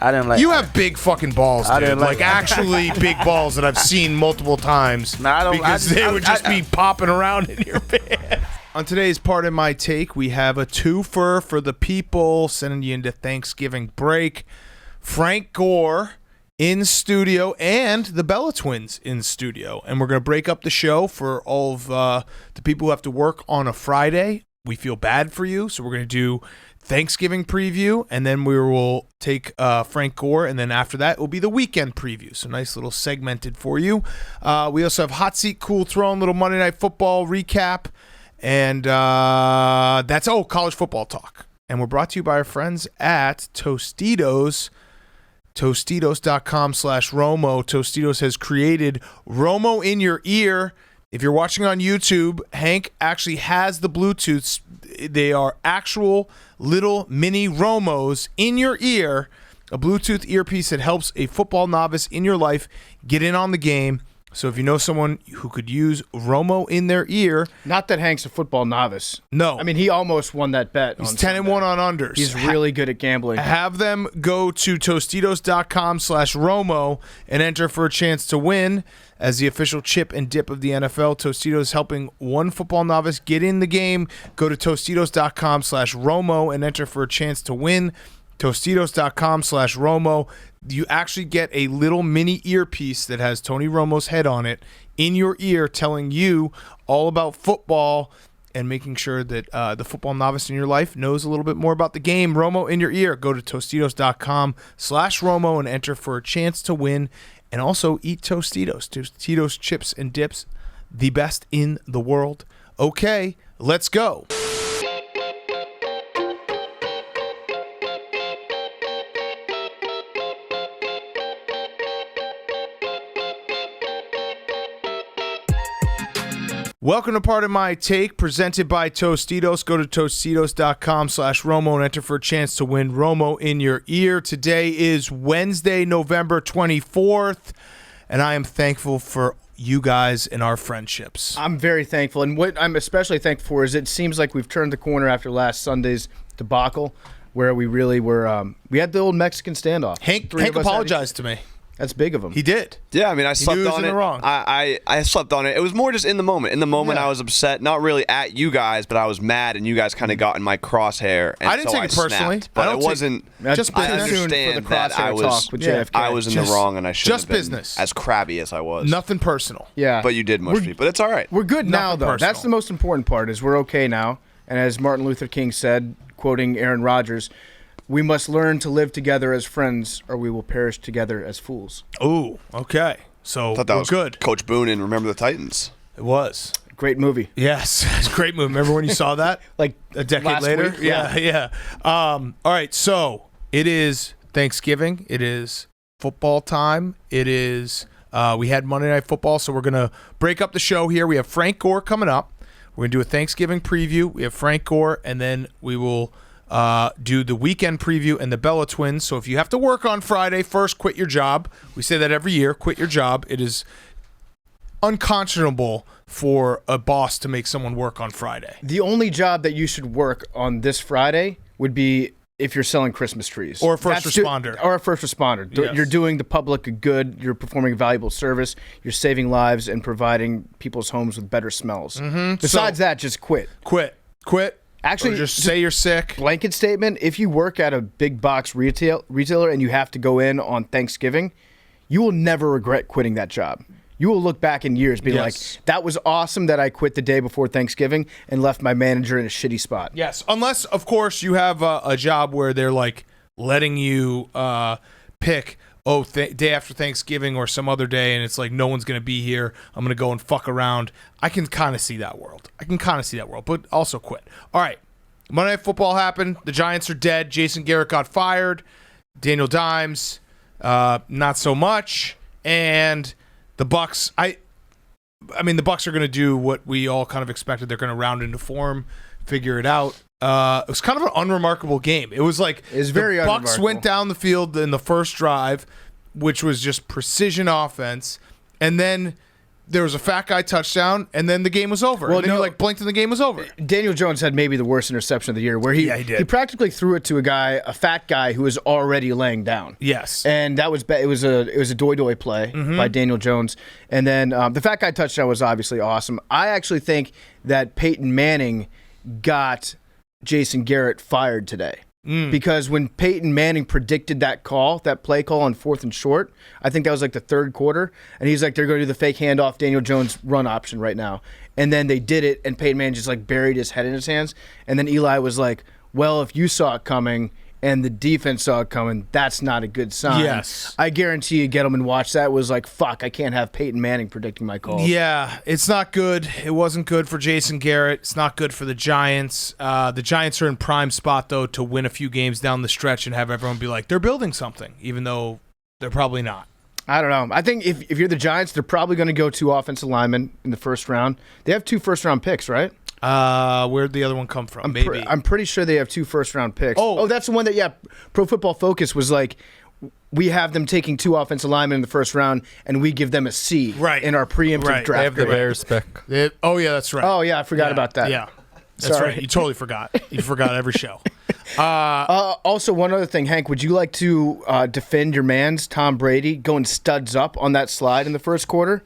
I didn't like. You have big fucking balls, dude. I didn't like actually big balls that I've seen multiple times. No, I don't. Because they would just be popping around in your pants. On today's part of my take, we have a twofer for the people, sending you into Thanksgiving break. Frank Gore in studio and the Bella Twins in studio. And we're going to break up the show for all of the people who have to work on a Friday. We feel bad for you, so we're going to do Thanksgiving preview, and then we will take Frank Gore, and then after that, it will be the weekend preview. So nice little segmented for you. We also have Hot Seat, Cool Throne, little Monday Night Football recap, and that's college football talk. And we're brought to you by our friends at Tostitos. Tostitos.com/Romo. Tostitos has created Romo in your ear. If you're watching on YouTube, Hank actually has the Bluetooths. They are actual little mini Romos in your ear, a Bluetooth earpiece that helps a football novice in your life get in on the game. So if you know someone who could use Romo in their ear. Not that Hank's a football novice. No. I mean, he almost won that bet. He's 10-1 on unders. He's really good at gambling. Have them go to Tostitos.com/Romo and enter for a chance to win. As the official chip and dip of the NFL, Tostitos helping one football novice get in the game. Go to Tostitos.com/Romo and enter for a chance to win. Tostitos.com/Romo. You actually get a little mini earpiece that has Tony Romo's head on it in your ear, telling you all about football and making sure that the football novice in your life knows a little bit more about the game. Romo in your ear. Go to Tostitos.com/Romo and enter for a chance to win. And also eat Tostitos. Tostitos chips and dips, the best in the world. Okay, let's go. Welcome to Part of My Take, presented by Tostitos. Go to Tostitos.com/Romo and enter for a chance to win Romo in your ear. Today is Wednesday, November 24th, and I am thankful for you guys and our friendships. I'm very thankful, and what I'm especially thankful for is it seems like we've turned the corner after last Sunday's debacle, where we really were, we had the old Mexican standoff. Hank apologized to me. That's big of him. He did. Yeah, I mean, I slept on it. Wrong. I slept on it. It was more just in the moment. In the moment, I was upset, not really at you guys, but I was mad, and you guys kind of got in my crosshair. And I didn't take it personally. But it wasn't. Just I understand that I was in the wrong, and I shouldn't have been as crabby as I was. Nothing personal. Yeah. But you did mush me. But it's all right. We're good now, though. Personal. That's the most important part, is we're okay now. And as Martin Luther King said, quoting Aaron Rodgers, we must learn to live together as friends, or we will perish together as fools. Ooh, okay. So I thought that was good. Coach Boone in Remember the Titans. It was. Great movie. Yes, it's a great movie. Remember when you saw that? Like a decade last later? week? Yeah. All right, so it is Thanksgiving. It is football time. It is, we had Monday Night Football, so we're going to break up the show here. We have Frank Gore coming up. We're going to do a Thanksgiving preview. We have Frank Gore, and then we will do the weekend preview and the Bella Twins. So if you have to work on Friday, first quit your job. We say that every year, quit your job. It is unconscionable for a boss to make someone work on Friday. The only job that you should work on this Friday would be if you're selling Christmas trees. Or a first responder. Or a first responder. Yes. You're doing the public a good, you're performing a valuable service, you're saving lives and providing people's homes with better smells. Mm-hmm. Besides that, just quit. Quit. Actually, or just say you're sick. Blanket statement, if you work at a big box retailer and you have to go in on Thanksgiving, you will never regret quitting that job. You will look back in years being like, that was awesome that I quit the day before Thanksgiving and left my manager in a shitty spot. Yes, unless, of course, you have a job where they're like letting you pick, day after Thanksgiving or some other day, and it's like no one's going to be here. I'm going to go and fuck around. I can kind of see that world. But also quit. All right, Monday Night Football happened. The Giants are dead. Jason Garrett got fired. Daniel Dimes, not so much. And the Bucs, I mean, the Bucs are going to do what we all kind of expected. They're going to round into form, figure it out. It was kind of an unremarkable game. It was like the Bucs went down the field in the first drive, which was just precision offense, and then there was a fat guy touchdown, and then the game was over. Well, and then no, you like blinked and the game was over. Daniel Jones had maybe the worst interception of the year, where he practically threw it to a fat guy who was already laying down. Yes, and that was it was a doy play by Daniel Jones, and then the fat guy touchdown was obviously awesome. I actually think that Peyton Manning got Jason Garrett fired today. Because when Peyton Manning predicted that play call on 4th and short, I think that was like the third quarter, and he's like, they're going to do the fake handoff Daniel Jones run option right now. And then they did it, and Peyton Manning just like buried his head in his hands. And then Eli was like, well, if you saw it coming and the defense saw it coming, that's not a good sign. Yes. I guarantee you Gettleman watched that, was like, fuck, I can't have Peyton Manning predicting my calls. Yeah, it's not good. It wasn't good for Jason Garrett. It's not good for the Giants. The Giants are in prime spot, though, to win a few games down the stretch and have everyone be like, they're building something, even though they're probably not. I don't know. I think if you're the Giants, they're probably going to go 2 offensive linemen in the first round. They have 2 first-round picks, right? Where'd the other one come from? Maybe. I'm pretty sure they have 2 first-round picks. Oh, that's the one that, Pro Football Focus was like, we have them taking 2 offensive linemen in the first round, and we give them a C in our preemptive draft. They have the Bears pick. Oh, yeah, that's right. Oh, yeah, I forgot about that. Yeah, that's Sorry. right. You totally forgot. You forgot every show. Also, one other thing, Hank, would you like to defend your man's Tom Brady going studs up on that slide in the first quarter?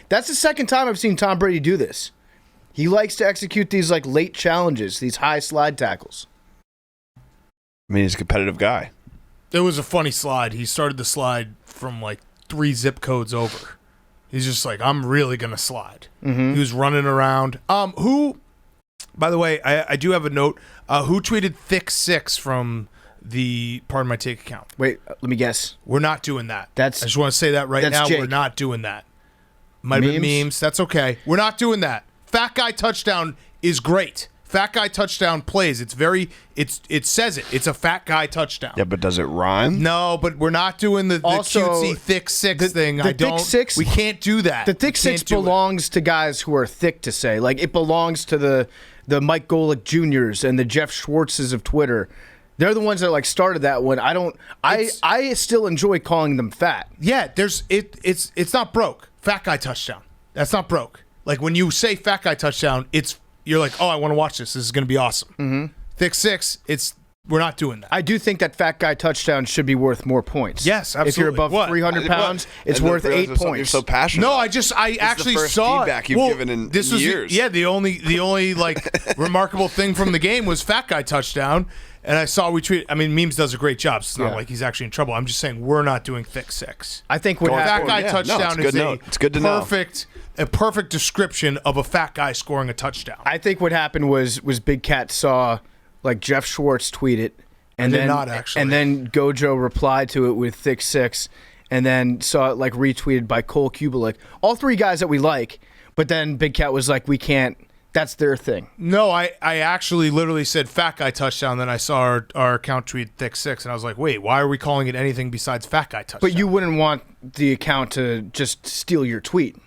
That's the second time I've seen Tom Brady do this. He likes to execute these like late challenges, these high slide tackles. I mean, he's a competitive guy. It was a funny slide. He started the slide from like 3 zip codes over. He's just like, I'm really going to slide. He was running around. Who, by the way, I do have a note. Who tweeted Thick Six from the Pardon My Take account? Wait, let me guess. We're not doing that. I That's just want to say that right now. Jake. We're not doing that. Might have been memes. That's okay. We're not doing that. Fat guy touchdown is great. Fat guy touchdown plays. It says it. It's a fat guy touchdown. Yeah, but does it rhyme? No, but we're not doing the cutesy thick six thing. Thick six, we can't do that. The thick six belongs to guys who are thick to say. Like, it belongs to the Mike Golick Jr.'s and the Jeff Schwartzes of Twitter. They're the ones that like started that one. I still enjoy calling them fat. Yeah, it's not broke. Fat guy touchdown. That's not broke. Like when you say fat guy touchdown, you're like, oh, I want to watch this. This is going to be awesome. Thick six, we're not doing that. I do think that fat guy touchdown should be worth more points. Yes, absolutely. If you're above 300 pounds, it's worth 8 points. You're so passionate. No, I actually saw feedback you've given in years. The only like remarkable thing from the game was fat guy touchdown. And I saw we tweet. I mean, memes does a great job. So it's not like he's actually in trouble. I'm just saying we're not doing thick six. I think what fat guy touchdown is a perfect description of a fat guy scoring a touchdown. I think what happened was Big Cat saw like Jeff Schwartz tweet it, and then Gojo replied to it with thick six, and then saw it like retweeted by Cole Kubelik. All 3 guys that we like, but then Big Cat was like, we can't. That's their thing. No, I actually literally said fat guy touchdown. Then I saw our account tweet thick six, and I was like, wait, why are we calling it anything besides fat guy touchdown? But you wouldn't want the account to just steal your tweet.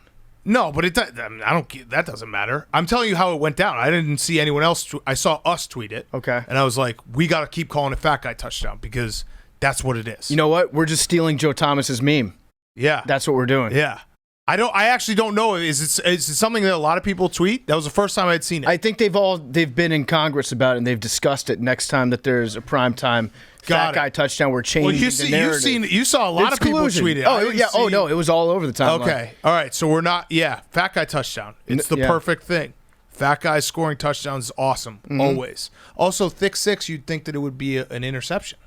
No, but that doesn't matter. I'm telling you how it went down. I didn't see anyone else. I saw us tweet it. Okay. And I was like, we got to keep calling it fat guy touchdown because that's what it is. You know what? We're just stealing Joe Thomas's meme. Yeah. That's what we're doing. Yeah. I actually don't know. Is it something that a lot of people tweet? That was the first time I'd seen it. I think they've been in Congress about it and they've discussed it. Next time that there's a primetime fat guy touchdown, we're changing the narrative. You saw a lot of people tweet it. Oh yeah. Oh no, it was all over the timeline. Okay. All right. So we're not. Yeah. Fat guy touchdown. It's the perfect thing. Fat guys scoring touchdowns is awesome. Always. Also, thick six. You'd think that it would be an interception.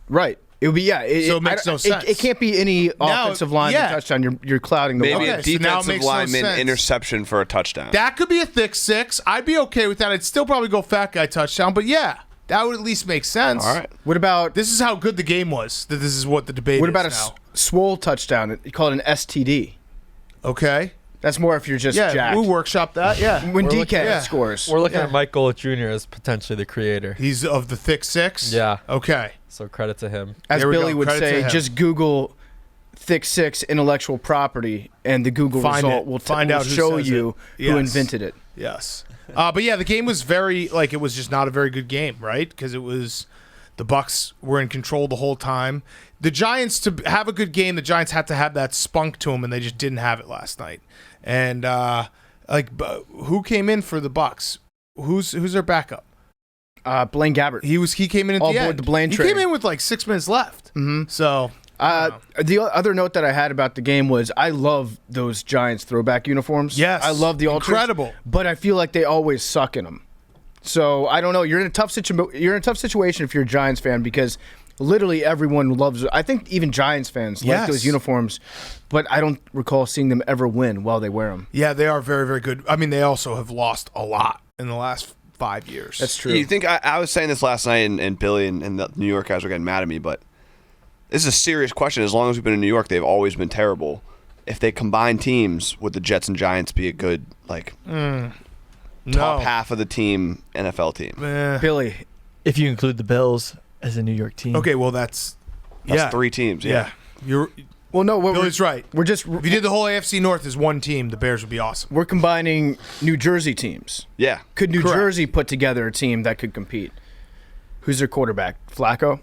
Right. It would be, so it makes no sense. It can't be any offensive lineman touchdown. You're clouding the maybe a defensive lineman interception for a touchdown. That could be a thick six. I'd be okay with that. I'd still probably go fat guy touchdown, but yeah, that would at least make sense. All right. What about this? Is how good the game was. That this is what the debate. What about is a swole touchdown? You call it an STD. Okay. That's more if you're just jacked. We'll workshop that. Yeah. When DK scores. We're looking at Mike Golick Jr. as potentially the creator. He's of the thick six? Yeah. Okay. So credit to him. As Billy would say, just Google thick six intellectual property and the Google result will show you who invented it. Yes. But yeah, the game was it was just not a very good game, right? Because The Bucks were in control the whole time. The Giants, to have a good game, the Giants had to have that spunk to them, and they just didn't have it last night. And who came in for the Bucks? Who's their backup? Blaine Gabbert. He came in at All the aboard end. the Blaine he train. came in with like 6 minutes left. Mm-hmm. So the other note that I had about the game was I love those Giants throwback uniforms. Yes, I love the ultras. incredible. But I feel like they always suck in them. So I don't know. You're in a tough situation if you're a Giants fan because literally everyone loves it. I think even Giants fans like those uniforms, but I don't recall seeing them ever win while they wear them. Yeah, they are very, very good. I mean, they also have lost a lot in the last 5 years. That's true. You think I was saying this last night, and Billy and the New York guys were getting mad at me, but this is a serious question. As long as we've been in New York, they've always been terrible. If they combine teams, would the Jets and Giants be a good top half of the team NFL team? Billy, If you include the Bills as a New York team. Okay, well that's 3 teams. Yeah. Well, no, Billy's right. We're just If you did the whole AFC North as one team, the Bears would be awesome. we're combining New Jersey teams. Yeah. Could New Correct. Jersey put together a team that could compete? Who's their quarterback? Flacco?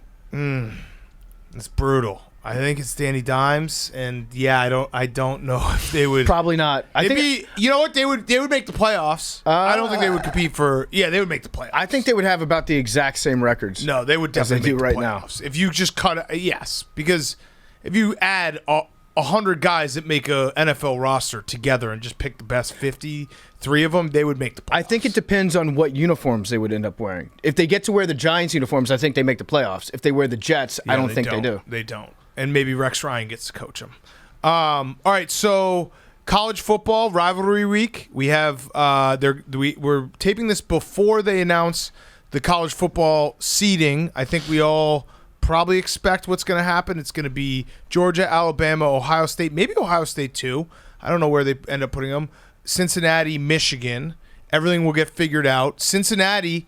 It's brutal. I think it's Danny Dimes, and I don't know if they would. Probably not. You know what? They would make the playoffs. I don't think they would compete for. Yeah, they would make the playoffs. I think they would have about the exact same records. No, they would as they definitely do make right the now. playoffs. If you just cut, yes, because if you add 100 guys that make a NFL roster together and just pick the best 53 of them, they would make the playoffs. I think it depends on what uniforms they would end up wearing. If they get to wear the Giants uniforms, I think they make the playoffs. If they wear the Jets, I don't think they do. They don't. And maybe Rex Ryan gets to coach them. All right, so college football rivalry week. We have we're taping this before they announce the college football seeding. I think we all probably expect what's going to happen. It's going to be Georgia, Alabama, Ohio State, maybe Ohio State too. I don't know where they end up putting them. Cincinnati, Michigan. Everything will get figured out. Cincinnati,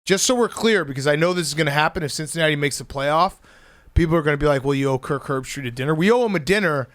just so we're clear, because I know this is going to happen if Cincinnati makes the playoff, people are going to be like, well, you owe Kirk Herbstreit a dinner. We owe him a dinner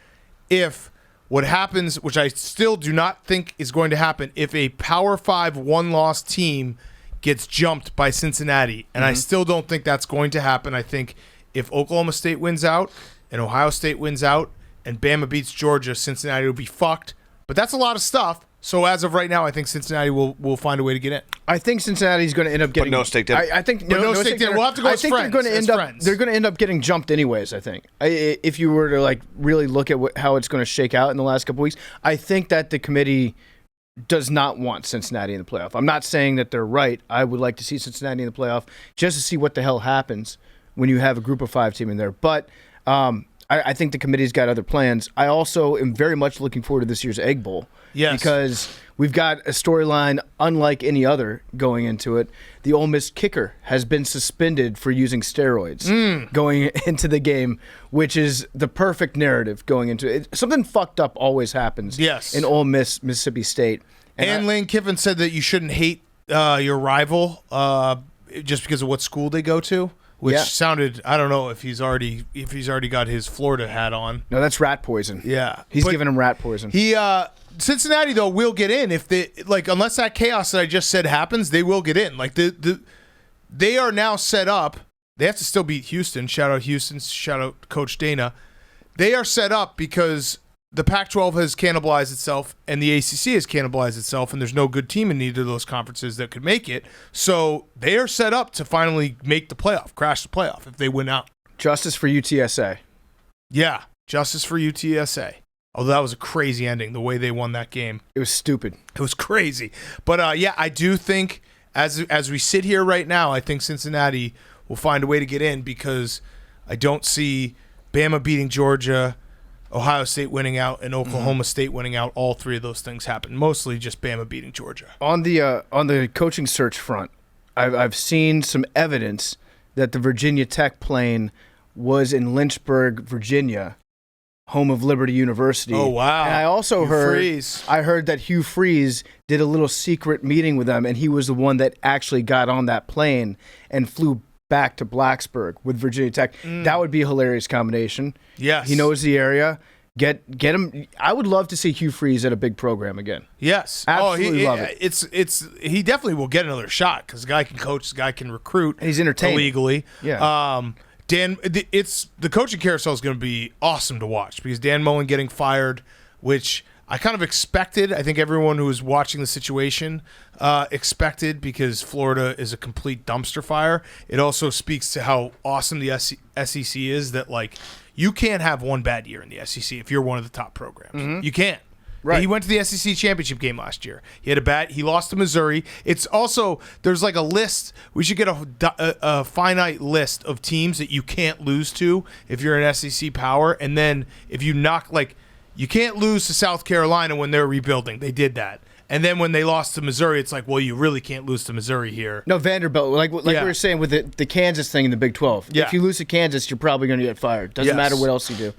if what happens, which I still do not think is going to happen, if a Power 5 one-loss team gets jumped by Cincinnati. And I still don't think that's going to happen. I think if Oklahoma State wins out and Ohio State wins out and Bama beats Georgia, Cincinnati will be fucked. But that's a lot of stuff. So as of right now, I think Cincinnati will find a way to get in. I think Cincinnati's going to end up getting. no steak dinner. I think no steak dinner. We'll have to go I as think friends. they're going to end up. They're going to end up getting jumped anyways. I think. If you were to really look at how it's going to shake out in the last couple weeks, I think that the committee does not want Cincinnati in the playoff. I'm not saying that they're right. I would like to see Cincinnati in the playoff just to see what the hell happens when you have a group of 5 team in there. But I think the committee's got other plans. I also am very much looking forward to this year's Egg Bowl. Yes. Because we've got a storyline unlike any other going into it. The Ole Miss kicker has been suspended for using steroids going into the game, which is the perfect narrative going into it. Something fucked up always happens in Ole Miss, Mississippi State. And Lane Kiffin said that you shouldn't hate your rival just because of what school they go to. Which sounded, I don't know if he's already got his Florida hat on. No, that's rat poison. Yeah, he's giving him rat poison. Cincinnati though will get in if they unless that chaos that I just said happens, they will get in. They are now set up. They have to still beat Houston. Shout out Houston. Shout out Coach Dana. They are set up because the Pac-12 has cannibalized itself and the ACC has cannibalized itself, and there's no good team in either of those conferences that could make it. So they are set up to finally make the playoff, crash the playoff if they win out. Justice for UTSA. Yeah, justice for UTSA. Although that was a crazy ending, the way they won that game. It was stupid. It was crazy. But, I do think as we sit here right now, I think Cincinnati will find a way to get in because I don't see Bama beating Georgia, Ohio State winning out, and Oklahoma State winning out. All 3 of those things happen. Mostly just Bama beating Georgia. On the coaching search front, I've seen some evidence that the Virginia Tech plane was in Lynchburg, Virginia, home of Liberty University. Oh, wow. And I also heard that Hugh Freeze did a little secret meeting with them, and he was the one that actually got on that plane and flew back to Blacksburg with Virginia Tech. That would be a hilarious combination. Yes. He knows the area. Get him. I would love to see Hugh Freeze at a big program again. Yes. Absolutely love it. He definitely will get another shot because the guy can coach, the guy can recruit. And he's entertaining. Illegally. Yeah. The coaching carousel is going to be awesome to watch because Dan Mullen getting fired, which I kind of expected. I think everyone who was watching the situation expected because Florida is a complete dumpster fire. It also speaks to how awesome the SEC is that, like, you can't have one bad year in the SEC if you're one of the top programs. Mm-hmm. You can't. Right. He went to the SEC championship game last year. He lost to Missouri. It's also, there's like a list. We should get a finite list of teams that you can't lose to if you're an SEC power. And then if you knock, like, you can't lose to South Carolina when they're rebuilding. They did that. And then when they lost to Missouri, it's like, well, you really can't lose to Missouri here. No, Vanderbilt, like we were saying with the Kansas thing in the Big 12. Yeah. If you lose to Kansas, you're probably going to get fired. Doesn't matter what else you do.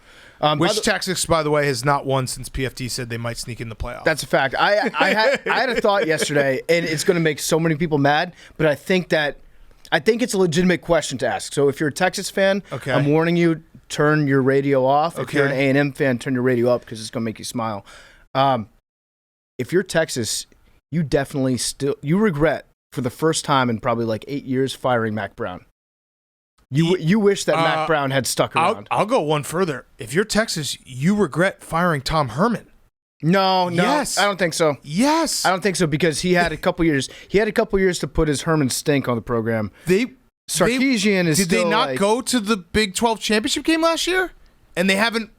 Which Texas, by the way, has not won since PFT said they might sneak in the playoffs. That's a fact. I had a thought yesterday, and it's going to make so many people mad, but I think it's a legitimate question to ask. So if you're a Texas fan, okay, I'm warning you, turn your radio off. If Okay. you're an A&M fan, turn your radio up because it's going to make you smile. If you're Texas, you definitely you regret for the first time in probably like 8 years firing Mac Brown. You wish that Mac Brown had stuck around. I'll go one further. If you're Texas, you regret firing Tom Herman. No, Yes. I don't think so. Yes. I don't think so because he had a couple years. He had a couple years to put his Herman stink on the program. Sarkisian is. Did they still not like, go to the Big 12 championship game last year? And they haven't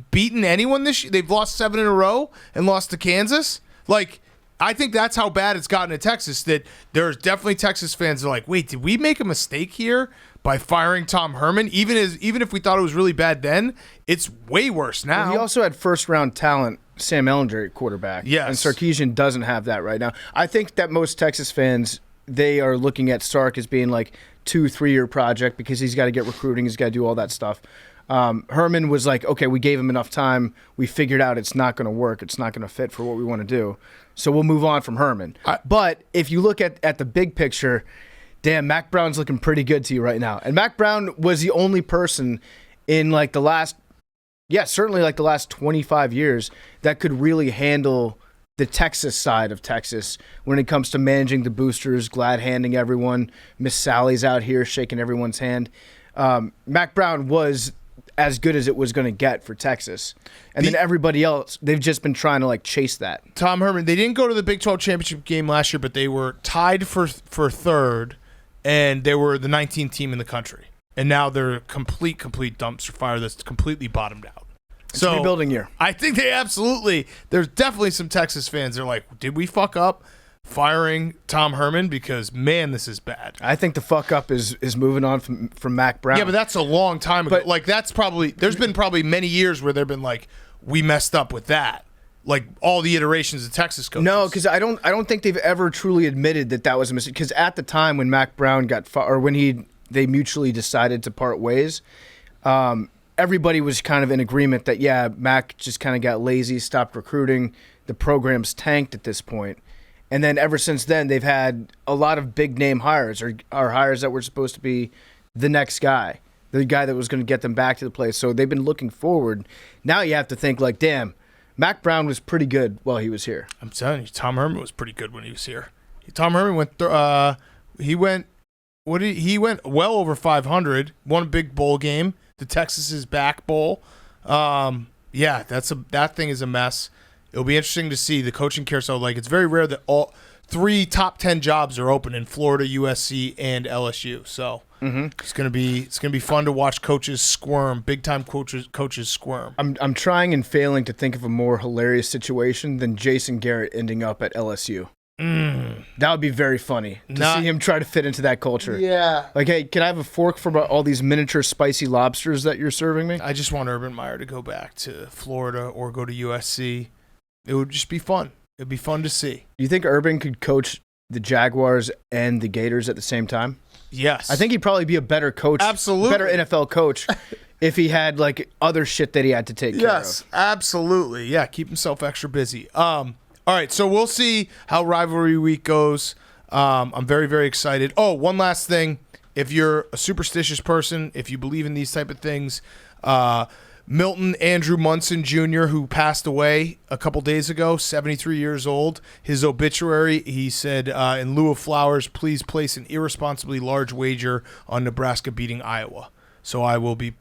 beaten anyone this year? They've lost 7 in a row and lost to Kansas? Like, I think that's how bad it's gotten in Texas, that there's definitely Texas fans that are like, wait, did we make a mistake here by firing Tom Herman? Even if we thought it was really bad then, it's way worse now. Well, he also had first-round talent, Sam Ehlinger at quarterback. Yes. And Sarkisian doesn't have that right now. I think that most Texas fans, they are looking at Sark as being like 2-3 year project because he's got to get recruiting, he's got to do all that stuff. Herman was like, okay, we gave him enough time. We figured out it's not going to work. It's not going to fit for what we want to do. So we'll move on from Herman. But if you look at the big picture, damn, Mac Brown's looking pretty good to you right now. And Mac Brown was the only person in like the last 25 years that could really handle the Texas side of Texas when it comes to managing the boosters, glad handing everyone. Miss Sally's out here shaking everyone's hand. Mac Brown was as good as it was going to get for Texas. And then everybody else, they've just been trying to like chase that. Tom Herman, they didn't go to the Big 12 championship game last year, but they were tied for third, and they were the 19th team in the country. And now they're a complete dumpster fire that's completely bottomed out. It's a rebuilding year. I think there's definitely some Texas fans that are like, did we fuck up firing Tom Herman? Because, man, this is bad. I think the fuck up is moving on from Mac Brown. Yeah, but that's a long time ago. But, like, there's been probably many years where they've been like, we messed up with that. Like, all the iterations of Texas coaches. No, because I don't think they've ever truly admitted that was a mistake. Because at the time when Mac Brown they mutually decided to part ways, everybody was kind of in agreement that, yeah, Mac just kind of got lazy, stopped recruiting. The program's tanked at this point. And then ever since then, they've had a lot of big-name hires or hires that were supposed to be the next guy, the guy that was going to get them back to the place. So they've been looking forward. Now you have to think like, damn, Mac Brown was pretty good while he was here. I'm telling you, Tom Herman was pretty good when he was here. Tom Herman went well over 500, won a big bowl game, the Texas's back bowl. Yeah, that thing is a mess. It'll be interesting to see the coaching carousel. Like, it's very rare that all 3 top 10 jobs are open in Florida, USC, and LSU. So it's gonna be fun to watch coaches squirm, big time coaches squirm. I'm trying and failing to think of a more hilarious situation than Jason Garrett ending up at LSU. That would be very funny to see him try to fit into that culture. Yeah. Like, hey, can I have a fork for all these miniature spicy lobsters that you're serving me? I just want Urban Meyer to go back to Florida or go to USC. It would just be fun. It'd be fun to see. Do you think Urban could coach the Jaguars and the Gators at the same time? Yes. I think he'd probably be a better coach. Absolutely. Better NFL coach if he had, like, other shit that he had to take care of. Yes, absolutely. Yeah, keep himself extra busy. All right, so we'll see how rivalry week goes. I'm very, very excited. Oh, one last thing. If you're a superstitious person, if you believe in these type of things, Milton Andrew Munson Jr., who passed away a couple days ago, 73 years old. His obituary, he said, in lieu of flowers, please place an irresponsibly large wager on Nebraska beating Iowa. So I will be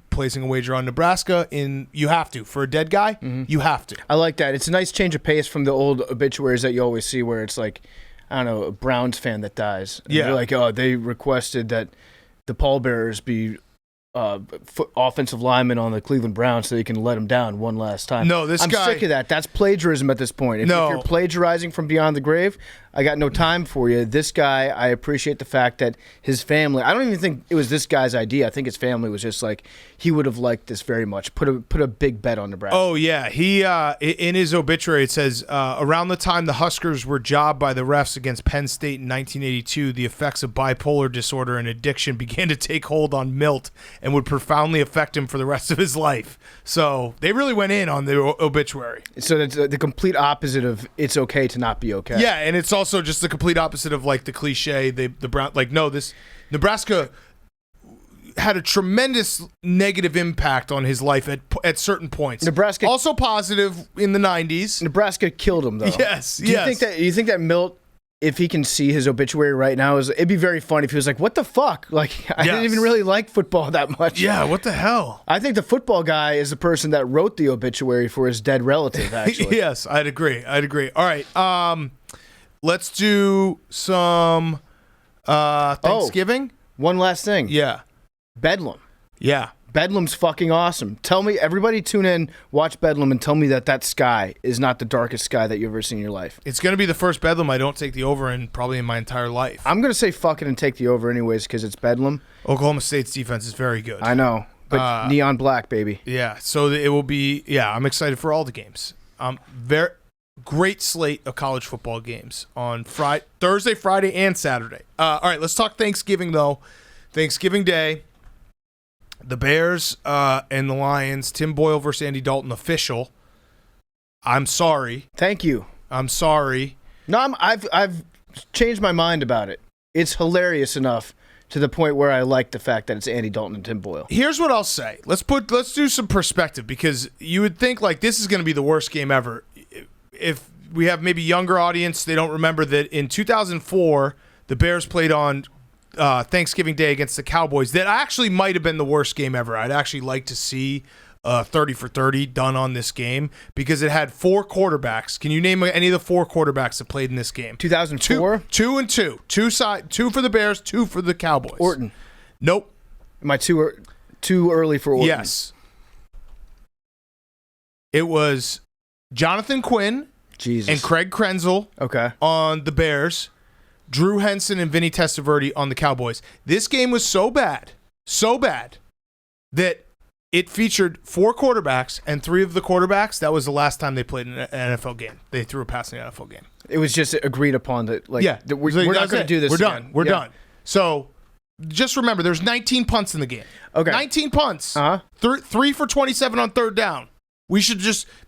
placing a wager on Nebraska. You have to. For a dead guy, you have to. I like that. It's a nice change of pace from the old obituaries that you always see where it's like, I don't know, a Browns fan that dies. And they're like, oh, they requested that the pallbearers be offensive linemen on the Cleveland Browns so they can let him down one last time. No, I'm sick of that. That's plagiarism at this point. If you're plagiarizing from beyond the grave, I got no time for you. This guy, I appreciate the fact that his family, I don't even think it was this guy's idea. I think his family was just like, he would have liked this very much. Put a big bet on Nebraska. Oh, yeah. He in his obituary, it says, around the time the Huskers were jobbed by the refs against Penn State in 1982, the effects of bipolar disorder and addiction began to take hold on Milt and would profoundly affect him for the rest of his life. So they really went in on the obituary. So it's the complete opposite of it's okay to not be okay. Yeah, and it's also just the complete opposite of like the cliche, the Brown. Like, no, this Nebraska had a tremendous negative impact on his life at certain points. Nebraska also positive in the 90s. Nebraska killed him though. Yes, Do you think that Milt, if he can see his obituary right now, it'd be very funny if he was like, what the fuck? Like, I didn't even really like football that much. Yeah, what the hell? I think the football guy is the person that wrote the obituary for his dead relative, actually. Yes, I'd agree. All right, let's do some Thanksgiving. One last thing. Yeah. Bedlam. Yeah. Bedlam's fucking awesome. Tell me, everybody tune in, watch Bedlam, and tell me that sky is not the darkest sky that you've ever seen in your life. It's going to be the first Bedlam I don't take the over in probably in my entire life. I'm going to say fuck it and take the over anyways because it's Bedlam. Oklahoma State's defense is very good. I know, but neon black, baby. Yeah, so it will be, I'm excited for all the games. Very great slate of college football games on Thursday, Friday, and Saturday. All right, let's talk Thanksgiving, though. Thanksgiving Day. The Bears and the Lions, Tim Boyle versus Andy Dalton, official. I'm sorry. Thank you. I'm sorry. No, I've changed my mind about it. It's hilarious enough to the point where I like the fact that it's Andy Dalton and Tim Boyle. Here's what I'll say. Let's do some perspective because you would think like this is going to be the worst game ever. If we have maybe younger audience, they don't remember that in 2004 the Bears played on Thanksgiving Day against the Cowboys. That actually might have been the worst game ever. I'd actually like to see 30 for 30 done on this game because it had 4 quarterbacks. Can you name any of the 4 quarterbacks that played in this game? 2004? 2 and 2. 2 for the Bears, 2 for the Cowboys. Orton. Nope. Am I too early for Orton? Yes. It was Jonathan Quinn and Craig Krenzel on the Bears. Drew Henson and Vinny Testaverde on the Cowboys. This game was so bad that it featured 4 quarterbacks, and 3 of the quarterbacks, that was the last time they played an NFL game. They threw a pass in an NFL game. It was just agreed upon that, we're not going to do this We're again. done. We're done. So just remember, there's 19 punts in the game. Okay. 19 punts. 3 for 27 on 3rd down.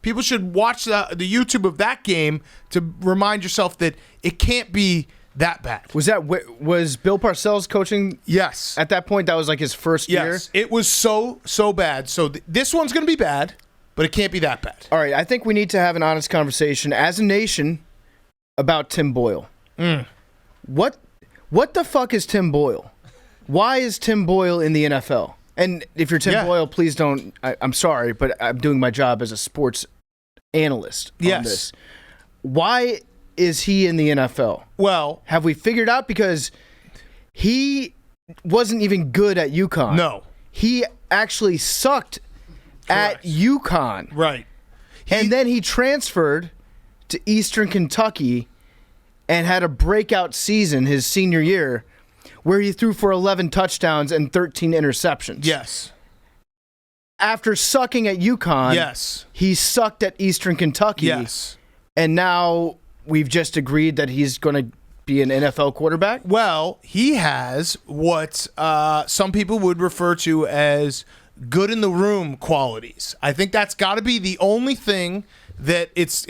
People should watch the YouTube of that game to remind yourself that it can't be that bad. Was Bill Parcells coaching? Yes. At that point, that was like his first year? Yes. It was so bad. So this one's going to be bad, but it can't be that bad. All right. I think we need to have an honest conversation as a nation about Tim Boyle. What the fuck is Tim Boyle? Why is Tim Boyle in the NFL? And if you're Tim Boyle, please don't. I'm sorry, but I'm doing my job as a sports analyst on this. Why is he in the NFL? Well, have we figured out? Because he wasn't even good at UConn. No. He actually sucked at UConn. Right. And then he transferred to Eastern Kentucky and had a breakout season his senior year where he threw for 11 touchdowns and 13 interceptions. Yes. After sucking at UConn, he sucked at Eastern Kentucky. Yes. And now we've just agreed that he's going to be an NFL quarterback? Well, he has what some people would refer to as good in the room qualities. I think that's got to be the only thing that it's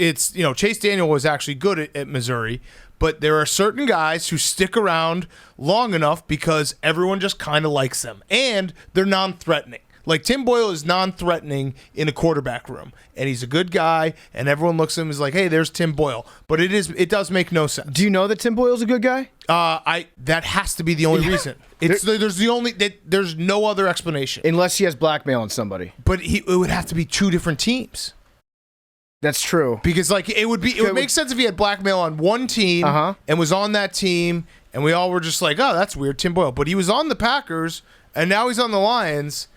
Chase Daniel was actually good at Missouri, but there are certain guys who stick around long enough because everyone just kind of likes them and they're non-threatening. Like, Tim Boyle is non-threatening in a quarterback room, and he's a good guy, and everyone looks at him and is like, hey, there's Tim Boyle. But it does make no sense. Do you know that Tim Boyle's a good guy? That has to be the only reason. There's no other explanation. Unless he has blackmail on somebody. But it would have to be two different teams. That's true. Because like it would make sense if he had blackmail on one team and was on that team, and we all were just like, oh, that's weird, Tim Boyle. But he was on the Packers, and now he's on the Lions,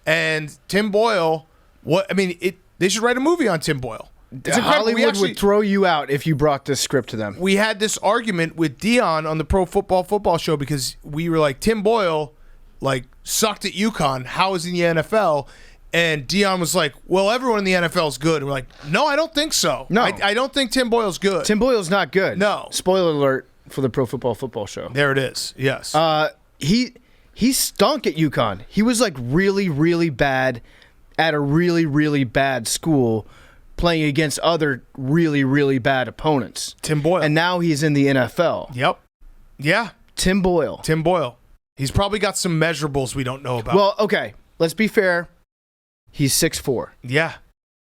and Tim Boyle. They should write a movie on Tim Boyle. Hollywood would throw you out if you brought this script to them. We had this argument with Dion on the Pro Football Show because we were like, Tim Boyle like sucked at UConn. How is he in the NFL? And Dion was like, well, everyone in the NFL is good. And we're like, no, I don't think so. No. I don't think Tim Boyle's good. Tim Boyle's not good. No. Spoiler alert for the Pro Football Show. There it is. Yes. He stunk at UConn. He was like really, really bad at a really, really bad school playing against other really, really bad opponents. Tim Boyle. And now he's in the NFL. Yep. Yeah. Tim Boyle. He's probably got some measurables we don't know about. Well, okay. Let's be fair. He's 6'4". Yeah.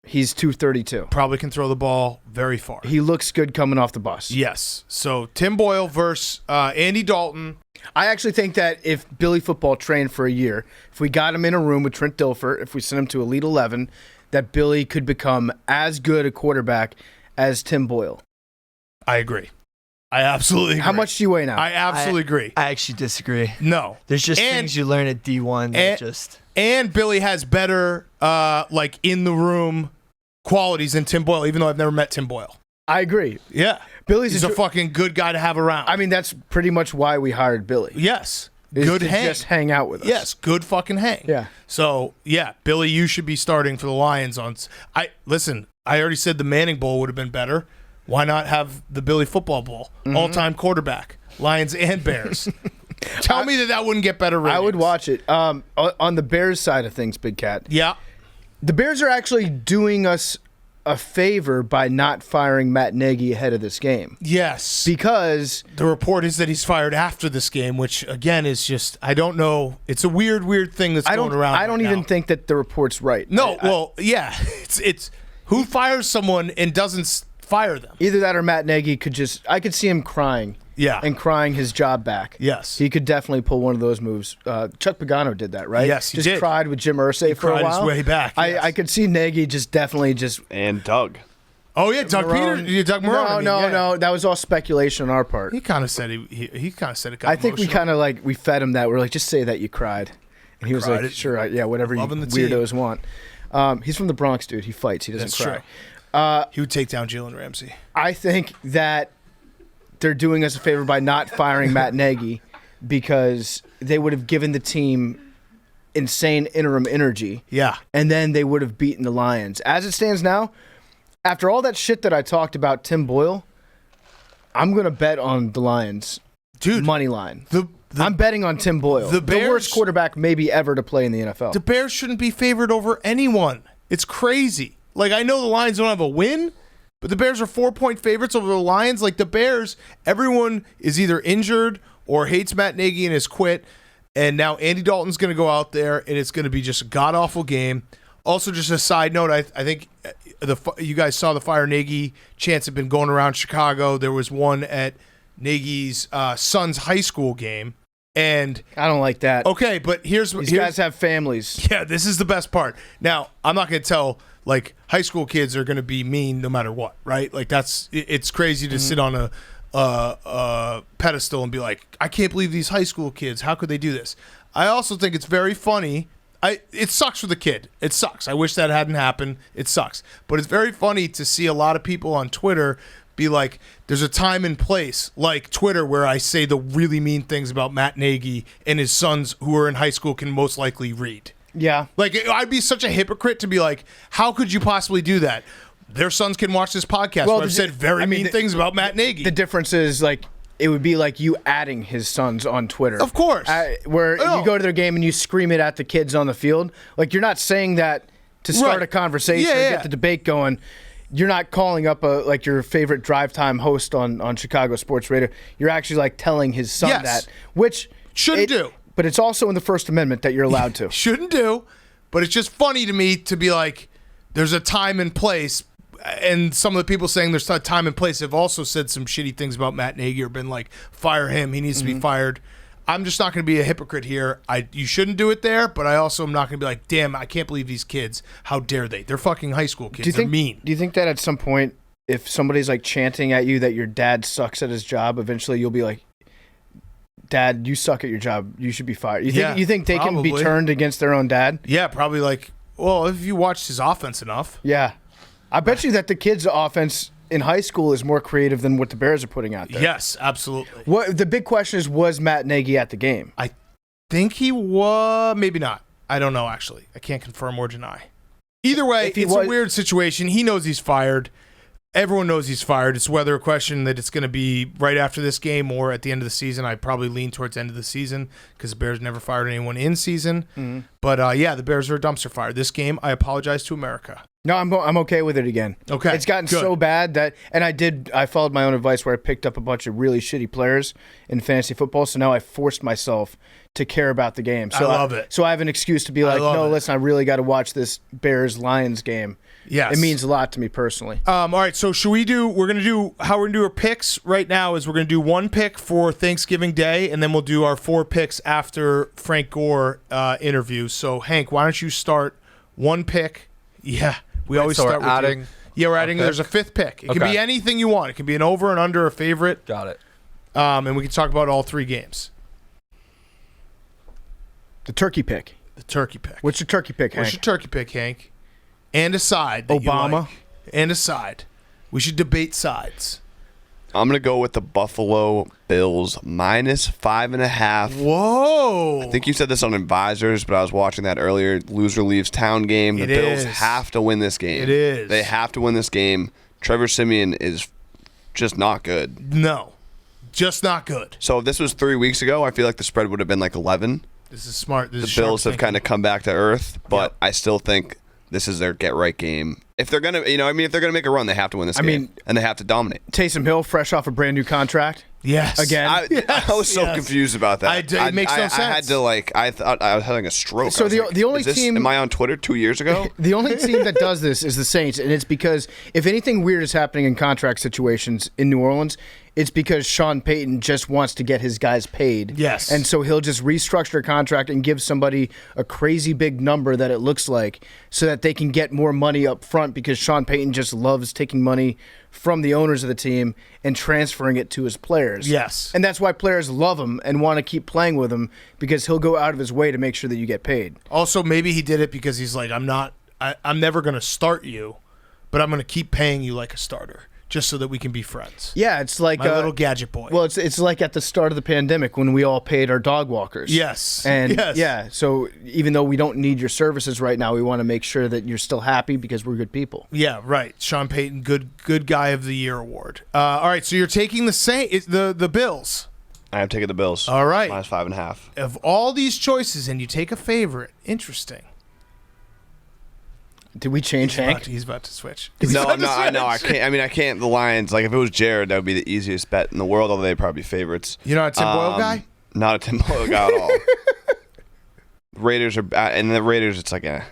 He's 232. Probably can throw the ball very far. He looks good coming off the bus. Yes. So Tim Boyle versus Andy Dalton. I actually think that if Billy Football trained for a year, if we got him in a room with Trent Dilfer, if we sent him to Elite 11, that Billy could become as good a quarterback as Tim Boyle. I agree. I absolutely agree. How much do you weigh now? I absolutely agree. I actually disagree. No. There's just things you learn at D1 that just... And Billy has better, in-the-room qualities than Tim Boyle, even though I've never met Tim Boyle. I agree. Yeah. He's a fucking good guy to have around. I mean, that's pretty much why we hired Billy. Yes. Good hang. Just hang out with us. Yes, good fucking hang. Yeah. So, yeah, Billy, you should be starting for the Lions on... Listen, I already said the Manning Bowl would have been better. Why not have the Billy Football Bowl? All-time quarterback. Lions and Bears. Tell me that wouldn't get better ratings. I would watch it. On the Bears side of things, Big Cat. Yeah. The Bears are actually doing us a favor by not firing Matt Nagy ahead of this game. Yes. Because the report is that he's fired after this game, which, again, is just, I don't know. It's a weird thing that's going around. I don't even think that the report's right. No, yeah. It's who fires someone and doesn't fire them? Either that or Matt Nagy I could see him crying. Yeah. And crying his job back. Yes. He could definitely pull one of those moves. Chuck Pagano did that, right? Yes, he did. Cried with Jim Irsay for a while. Cried his way back. Yes. I could see Nagy definitely. And Doug. Oh, yeah, Doug Marrone. No. That was all speculation on our part. He kind of said he kind of said it got I think we emotional. kind of we fed him that. We're like, just say that you cried. And he was like, sure, yeah, whatever you weirdos want. He's from the Bronx, dude. He fights. He doesn't cry. True. He would take down Jalen Ramsey. I think that they're doing us a favor by not firing Matt Nagy because they would have given the team insane interim energy. Yeah. And then they would have beaten the Lions. As it stands now, after all that shit that I talked about Tim Boyle, I'm going to bet on the Lions. Dude. Money line. I'm betting on Tim Boyle. The worst quarterback maybe ever to play in the NFL. The Bears shouldn't be favored over anyone. It's crazy. Like, I know the Lions don't have a win, but the Bears are 4-point favorites over the Lions. Like, the Bears, everyone is either injured or hates Matt Nagy and has quit. And now Andy Dalton's going to go out there, and it's going to be just a god-awful game. Also, just a side note, I think you guys saw the Fire Nagy chants have been going around Chicago. There was one at Nagy's son's high school game. And I don't like that. Okay, but these guys have families. Yeah, this is the best part. Now, I'm not going to tell... Like, high school kids are going to be mean no matter what, right? Like, it's crazy to sit on a pedestal and be like, I can't believe these high school kids. How could they do this? I also think it's very funny. It sucks for the kid. It sucks. I wish that hadn't happened. It sucks. But it's very funny to see a lot of people on Twitter be like, there's a time and place, like Twitter, where I say the really mean things about Matt Nagy and his sons who are in high school can most likely read. Yeah. Like, I'd be such a hypocrite to be like, how could you possibly do that? Their sons can watch this podcast where I've said very mean things about Matt Nagy. The difference is, like, it would be like you adding his sons on Twitter. Of course. Where you go to their game and you scream it at the kids on the field. Like, you're not saying that to start a conversation or get the debate going. You're not calling up your favorite drive time host on Chicago Sports Radio. You're actually, like, telling his son that, which... Shouldn't do. But it's also in the First Amendment that you're allowed to. Shouldn't do. But it's just funny to me to be like, there's a time and place. And some of the people saying there's a time and place have also said some shitty things about Matt Nagy or been like, fire him. He needs to be fired. I'm just not going to be a hypocrite here. You shouldn't do it there, but I also am not going to be like, damn, I can't believe these kids. How dare they? They're fucking high school kids. They're mean. Do you think that at some point, if somebody's like chanting at you that your dad sucks at his job, eventually you'll be like, Dad, you suck at your job. You should be fired. You think they can be turned against their own dad? Yeah, probably like, well, if you watched his offense enough. Yeah. I bet you that the kids' offense in high school is more creative than what the Bears are putting out there. Yes, absolutely. The big question is, was Matt Nagy at the game? I think he was. Maybe not. I don't know, actually. I can't confirm or deny. Either way, it's a weird situation. He knows he's fired. Everyone knows he's fired. It's whether a question that it's going to be right after this game or at the end of the season. I probably lean towards end of the season because the Bears never fired anyone in season. Mm-hmm. But yeah, the Bears are a dumpster fire. This game, I apologize to America. No, I'm okay with it again. Okay, it's gotten so bad that, and I followed my own advice where I picked up a bunch of really shitty players in fantasy football. So now I forced myself to care about the game. So I love it. So I have an excuse to be like, no, listen, I really got to watch this Bears-Lions game. Yes. It means a lot to me personally. All right, so we're going to do our picks right now is we're going to do one pick for Thanksgiving Day, and then we'll do our 4 picks after Frank Gore interview. So, Hank, why don't you start one pick? Yeah, we always start with adding. Yeah, we're adding. There's a 5th pick. It can be anything you want. It can be an over and under, a favorite. Got it. And we can talk about all 3 games. The turkey pick. What's your turkey pick, Hank? And a side. Obama. And a side. We should debate sides. I'm going to go with the Buffalo Bills -5.5. Whoa. I think you said this on Advisors, but I was watching that earlier. Loser leaves town game. The Bills have to win this game. It is. They have to win this game. Trevor Siemian is just not good. No. Just not good. So if this was 3 weeks ago, I feel like the spread would have been like 11. This is smart. The Bills have kind of come back to earth, but I still think this is their get-right game. If they're gonna, if they're gonna make a run, they have to win this game, and they have to dominate. Taysom Hill, fresh off a brand new contract. Yes. Again. I was so confused about that. It makes no sense. I had to I thought I was having a stroke. So the only team. Am I on Twitter 2 years ago? The only team that does this is the Saints, and it's because if anything weird is happening in contract situations in New Orleans, it's because Sean Payton just wants to get his guys paid. Yes. And so he'll just restructure a contract and give somebody a crazy big number that it looks like so that they can get more money up front because Sean Payton just loves taking money from the owners of the team and transferring it to his players. Yes. And that's why players love him and want to keep playing with him because he'll go out of his way to make sure that you get paid. Also, maybe he did it because he's like, I'm never going to start you, but I'm going to keep paying you like a starter. Just so that we can be friends. Yeah, it's like my little gadget boy. Well, it's like at the start of the pandemic when we all paid our dog walkers. Yes. And so even though we don't need your services right now, we want to make sure that you're still happy because we're good people. Yeah, right. Sean Payton, good guy of the year award. All right, so you're taking the Bills. I am taking the Bills. All right. -5.5. Of all these choices, and you take a favorite. Interesting. Did we change Hank? He's about to switch. No, I know. I can't. I can't. The Lions. Like if it was Jared, that would be the easiest bet in the world. Although they'd probably be favorites. You're not a Tim Boyle guy. Not a Tim Boyle guy at all. Raiders are, and the Raiders. It's like Okay.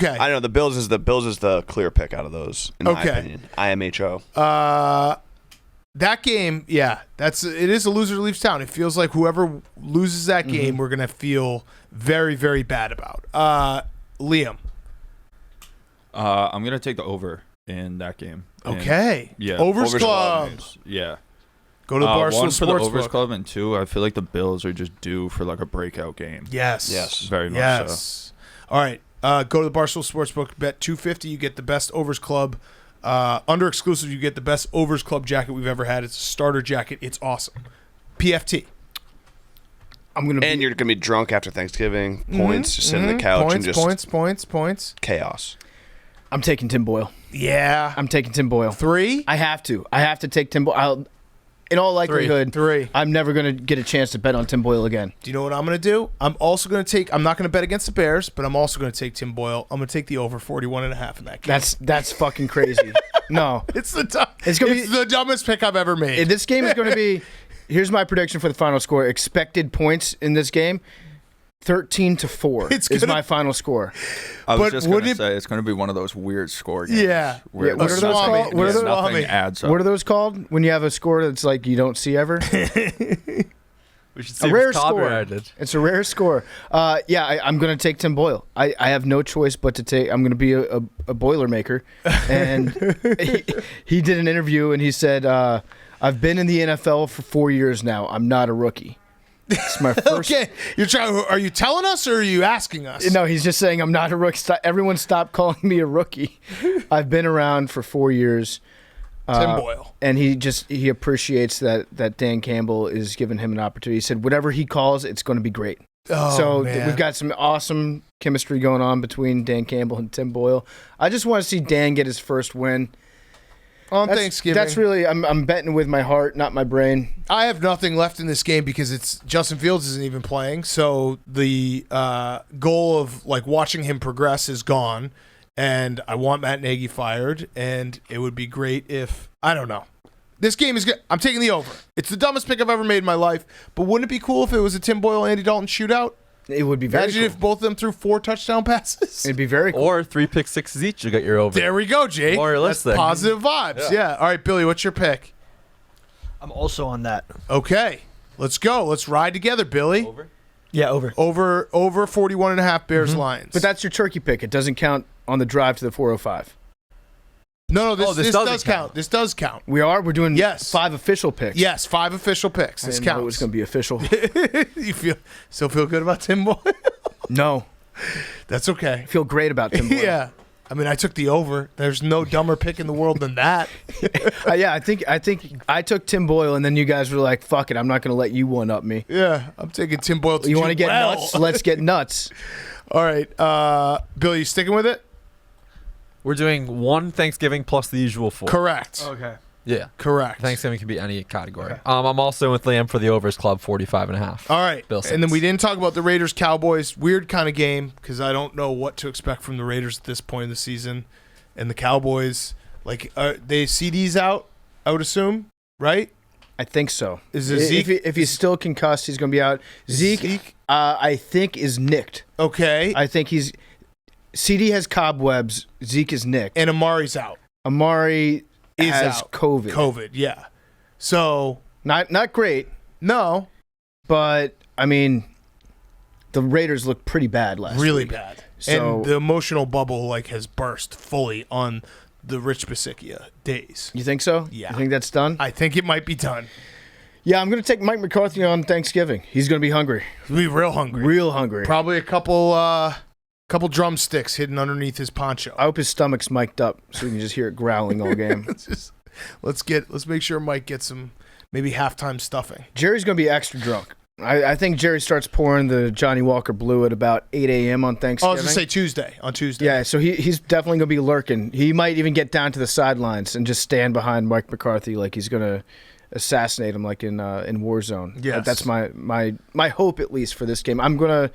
I don't know. The Bills is the clear pick out of those. In my opinion. IMHO. That game, it is a loser leaves town. It feels like whoever loses that game, we're gonna feel very, very bad about. Liam. I'm going to take the over in that game. Okay. Yeah. Overs Club. Yeah. Go to the Barstool One for the Sports Overs book. Club, and 2, I feel like the Bills are just due for like a breakout game. Yes. Very much so. All right. Go to the Barstool Sportsbook. Bet $250. You get the best Overs Club. Under exclusive, you get the best Overs Club jacket we've ever had. It's a starter jacket. It's awesome. PFT. You're gonna be drunk after Thanksgiving. Points, just sitting on the couch and just points. Chaos. I'm taking Tim Boyle. Yeah. I'm taking Tim Boyle. 3? I have to take Tim Boyle. In all likelihood, 3. I'm never going to get a chance to bet on Tim Boyle again. Do you know what I'm going to do? I'm not going to bet against the Bears, but I'm also going to take Tim Boyle. I'm going to take the over 41.5 in that game. That's fucking crazy. No. It's the dumbest pick I've ever made. This game is going to be, here's my prediction for the final score. Expected points in this game, 13-4 is my final score. I was But just going to would it- say it's going to be one of those weird score games. Yeah. Where Yeah, what are those Swami. called? What are those- nothing adds up. What are those called when you have a score that's like you don't see ever? We should see A if rare it's score. copyrighted. It's a rare score. I'm going to take Tim Boyle. I have no choice but to take. I'm going to be a Boilermaker. And he did an interview and he said, "I've been in the NFL for 4 years now. I'm not a rookie." It's my first. Okay, are you telling us or are you asking us? No, he's just saying I'm not a rookie. Everyone stop calling me a rookie. I've been around for 4 years. Tim Boyle. And he appreciates that Dan Campbell is giving him an opportunity. He said whatever he calls, it's going to be great. Oh, So man. we've got some awesome chemistry going on between Dan Campbell and Tim Boyle. I just want to see Dan get his first win on Thanksgiving. That's really I'm betting with my heart, not my brain. I have nothing left in this game because it's Justin Fields isn't even playing. So the goal of like watching him progress is gone. And I want Matt Nagy fired, and it would be great if, I don't know. This game is good. I'm taking the over. It's the dumbest pick I've ever made in my life, but wouldn't it be cool if it was a Tim Boyle, Andy Dalton shootout? It would be very Imagine cool. if both of them threw 4 touchdown passes. It'd be very cool. Or 3 pick sixes each, you got your over. There we go, Jay. More realistic. That's positive vibes. Yeah. All right, Billy, what's your pick? I'm also on that. Okay. Let's go. Let's ride together, Billy. Over? Yeah, over. Over 41.5 Bears Lions. But that's your turkey pick. It doesn't count on the drive to the 405. No, this this does doesn't count. count. This does count. We're doing Yes. 5 official picks. Yes, 5 official picks. I This didn't know it counts. was going to be official. You still feel good about Tim Boyle? No, That's okay. I feel great about Tim Boyle. Yeah. I mean, I took the over. There's no dumber pick in the world than that. I think I took Tim Boyle, and then you guys were like, "Fuck it, I'm not going to let you one up me." Yeah, I'm taking Tim Boyle to You do want to get well. nuts? Let's get nuts. All right. Bill, you sticking with it? We're doing 1 Thanksgiving plus the usual 4. Correct. Okay. Yeah. Correct. Thanksgiving can be any category. I'm also with Liam for the overs club, 45.5. All right. Bill And then we Simmons. didn't talk about the Raiders-Cowboys. Weird kind of game because I don't know what to expect from the Raiders at this point in the season. And the Cowboys, like, they CD's out, I would assume, right? I think so. Is it Zeke? If he's still concussed, he's going to be out. Zeke, I think, is nicked. Okay. I think he's. CD has cobwebs. Zeke is nicked. And Amari's out. Amari Is has out. COVID. COVID, yeah. So, Not great, no, but I mean, the Raiders looked pretty bad last really week. bad. So- And the emotional bubble, like, has burst fully on the Rich Bisickia days. You think so? Yeah. You think that's done? I think it might be done. Yeah, I'm going to take Mike McCarthy on Thanksgiving. He's going to be hungry. He'll be real hungry. Real hungry. Probably a couple drumsticks hidden underneath his poncho. I hope his stomach's mic'd up so we can just hear it growling all game. Let's make sure Mike gets some maybe halftime stuffing. Jerry's going to be extra drunk. I think Jerry starts pouring the Johnny Walker Blue at about 8 a.m. on Oh, I Thanksgiving. was gonna say on Tuesday. Yeah, so he's definitely going to be lurking. He might even get down to the sidelines and just stand behind Mike McCarthy like he's going to assassinate him like in Warzone. Yes. That's my hope, at least, for this game. I'm gonna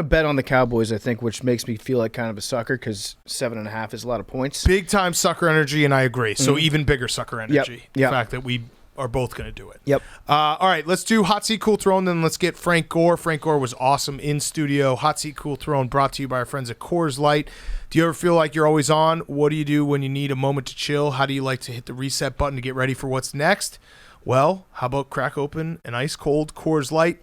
bet on the Cowboys, I think, which makes me feel like kind of a sucker because 7.5 is a lot of points. Big time sucker energy, and I agree. So even bigger sucker energy. Yep. The fact that we are both going to do it. Yep. All right, let's do Hot Seat Cool Throne, then let's get Frank Gore. Frank Gore was awesome in studio. Hot Seat Cool Throne brought to you by our friends at Coors Light. Do you ever feel like you're always on? What do you do when you need a moment to chill? How do you like to hit the reset button to get ready for what's next? Well, how about crack open an ice-cold Coors Light?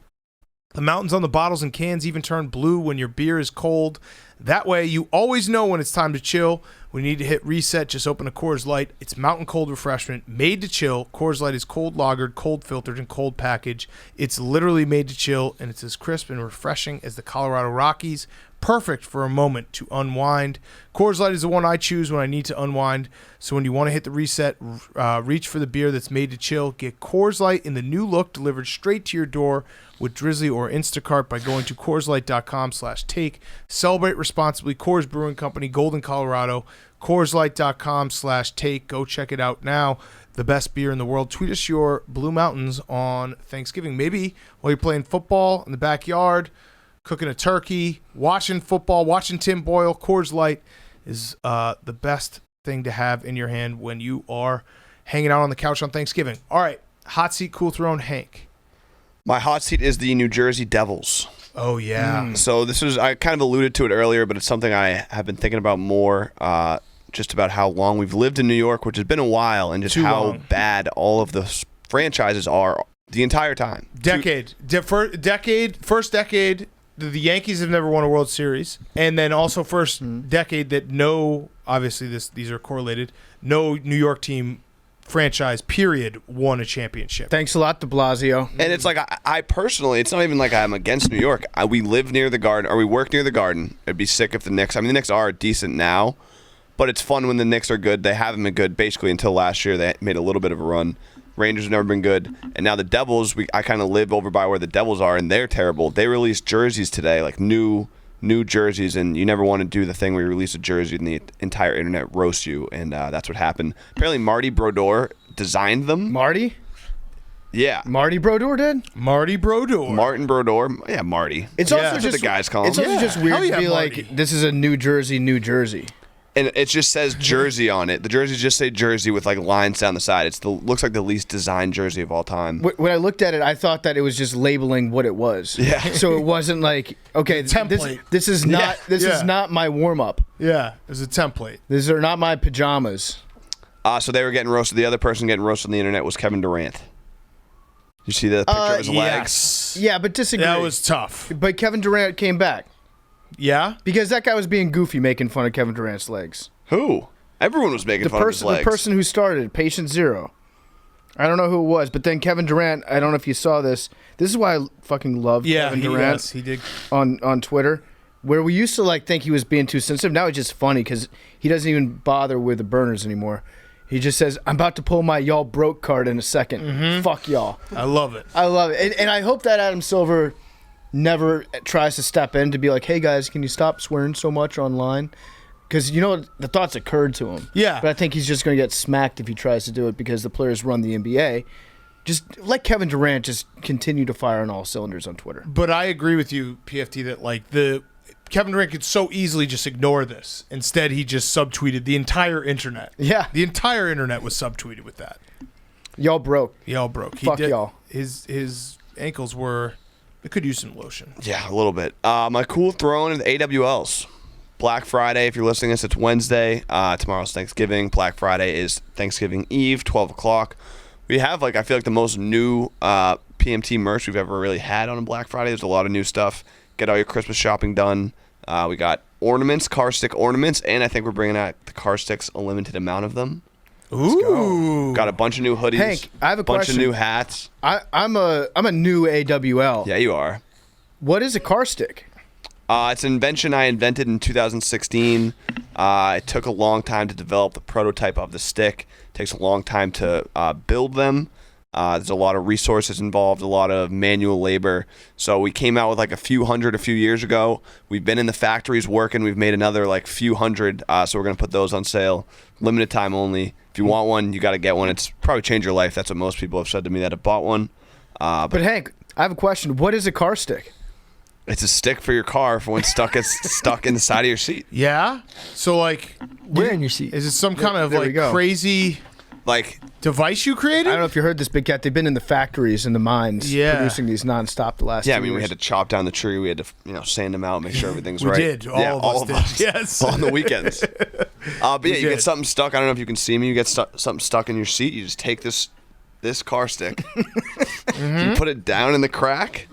The mountains on the bottles and cans even turn blue when your beer is cold. That way, you always know when it's time to chill. When you need to hit reset, just open a Coors Light. It's mountain cold refreshment made to chill. Coors Light is cold lagered, cold filtered, and cold packaged. It's literally made to chill, and it's as crisp and refreshing as the Colorado Rockies. Perfect for a moment to unwind. Coors Light is the one I choose when I need to unwind. So when you want to hit the reset, reach for the beer that's made to chill. Get Coors Light in the new look delivered straight to your door with Drizzly or Instacart by going to CoorsLight.com/take. Celebrate responsibly. Coors Brewing Company, Golden, Colorado. CoorsLight.com/take. Go check it out now. The best beer in the world. Tweet us your Blue Mountains on Thanksgiving. Maybe while you're playing football in the backyard, cooking a turkey, watching football, watching Tim Boyle. Coors Light is the best thing to have in your hand when you are hanging out on the couch on Thanksgiving. All right, Hot Seat Cool Throne, Hank. My hot seat is the New Jersey Devils. Oh, yeah. So I kind of alluded to it earlier, but it's something I have been thinking about more, just about how long we've lived in New York, which has been a while, and just how long. bad all of the franchises are the entire time. First decade, the Yankees have never won a World Series. And then also first decade that obviously these are correlated, no New York team franchise, period, won a championship. Thanks a lot, de Blasio. And it's like, I personally, it's not even like I'm against New York. We live near the Garden, or we work near the Garden. It'd be sick if the Knicks, the Knicks are decent now, but it's fun when the Knicks are good. They haven't been good basically until last year. They made a little bit of a run. Rangers have never been good. And now the Devils, I kind of live over by where the Devils are, and they're terrible. They released jerseys today, like new jerseys, and you never want to do the thing where you release a jersey and the entire internet roasts you, and that's what happened. Apparently Marty Brodeur designed them. Marty? Yeah. Marty Brodeur did? Marty Brodeur. Martin Brodeur. Yeah, Marty. It's Yeah. also That's just what the guys call It's him. also just weird Hell yeah, to be Marty. like, this is a New Jersey, New Jersey. And it just says Jersey on it. The jerseys just say Jersey with like lines down the side. Looks like the least designed jersey of all time. When I looked at it, I thought that it was just labeling what it was. Yeah. So it wasn't like, okay, Template. this is not this is not my warm up. Yeah, it was a template. These are not my pajamas. So they were getting roasted. The other person getting roasted on the internet was Kevin Durant. You see the picture of his legs? Yeah, but disagree. That was tough. But Kevin Durant came back Yeah? because that guy was being goofy, making fun of Kevin Durant's legs. Who? Everyone was making fun of his legs. The person who started, Patient Zero. I don't know who it was, but then Kevin Durant, I don't know if you saw this. This is why I fucking love Kevin Durant he did. on Twitter, where we used to like think he was being too sensitive. Now it's just funny because he doesn't even bother with the burners anymore. He just says, "I'm about to pull my y'all broke card in a second. Fuck y'all." I love it. I love it, and I hope that Adam Silver never tries to step in to be like, "Hey guys, can you stop swearing so much online?" Because the thoughts occurred to him. Yeah. But I think he's just going to get smacked if he tries to do it because the players run the NBA. Just let Kevin Durant just continue to fire on all cylinders on Twitter. But I agree with you, PFT, that like Kevin Durant could so easily just ignore this. Instead, he just subtweeted the entire internet. Yeah. The entire internet was subtweeted with that. Y'all broke. Y'all broke. Fuck y'all. His ankles they could use some lotion. Yeah, a little bit. My cool throw in the AWLs. Black Friday, if you're listening to this, it's Wednesday. Tomorrow's Thanksgiving. Black Friday is Thanksgiving Eve, 12 o'clock. We have, I feel like the most new PMT merch we've ever really had on a Black Friday. There's a lot of new stuff. Get all your Christmas shopping done. We got ornaments, car stick ornaments, and I think we're bringing out the car sticks, a limited amount of them. Ooh. Got a bunch of new hoodies. Hank, I have a bunch question. of new hats. I'm a new AWL. Yeah, you are. What is a car stick? It's an invention I invented in 2016. It took a long time to develop the prototype of the stick. It takes a long time to build them. There's a lot of resources involved, a lot of manual labor. So we came out with a few hundred a few years ago. We've been in the factories working. We've made another few hundred. So we're going to put those on sale. Limited time only. If you want one, you got to get one. It's probably changed your life. That's what most people have said to me that have bought one. But Hank, I have a question. What is a car stick? It's a stick for your car for when stuck in the side of your seat. Yeah? So, Where in your seat? is it some kind of There we go. crazy device you created? I don't know if you heard this, Big Cat. They've been in the factories and the mines producing these nonstop the last 2 Yeah, years. we had to chop down the tree. We had to, sand them out, make sure everything's We right. did. All of us did. Yes. On the weekends. But yeah, you did. get something stuck. I don't know if you can see me. You get something stuck in your seat. You just take this car stick, you put it down in the crack,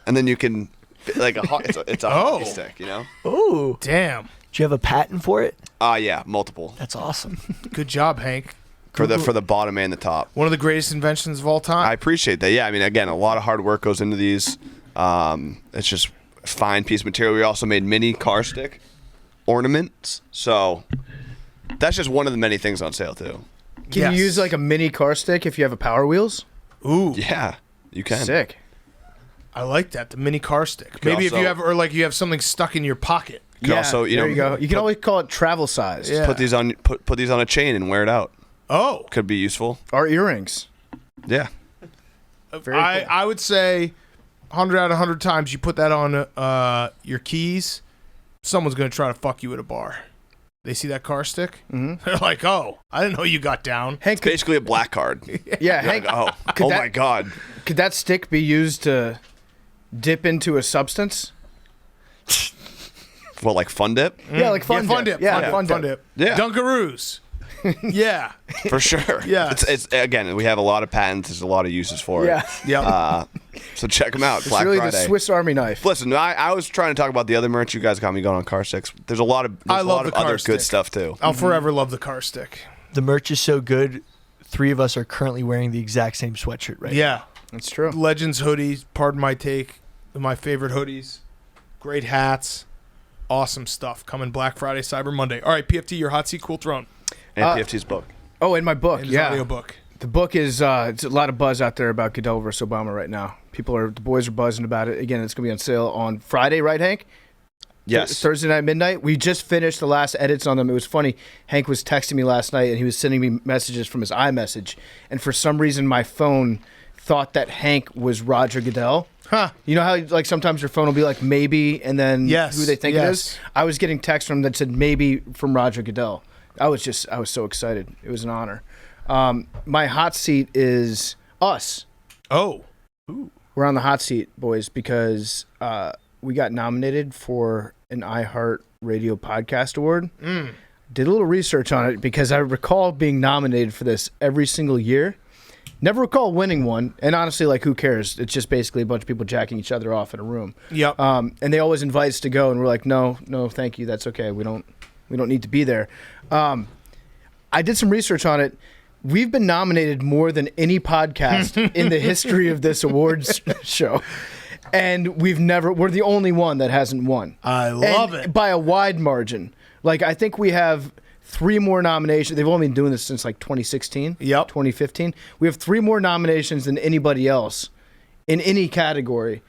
and then you can it's a hockey stick, Ooh. Damn. Do you have a patent for it? Yeah, multiple That's awesome. Good job, Hank. for the bottom and the top. One of the greatest inventions of all I time. appreciate that. Yeah, again, a lot of hard work goes into these. It's just a fine piece of material. We also made mini car stick ornaments. So that's just one of the many things on sale too. Can you use a mini car stick if you have a Power Wheels? Ooh, Yeah, you can. Sick. I like that. The mini car stick. Could Maybe if also- you have, you have something stuck in your pocket. You can also, there you go. You can put- always call it travel size. Yeah. put these on a chain and wear it out. Oh, Could be useful. Or earrings. Yeah. Very I, cool. I would say 100 out of 100 times you put that on your keys, someone's going to try to fuck you at a bar. They see that car stick, they're like, oh, I didn't know you got down. Hank, It's basically a black card. yeah, Hank, Oh Could that- my God. could that stick be used to dip into a substance? What, like Fun Dip? Yeah, like fun dip. Yeah, Fun dip. Yeah. Dunkaroos. Yeah. For sure. Yeah. It's again, we have a lot of patents. There's a lot of uses for it. Yeah. Yeah. So check them out. It's Black really Friday. the Swiss Army knife. Listen, I was trying to talk about the other merch. You guys got me going on car sticks. There's a lot of I love other the car good stick. stuff too. I'll forever love the car stick. The merch is so good. 3 of us are currently wearing the exact same sweatshirt right Yeah. That's true. Legends hoodies, pardon my take, my favorite hoodies. Great hats. Awesome stuff. Coming Black Friday, Cyber Monday. All right, PFT, your hot seat, cool throne. And PFT's book. Oh, in my book, And his yeah. audio book. The book is it's a lot of buzz out there about Goodell versus Obama right now. The boys are buzzing about it. Again, it's gonna be on sale on Friday, right, Hank? Yes. Thursday night, midnight. We just finished the last edits on them. It was funny. Hank was texting me last night, and he was sending me messages from his iMessage. And for some reason, my phone thought that Hank was Roger Goodell. Huh. You know how like sometimes your phone will be like maybe, and then Yes, who they think it yes. is. I was getting texts from them that said maybe from Roger Goodell. I was so excited. It was an honor. My hot seat is us. Oh. We're on the hot seat, boys, because we got nominated for an iHeart Radio Podcast Award. Did a little research on it because I recall being nominated for this every single year. Never recall winning one. And honestly, like, who cares? It's just basically a bunch of people jacking each other off in a room. Yep. And they always invite us to go, and we're like, no, thank you. That's okay. We don't need to be there. I did some research on it. We've been nominated more than any podcast in the history of this awards show. And we're the only one that hasn't won. I love And it. by a wide margin. Like, I think we have 3 more nominations. They've only been doing this since like 2016. Yep. 2015. We have 3 more nominations than anybody else in any category.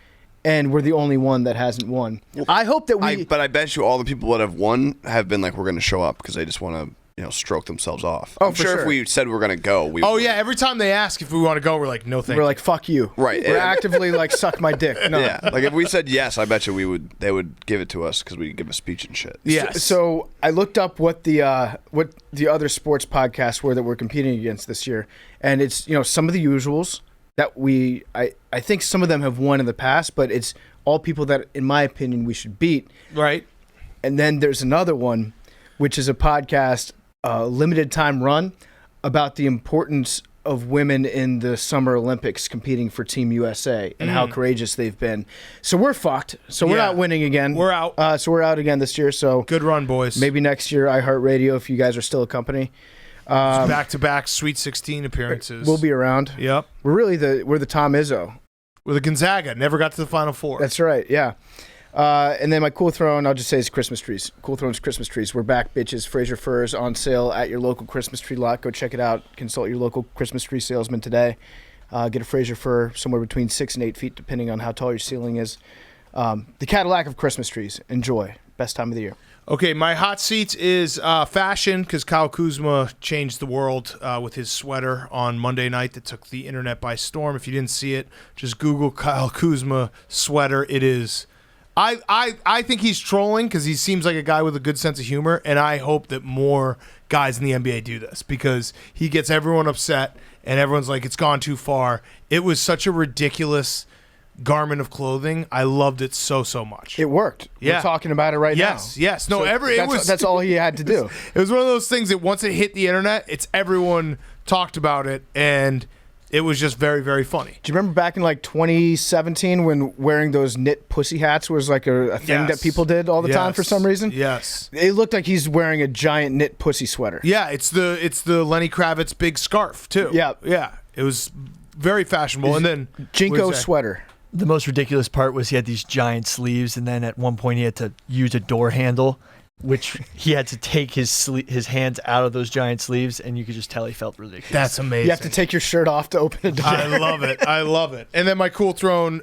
And we're the only one that hasn't won. I hope that But I bet you all the people that have won have been like, we're going to show up because they just want to, stroke themselves off. I'm for sure sure. if we said we're going to go, we Oh, would. yeah. Every time they ask if we want to go, we're like, no, thank we're you. like, fuck you. Right. We're actively like, suck my dick. No. Yeah. Like if we said yes, I bet you they would give it to us because we give a speech and shit. Yes. So I looked up what the other sports podcasts were that we're competing against this year, and it's some of the usuals that I think some of them have won in the past, but it's all people that, in my opinion, we should beat. Right. And then there's another one, which is a podcast, limited time run, about the importance of women in the Summer Olympics competing for Team USA and how courageous they've been. So we're fucked. So we're Yeah. not winning again. We're out. So we're out again this year. So Good run, boys. maybe next year, iHeartRadio, if you guys are still a company, Back-to-back Sweet 16 appearances. we'll be around. Yep. We're the Tom Izzo. With a Gonzaga. Never got to the Final Four. That's right. Yeah. And then my cool throne, I'll just say, is Christmas trees. Cool Throne's Christmas trees. We're back, bitches. Fraser Furs on sale at your local Christmas tree lot. Go check it out. Consult your local Christmas tree salesman today. Get a Fraser fir somewhere between 6 and 8 feet, depending on how tall your ceiling is. The Cadillac of Christmas trees. Enjoy. Best time of the year. Okay, my hot seats is fashion, because Kyle Kuzma changed the world with his sweater on Monday night that took the internet by storm. If you didn't see it, just Google Kyle Kuzma sweater. It is... I think he's trolling because he seems like a guy with a good sense of humor, and I hope that more guys in the NBA do this because he gets everyone upset, and everyone's like, it's gone too far. It was such a ridiculous garment of clothing. I loved it so much. It worked. Yeah. We're talking about it right now. Yes. No, So that's all he had to do. It was one of those things that once it hit the internet, everyone talked about it, and it was just very, very funny. Do you remember back in like 2017 when wearing those knit pussy hats was like a thing that people did all the time for some reason? Yes. It looked like he's wearing a giant knit pussy sweater. Yeah, it's the Lenny Kravitz big scarf too. Yeah. Yeah. It was very fashionable. And then Jinko sweater. The most ridiculous part was he had these giant sleeves, and then at one point he had to use a door handle, which he had to take his hands out of those giant sleeves, and you could just tell he felt ridiculous. That's amazing. You have to take your shirt off to open a door. I love it. And then my cool throne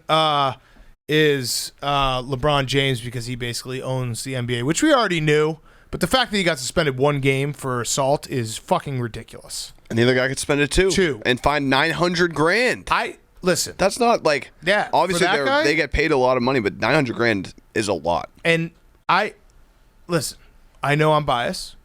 is LeBron James, because he basically owns the NBA, which we already knew. But the fact that he got suspended 1 game for assault is fucking ridiculous. And the other guy could spend it too. 2. And find $900,000. Listen. That's not like, Yeah, obviously for that guy? they get paid a lot of money, but $900,000 is a lot. And listen, I know I'm biased.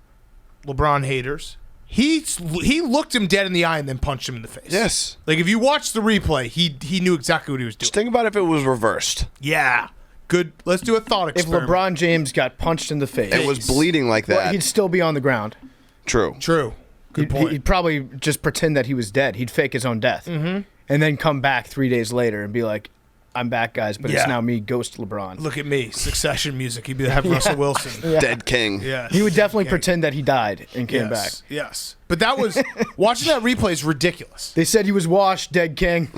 LeBron haters. He looked him dead in the eye and then punched him in the face. Yes. Like if you watch the replay, he knew exactly what he was doing. Just think about if it was reversed. Yeah. Good. Let's do a thought If experiment. LeBron James got punched in the face, It was bleeding like that. well, he'd still be on the ground. True. True. Good point. He'd probably just pretend that he was dead. He'd fake his own death. And then come back 3 days later and be like, I'm back, guys, but Yeah. it's now me, Ghost LeBron. Look at me. Succession music. He'd have Russell Wilson. Dead king. Yes. He would definitely Okay. pretend that he died and came back. Yes. Yes. But that was watching that replay is ridiculous. They said he was washed, dead king.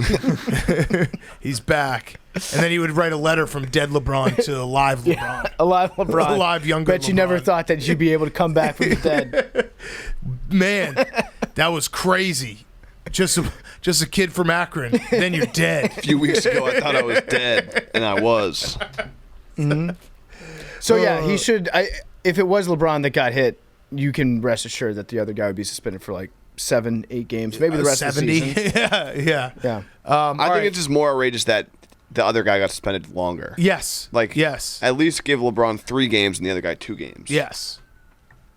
He's back. And then he would write a letter from dead LeBron to alive LeBron. Alive LeBron. Alive younger Bet you never LeBron. thought that you'd be able to come back from the dead. Man, that was crazy. Just a kid from Akron. Then you're dead. A few weeks ago, I thought I was dead, and I was. So, yeah, he should. If it was LeBron that got hit, you can rest assured that the other guy would be suspended for like 7, 8 games, maybe the rest 70. of the season. Yeah. Yeah. I think it's just more outrageous that the other guy got suspended longer. Yes. Like, yes. At least give LeBron 3 games and the other guy 2 games. Yes.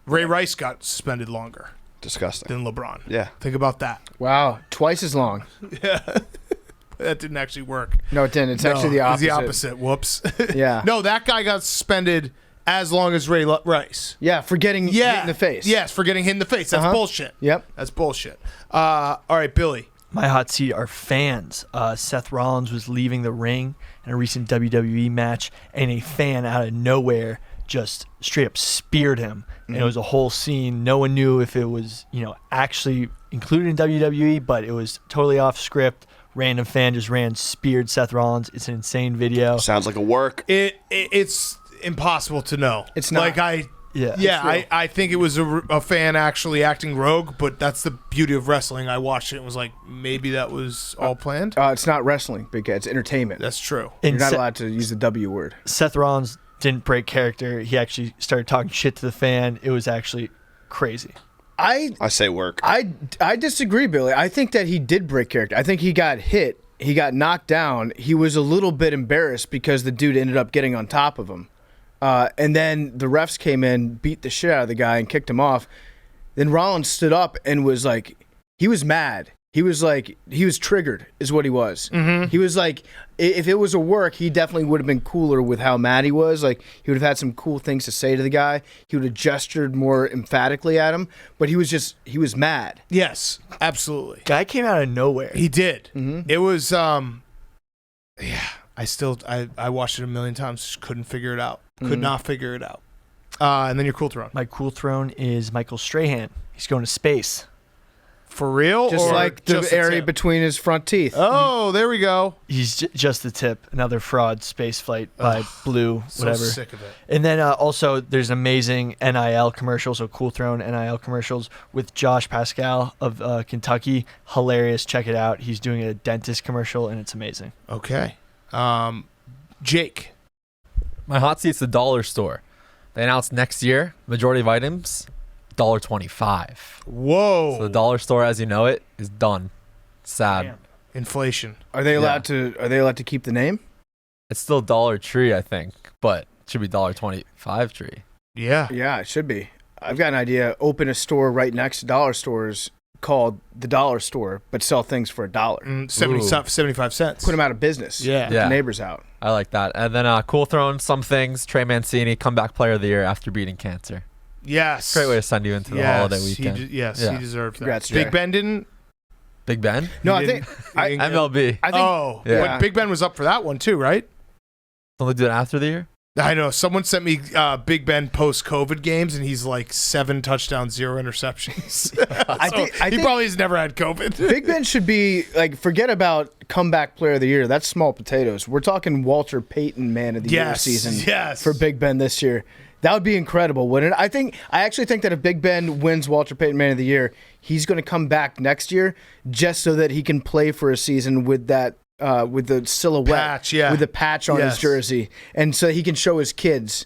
Ray Rice got suspended longer Disgusting. than LeBron. Yeah. Think about that. Wow. Twice as long. That didn't actually work. No, it didn't. It's actually the It was opposite. the opposite. Whoops. Yeah. No, that guy got suspended as long as Ray Rice. Yeah, for getting hit Yeah. in the face. Yes, for getting hit in the face. That's bullshit. Yep. That's bullshit. All right, Billy. My hot seat are fans. Seth Rollins was leaving the ring in a recent WWE match, and a fan out of nowhere just straight up speared him. And it was a whole scene. No one knew if it was, actually included in WWE, but it was totally off script. Random fan just speared Seth Rollins. It's an insane video. Sounds like a work. It's impossible to know. It's not. Like Yeah. I think it was a fan actually acting rogue, but that's the beauty of wrestling. I watched it and was like, maybe that was all planned. It's not wrestling, big guy. It's entertainment. That's true. You're And not allowed to use the W word. Seth Rollins didn't break character. He actually started talking shit to the fan. It was actually crazy. I say work. I disagree, Billy. I think that he did break character. I think he got hit. He got knocked down. He was a little bit embarrassed because the dude ended up getting on top of him. And then the refs came in, beat the shit out of the guy, and kicked him off. Then Rollins stood up and was like, he was mad. He was like, he was triggered, is what he was. Mm-hmm. He was like, if it was a work, he definitely would have been cooler with how mad he was. Like, he would have had some cool things to say to the guy. He would have gestured more emphatically at him. But he was mad. Yes, absolutely. Guy came out of nowhere. He did. Mm-hmm. It was, I watched it a million times, just couldn't figure it out. Could not figure it out. And then your cool throne. My cool throne is Michael Strahan. He's going to space. For real? Just or like the just area tip? between his front teeth. Oh, there we go. He's just the tip. Another fraud space flight by Blue, whatever. So sick of it. And then also there's amazing NIL commercials, so Cool Throne NIL commercials with Josh Pascal of Kentucky. Hilarious. Check it out. He's doing a dentist commercial, and it's amazing. Okay. Jake. My hot seat's the dollar store. They announced next year, majority of items, $1.25. Whoa. So the dollar store, as you know it, is done. Sad. Damn. Inflation. Are they allowed to keep the name? It's still Dollar Tree, I think, but it should be $1.25 Tree. Yeah. Yeah, it should be. I've got an idea. Open a store right next to dollar stores called the Dollar Store, but sell things for $1. 75 cents. Put them out of business. Yeah. Get Yeah. the neighbors out. I like that. And then Cool Throne, some things. Trey Mancini, comeback player of the year after beating cancer. Yes. Great way to send you into the holiday weekend. He Yeah. deserves Congrats, that. Jay. Big Ben didn't. Big Ben? No, He I think didn't- I- he didn't get- MLB. I think Oh, Yeah. but Big Ben was up for that one too, right? Don't they do it after the year? I know. Someone sent me Big Ben post-COVID games, and he's like 7 touchdowns, 0 interceptions. I think he probably has never had COVID. Big Ben should be like, forget about comeback player of the year. That's small potatoes. We're talking Walter Payton man of the year Yes, season yes. for Big Ben this year. That would be incredible, wouldn't it? I actually think that if Big Ben wins Walter Payton man of the year, he's going to come back next year just so that he can play for a season with that with the silhouette, Patch, yeah. with the patch on Yes. his jersey, and so he can show his kids.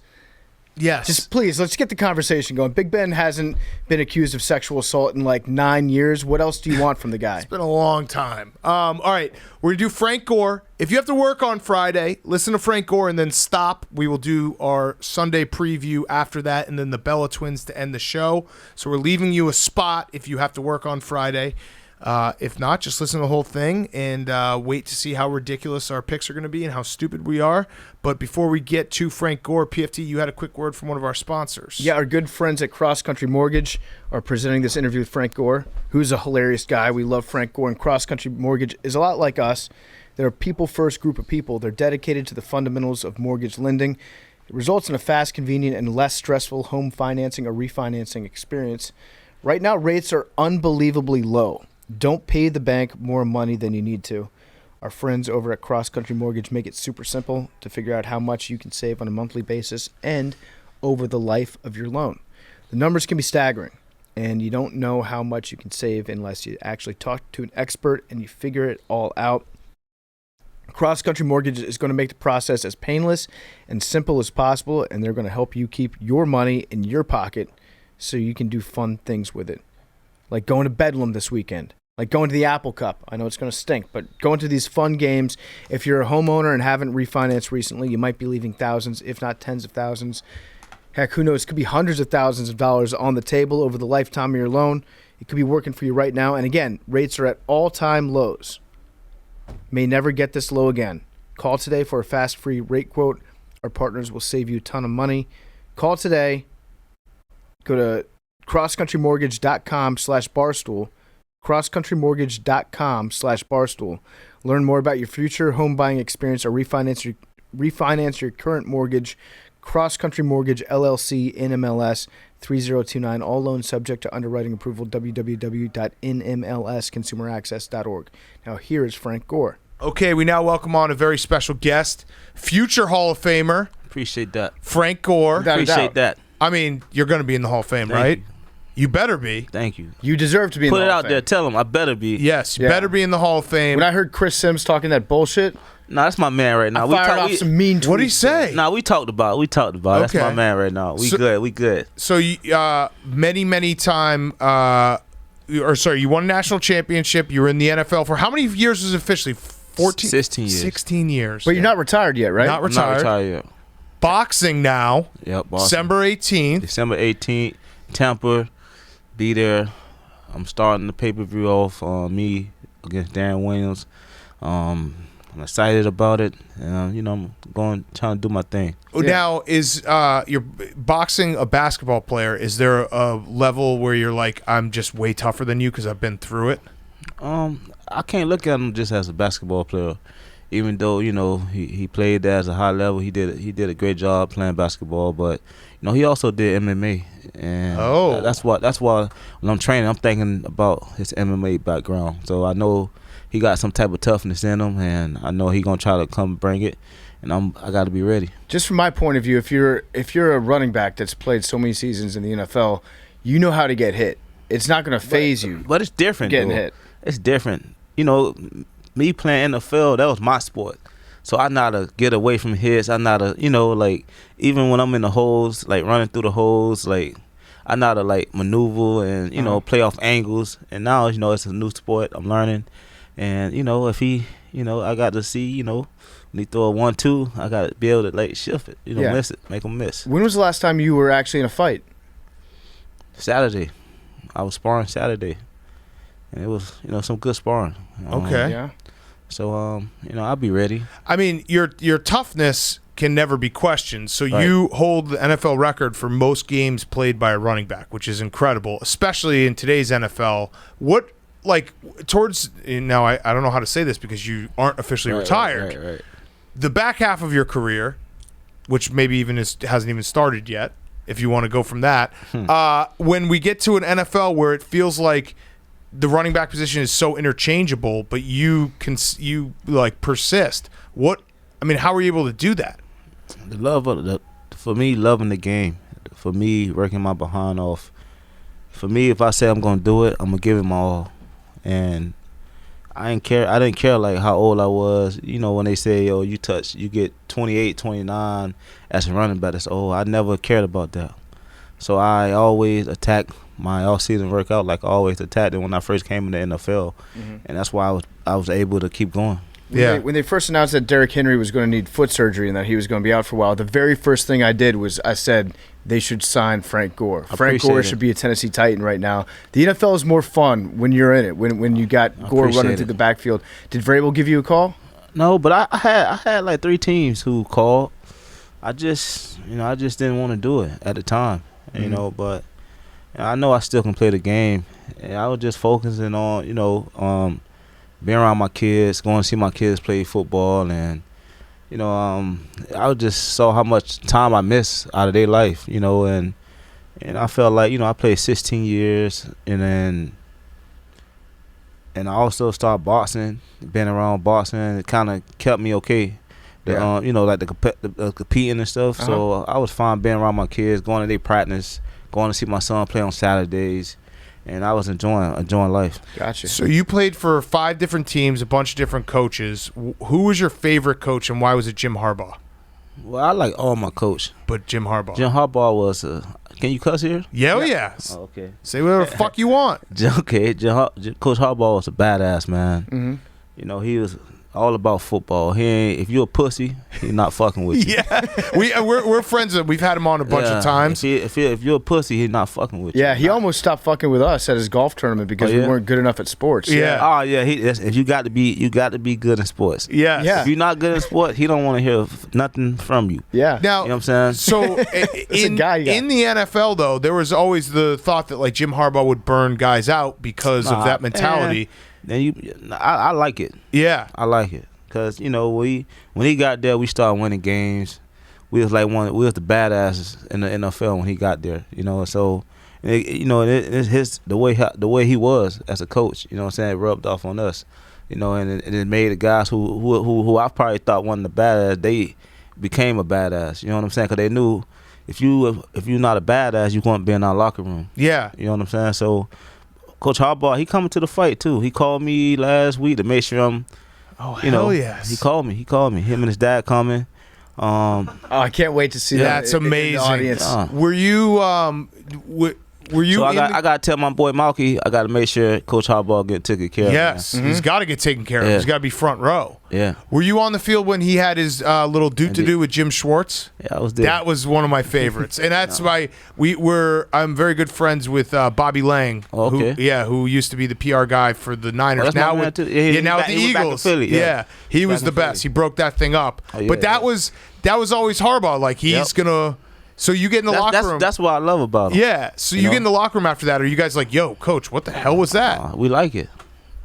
Yes. Just please, let's get the conversation going. Big Ben hasn't been accused of sexual assault in like 9 years. What else do you want from the guy? It's been a long time. All right, we're going to do Frank Gore. If you have to work on Friday, listen to Frank Gore and then stop. We will do our Sunday preview after that and then the Bella Twins to end the show. So we're leaving you a spot if you have to work on Friday. If not, just listen to the whole thing and wait to see how ridiculous our picks are going to be and how stupid we are. But before we get to Frank Gore, PFT, you had a quick word from one of our sponsors. Yeah, our good friends at Cross Country Mortgage are presenting this interview with Frank Gore, who's a hilarious guy. We love Frank Gore, and Cross Country Mortgage is a lot like us. They're a people-first group of people. They're dedicated to the fundamentals of mortgage lending. It results in a fast, convenient, and less stressful home financing or refinancing experience. Right now, rates are unbelievably low. Don't pay the bank more money than you need to. Our friends over at Cross Country Mortgage make it super simple to figure out how much you can save on a monthly basis and over the life of your loan. The numbers can be staggering, and you don't know how much you can save unless you actually talk to an expert and you figure it all out. Cross Country Mortgage is going to make the process as painless and simple as possible, and they're going to help you keep your money in your pocket so you can do fun things with it. Like going to Bedlam this weekend. Like going to the Apple Cup. I know it's going to stink, but going to these fun games. If you're a homeowner and haven't refinanced recently, you might be leaving thousands, if not tens of thousands. Heck, who knows? It could be hundreds of thousands of dollars on the table over the lifetime of your loan. It could be working for you right now. And again, rates are at all-time lows. May never get this low again. Call today for a fast, free rate quote. Our partners will save you a ton of money. Call today. Go to crosscountrymortgage.com/barstool. crosscountrymortgage.com/barstool. Learn more about your future home buying experience or refinance your current mortgage. Cross Country Mortgage, LLC, NMLS 3029. All loans subject to underwriting approval. www.nmlsconsumeraccess.org. Now here is Frank Gore. Okay, we now welcome on a very special guest, future Hall of Famer, Appreciate that. Frank Gore. Appreciate that. I mean, you're going to be in the Hall of Fame, Thank right? you. You better be. Thank you. You deserve to be in Put the it Hall out of there. Fame. Tell them I better be. Yes, you Yeah. better be in the Hall of Fame. When I heard Chris Sims talking that bullshit, Nah, that's my man right now. I fired off some mean tweets. What'd he say? Nah, we talked about it. That's Okay. my man right now. We good. So, you, many time, you won a national championship. You were in the NFL for how many years was it officially? 14? 16 years. 16 years. But you're not retired yet, right? Not I'm retired. not retired yet. Boxing now. Yep, Boston. December 18th. December 18th, Tampa. Be there. I'm starting the pay-per-view off me against Darren Williams. I'm excited about it. I'm trying to do my thing. Now, is you're boxing a basketball player? Is there a level where you're like, I'm just way tougher than you because I've been through it? I can't look at him just as a basketball player, even though he played that as a high level. He did a great job playing basketball, but he also did MMA, and that's why when I'm training, I'm thinking about his MMA background. So I know he got some type of toughness in him, and I know he gonna try to come bring it, and I got to be ready. Just from my point of view, if you're a running back that's played so many seasons in the NFL, you know how to get hit. It's not going to phase you. But it's different. Getting hit. It's different. Me playing NFL, that was my sport. So I know how to get away from hits. I know how to, even when I'm in the holes, like running through the holes, like I know how to like maneuver and, play off angles. And now, it's a new sport. I'm learning. And, if he, I got to see, when he throw a 1-2, I got to be able to like shift it, miss it, make him miss. When was the last time you were actually in a fight? Saturday. I was sparring Saturday. And it was, some good sparring. Okay. Yeah. So, I'll be ready. I mean, your toughness can never be questioned. So you hold the NFL record for most games played by a running back, which is incredible, especially in today's NFL. What, like, towards now, I don't know how to say this because you aren't officially retired. Right. The back half of your career, which maybe even hasn't even started yet, if you want to go from that, when we get to an NFL where it feels like the running back position is so interchangeable, but you persist. How are you able to do that? The love of for me, loving the game. For me, working my behind off. For me, if I say I'm gonna do it, I'm gonna give it my all. And I didn't care like how old I was. When they say, yo, you get 28, 29 as a running back, that's old. I never cared about that. So I always attack my all-season workout like I always attacked it when I first came in the NFL. Mm-hmm. And that's why I was able to keep going. When they first announced that Derrick Henry was going to need foot surgery and that he was going to be out for a while, the very first thing I did was I said they should sign Frank Gore. Frank Gore should be a Tennessee Titan right now. The NFL is more fun when you're in it, when you got Gore running through the backfield. Did Vrabel give you a call? No, but I had like 3 teams who called. I just didn't want to do it at the time, but I know I still can play the game. And I was just focusing on, being around my kids, going to see my kids play football, and I just saw how much time I missed out of their life, and I felt like I played 16 years, and I also started boxing, being around boxing. It kind of kept me okay, like the competing and stuff. So I was fine being around my kids, going to their practice, going to see my son play on Saturdays. And I was enjoying life. Gotcha. So you played for 5 different teams, a bunch of different coaches. Who was your favorite coach, and why was it Jim Harbaugh? Well, I like all my coach. But Jim Harbaugh. Jim Harbaugh was can you cuss here? Yeah, yeah. Oh, okay. Say whatever the fuck you want. Okay, Coach Harbaugh was a badass, man. Mm-hmm. He was all about football. If you're a pussy, he's not fucking with you. Yeah, we're friends. We've had him on a bunch of times. If you're a pussy, he's not fucking with you. Yeah, he almost stopped fucking with us at his golf tournament because we weren't good enough at sports. Yeah. Oh yeah. If you got to be good in sports. Yeah. Yeah. If you're not good in sports, he don't want to hear nothing from you. Yeah. Now, You know what I'm saying? So in the NFL, though, there was always the thought that like Jim Harbaugh would burn guys out because of that mentality. Then I like it. Yeah. I like it. Cause when he got there, we started winning games. We was the badasses in the NFL when he got there. So it's the way he was as a coach. You know what I'm saying? It rubbed off on us. And it made the guys who I probably thought wasn't the badass, they became a badass. You know what I'm saying? Cause they knew if you're not a badass, you won't be in our locker room. Yeah. You know what I'm saying? So Coach Harbaugh, he coming to the fight too. He called me last week to make sure I'm. Oh, hell yes. He called me. Him and his dad coming. I can't wait to see that. That's amazing. In the audience. Were you were you So I got to tell my boy Malky, I got to make sure Coach Harbaugh get taken care of. Yes, he's got to get taken care of. Yeah. He's got to be front row. Yeah. Were you on the field when he had his little do-to-do with Jim Schwartz? Yeah, I was there. That was one of my favorites, and that's why I'm very good friends with Bobby Lang, Oh, okay. who used to be the PR guy for the Niners. that's Now my man with too. Yeah, now with the he was back in Eagles. Philly, yeah. He was Back the in best. Philly. He broke that thing up. Oh, yeah, but that yeah. was always Harbaugh. Like he's gonna. So you get in the locker room. That's what I love about him. Yeah. So you get in the locker room after that. Are you guys like, yo, coach, what the hell was that? We like it.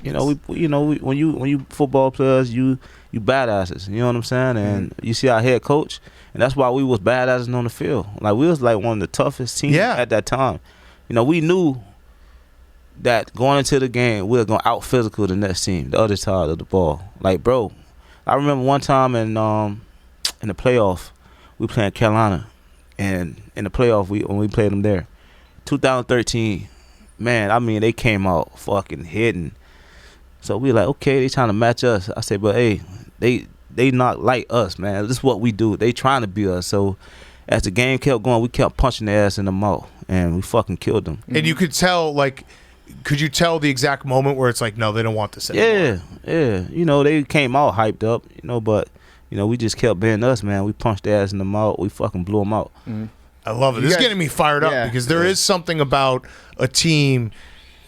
When you football players, you badasses. You know what I'm saying? And you see our head coach, and that's why we was badasses on the field. Like we was like one of the toughest teams at that time. We knew that going into the game, we were gonna out physical the next team, the other side of the ball. Like, bro, I remember one time in the playoff, we playing Carolina. And in the playoff, when we played them there, 2013, man, I mean, they came out fucking hidden. So we like, okay, they trying to match us. I said, but hey, they not like us, man. This is what we do. They trying to be us. So as the game kept going, we kept punching their ass in the mouth, and we fucking killed them. And you could tell, like, could you tell the exact moment where it's like, no, they don't want this anymore? Yeah. They came out hyped up, but. We just kept being us, man. We punched their ass in the mouth. We fucking blew them out. Mm-hmm. I love it. This is getting me fired up because there is something about a team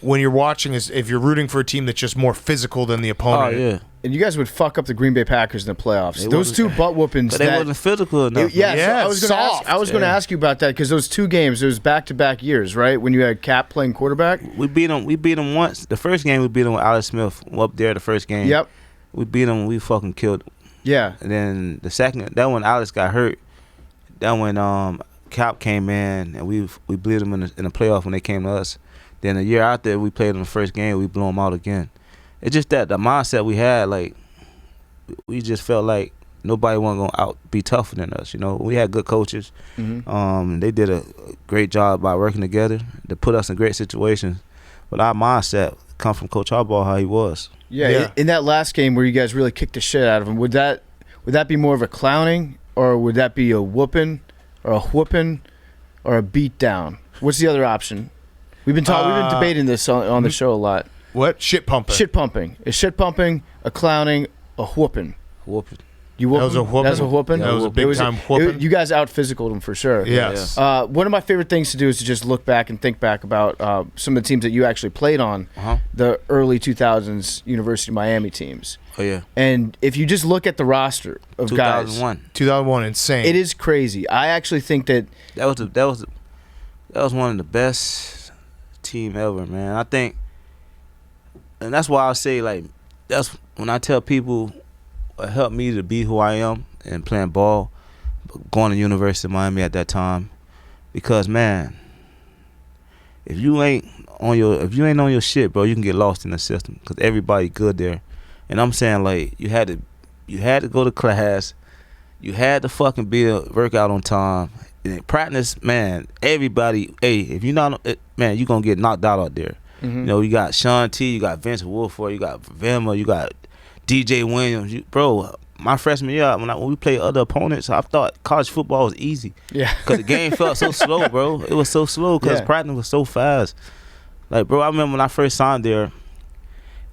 when you're watching is if you're rooting for a team that's just more physical than the opponent. Oh, yeah. And you guys would fuck up the Green Bay Packers in the playoffs. Those 2 butt whoopings. But they wasn't physical enough. So I was going to ask you about that because those 2 games, it was back-to-back years, right? When you had Cap playing quarterback. We beat them once. The first game we beat them with Alex Smith up there. The first game. Yep. We beat them. We fucking killed them. Yeah. And then the second, that when Alex got hurt, that when Cap came in and we blew them in the playoff when they came to us. Then a year after we played them the first game, we blew them out again. It's just that the mindset we had, like we just felt like nobody wasn't gonna be tougher than us. We had good coaches. Mm-hmm. They did a great job by working together to put us in great situations. But our mindset come from Coach Harbaugh, how he was. Yeah. In that last game where you guys really kicked the shit out of him, would that be more of a clowning, or would that be a whooping, or a whooping, or a beat down? What's the other option? We've been debating this on the show a lot. What? Shit pumping. Shit pumping. Is shit pumping a clowning a whooping. Whooping. You whooped That was a him? whooping? That was a whooping? That was a big time whooping? You guys out-physicaled him for sure. Yes. One of my favorite things to do is to just look back and think back about some of the teams that you actually played on, the early 2000s University of Miami teams. Oh, yeah. And if you just look at the roster of 2001, insane. it is crazy. I actually think that That was one of the best team ever, man. I think, and that's why I say, like, that's when I tell people what helped me to be who I am and playing ball, going to University of Miami at that time, because man, if you ain't on your shit, bro, you can get lost in the system because everybody good there. And I'm saying, like, you had to go to class, you had to fucking work out on time. And practice, man, everybody, hey, if you're not, man, you're going to get knocked out there. You know, you got Sean T, you got Vince Wilford, you got Vilma, you got DJ Williams. Bro, my freshman year, when we played other opponents, I thought college football was easy. Yeah. Because the game felt so slow, bro. It was so slow because practice was so fast. Like, bro, I remember when I first signed there,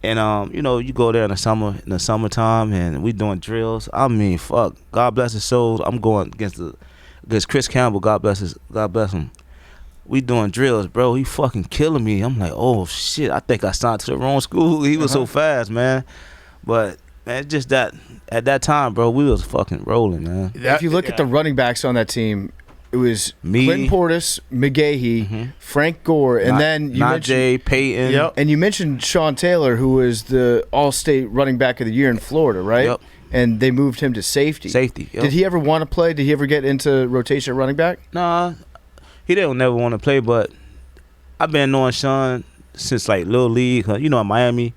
and you know, you go there in the summertime, and we doing drills. I mean, fuck, God bless his soul. I'm going against Chris Campbell. God bless him. We doing drills, bro. He fucking killing me. I'm like, oh shit, I think I signed to the wrong school. He was so fast, man. But man, it's just that at that time, bro, we was fucking rolling, man. if you look at the running backs on that team, it was me, Clinton Portis, McGahee, Frank Gore, and then you mentioned Peyton. And you mentioned Sean Taylor, who was the All-State running back of the year in Florida, right? Yep. And they moved him to safety. Yep. Did he ever want to play? Did he ever get into rotation at running back? Nah, he didn't never want to play, but I've been knowing Sean since like Little League. You know, in Miami,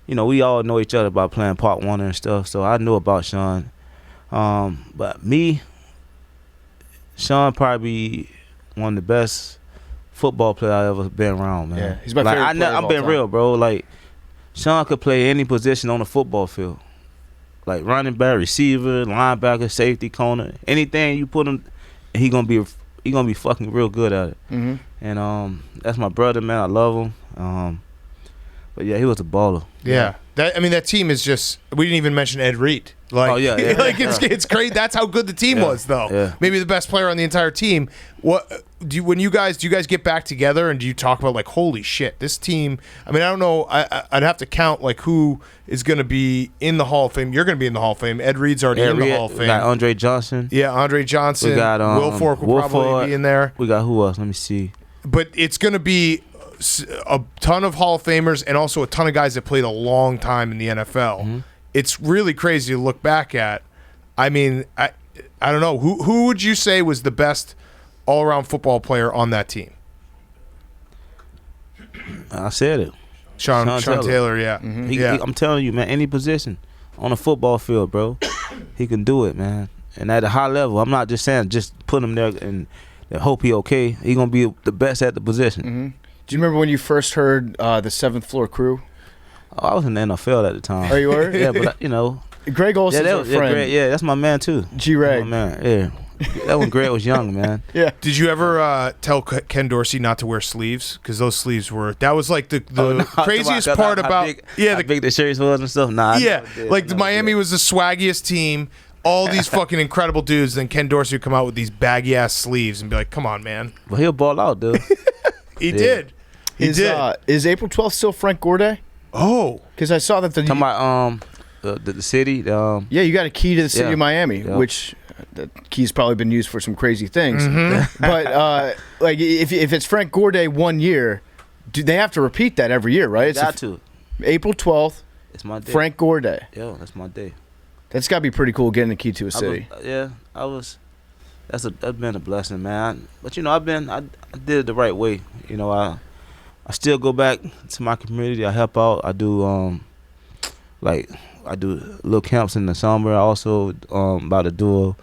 you know, we all know each other about playing Part 1 and stuff, so I knew about Sean. But me, Sean probably one of the best football players I ever been around, man. Yeah, he's my favorite player of I've all been time. real, bro. Like, Sean could play any position on the football field. Like running back, receiver, linebacker, safety, corner, anything you put him, he gonna be fucking real good at it. And that's my brother, man. I love him. But yeah, he was a baller. Yeah. That team is just. We didn't even mention Ed Reed. Like, Oh, yeah, yeah. like it's great. That's how good the team was, though. Yeah. Maybe the best player on the entire team. What do you guys get back together and do you talk about like, holy shit, this team? I mean, I don't know. I'd have to count like who is going to be in the Hall of Fame. You're going to be in the Hall of Fame. Ed Reed's already in the Hall of Fame. We got Andre Johnson. Yeah, Andre Johnson. We got Will Fork will probably be in there. We got who else? Let me see. But it's going to be a ton of Hall of Famers and also a ton of guys that played a long time in the NFL. It's really crazy to look back at. I mean, I don't know. Who would you say was the best all-around football player on that team? I said it. Sean Taylor, yeah. I'm telling you, man, any position on a football field, bro, he can do it, man. And at a high level, I'm not just saying just put him there and hope he okay. He going to be the best at the position. Do you remember when you first heard the 7th Floor Crew? Oh, I was in the NFL at the time. Oh, you were? Yeah, but you know. Greg Olson's our friend. Greg, yeah, that's my man too. G-Reg. My man, yeah. That when Greg was young, man. Yeah. Did you ever tell Ken Dorsey not to wear sleeves? Because those sleeves that was like the craziest part about how big the shirts was and stuff. Nah, the Miami was the swaggiest team. All these fucking incredible dudes. Then Ken Dorsey would come out with these baggy ass sleeves and be like, "Come on, man." But he'll ball out, dude. He did. He did. Is April 12th still Frank Gore Day? Oh, because I saw that talking about the city. Yeah, you got a key to the city of Miami, which the key's probably been used for some crazy things. But like if it's Frank Gore Day one year, do they have to repeat that every year, right? Got to. April 12th. It's my day. Frank Gore Day. Yeah, that's my day. That's got to be pretty cool getting a key to a city. That's been a blessing, man. But you know, I did it the right way. You know, I still go back to my community. I help out. I do I do little camps in the summer. I also about to do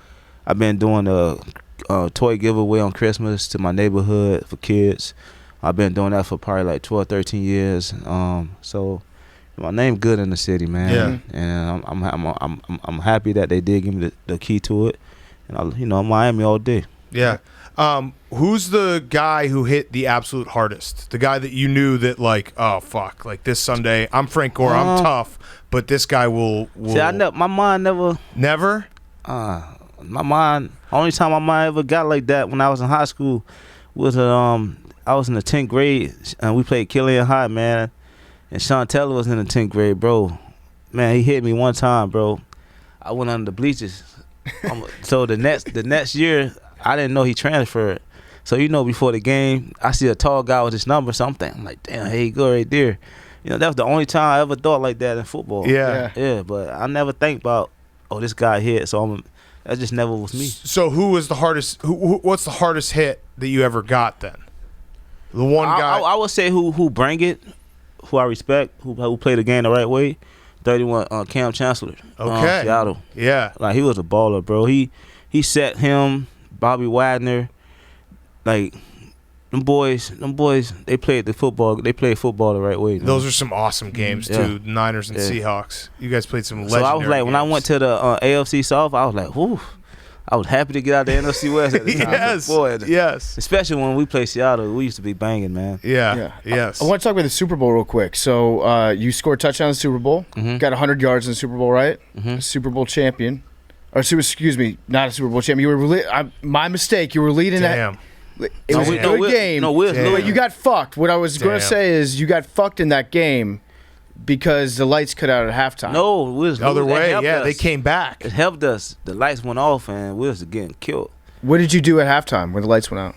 I've been doing a toy giveaway on Christmas to my neighborhood for kids. I've been doing that for probably like 12, 13 years. So my name good in the city, man. Yeah. And I'm happy that they did give me the key to it. And Miami all day. Yeah. Who's the guy who hit the absolute hardest? The guy that you knew that like, oh fuck, like this Sunday, I'm Frank Gore, I'm tough, but this guy will. See, my mind never. Never. My mind. Only time my mind ever got like that when I was in high school was I was in the 10th grade and we played Killian High, man, and Sean Taylor was in the 10th grade, bro. Man, he hit me one time, bro. I went under the bleachers. So the next year, I didn't know he transferred. So before the game, I see a tall guy with his number, so I'm like, damn, here you go right there. That was the only time I ever thought like that in football. Yeah. But I never think about, this guy hit. So that just never was me. So who was the hardest? What's the hardest hit that you ever got then? The one guy. I would say who bring it, who I respect, who played the game the right way. 31 Cam Chancellor. Okay. Seattle. Yeah. Like he was a baller, bro. He set him, Bobby Wagner, like them boys, they played football the right way. Man. Those are some awesome games too. Niners and Seahawks. You guys played some legendary So I was like, games. when I went to the AFC South, I was like, whoo. I was happy to get out the NFC West at the time. Yes. Especially when we played Seattle, we used to be banging, man. Yes. I want to talk about the Super Bowl real quick. So you scored a touchdown in the Super Bowl, got 100 yards in the Super Bowl, right? Super Bowl champion. Excuse me, not a Super Bowl champion. You were my mistake. You were leading that. It was a good game. But you got fucked. What I was going to say is you got fucked in that game because the lights cut out at halftime. No, we was the other way. Yeah, they came back. It helped us. The lights went off and we was getting killed. What did you do at halftime when the lights went out?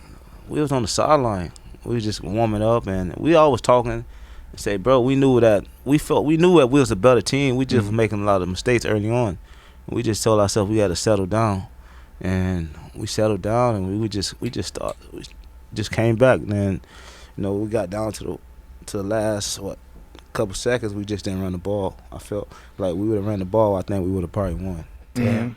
We was on the sideline. We was just warming up and we always talking and say, bro, we knew that we was a better team. We just was making a lot of mistakes early on. We just told ourselves we had to settle down, and we settled down and we just came back. And then, we got down to the last couple seconds. We just didn't run the ball. I felt like we would have ran the ball. I think we would have probably won. Damn.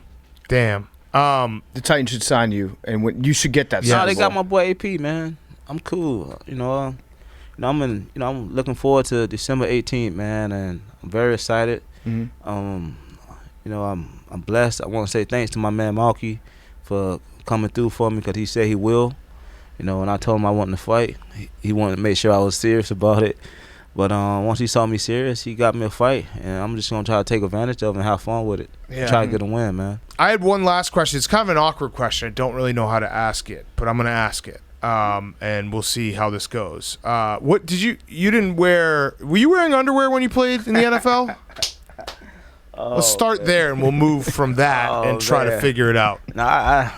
The Titans should sign you, and you should get that. Yeah, they got my boy AP, man. I'm cool. I'm looking forward to December 18th, man, and I'm very excited. I'm blessed. I want to say thanks to my man Malky for coming through for me because he said he will. And I told him I wanted to fight. He wanted to make sure I was serious about it. But once he saw me serious, he got me a fight, and I'm just gonna try to take advantage of it and have fun with it. Try to get a win, man. I had one last question. It's kind of an awkward question. I don't really know how to ask it, but I'm gonna ask it, and we'll see how this goes. What did you didn't wear? Were you wearing underwear when you played in the NFL? Let's start there, and we'll move from that and try to figure it out. Nah,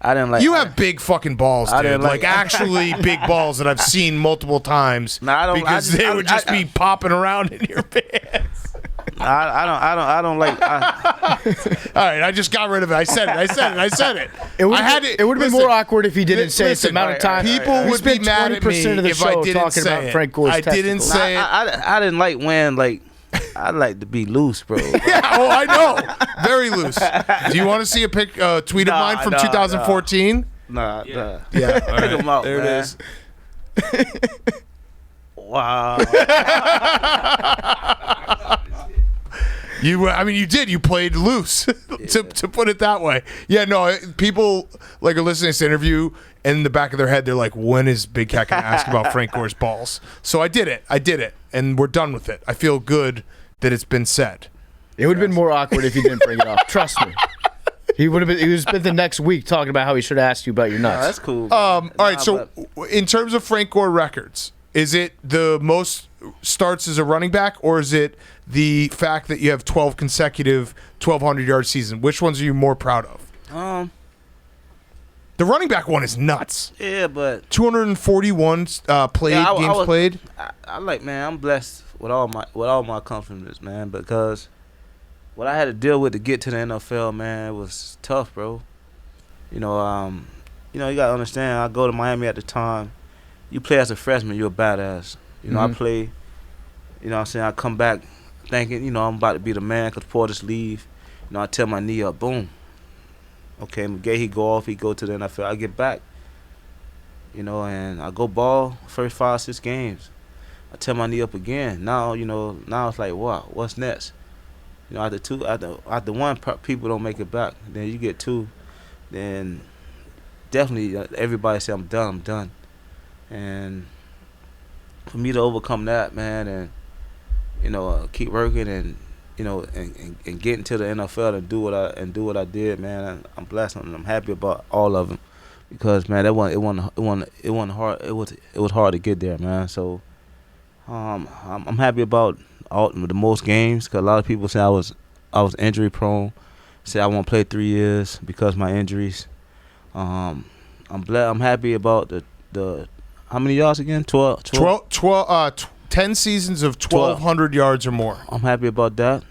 I didn't like. You have big fucking balls, dude. Like actually big balls that I've seen multiple times. Nah, because they would just be popping around in your pants. I don't like. All right, I just got rid of it. I said it. It would have been more awkward if he didn't say it. The amount of time people would be mad at me if I didn't say it. Frank Gore's I didn't say it. I didn't like when I like to be loose, bro. Yeah, I know. Very loose. Do you want to see a tweet of mine from 2014? Nah. Yeah. Pick them out, there man. It is. Wow. You did. You played loose, to put it that way. Yeah, no, people are listening to this interview, and in the back of their head, they're like, when is Big Cat going to ask about Frank Gore's balls? So I did it, and we're done with it. I feel good that it's been said. It would have been more awkward if you didn't bring it up. Trust me. He would have spent the next week talking about how he should have asked you about your nuts. Oh, that's cool. All right, so in terms of Frank Gore records, is it the most starts as a running back, or is it the fact that you have 12 consecutive 1,200-yard seasons? Which ones are you more proud of? The running back one is nuts. Yeah, but 241 games played. I'm blessed with all my accomplishments, man, because what I had to deal with to get to the NFL, man, it was tough, bro. You gotta understand. I go to Miami at the time. You play as a freshman, you're a badass. I play. I come back thinking, I'm about to be the man because Porter's leave. I tear my knee up, boom. Okay, McGay, he go off, he go to the NFL. I get back, and I go ball first 5-6 games. I tear my knee up again. Now, now it's like, wow, what's next? After one, people don't make it back. Then you get two. Then definitely everybody say I'm done, and for me to overcome that, man, and keep working and and get into the NFL and do what I did, man. I'm blessed and I'm happy about all of them because, man, it wasn't hard. It was hard to get there, man. So I'm happy about the most games because a lot of people say I was injury prone. Say I won't play 3 years because of my injuries. I'm happy about the how many yards again? 12 10 seasons of 1,200 yards or more. I'm happy about that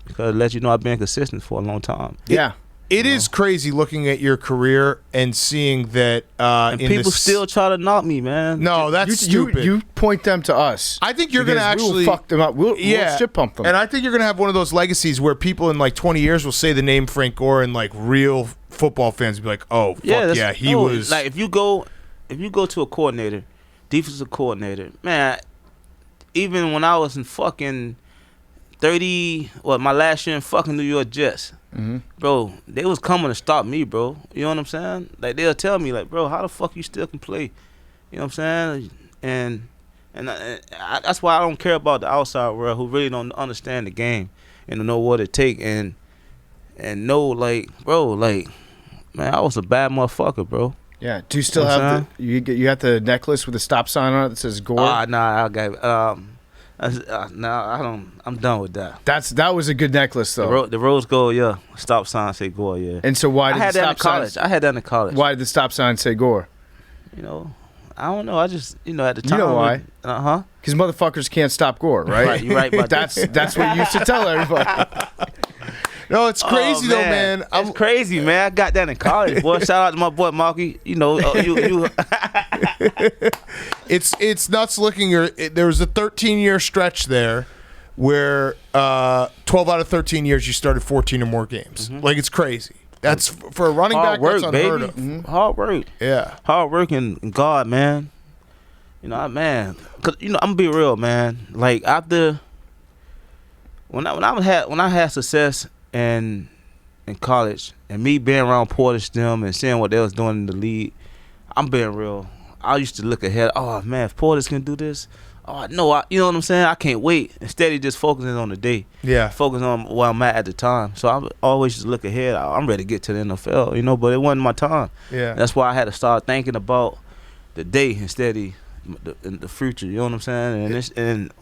because it lets you know I've been consistent for a long time. Yeah. It is crazy looking at your career and seeing that. And people still try to knock me, man. No, that's stupid. You point them to us. I think you're going to actually we'll fuck them up. We'll shit pump them. And I think you're going to have one of those legacies where people in like 20 years will say the name Frank Gore and like real football fans will be like, "Oh, fuck yeah, he was." Like if you go to a coordinator, defensive coordinator, man. Even when I was in fucking my last year in fucking New York Jets, bro, they was coming to stop me, bro. You know what I'm saying? Like they'll tell me, like, bro, how the fuck you still can play? You know what I'm saying? And that's why I don't care about the outside world who really don't understand the game and know what it take and know, like, bro, like, man, I was a bad motherfucker, bro. Yeah. Do you still have you have the necklace with the stop sign on it that says Gore? Nah, I got I don't. I'm done with that. That was a good necklace though. The rose gold, yeah. Stop sign say Gore, yeah. And so why did I had that in college? I had that in college. Why did the stop sign say Gore? I don't know. I just at the time. You know why? Because motherfuckers can't stop Gore, right? Right, you're right about that's what you used to tell everybody. No, it's crazy though, man. It's crazy, man. I got that in college. Boy, shout out to my boy Marky. You. It's nuts looking. There was a 13-year stretch there where 12 out of 13 years you started 14 or more games. Like it's crazy. That's for a running back. Work, that's unheard baby. of. Hard work. Yeah. Hard work and God, man. Man. Cause I'm gonna be real, man. Like after when I had success in college and me being around Portis them and seeing what they was doing in the league, I'm being real. I used to look ahead. Oh man, if Portis can do this, no, you know what I'm saying? I can't wait. Instead of just focusing on the day. Yeah. Focusing on where I'm at the time. So I always just look ahead. I'm ready to get to the NFL, but it wasn't my time. Yeah. That's why I had to start thinking about the day instead of the future. You know what I'm saying? And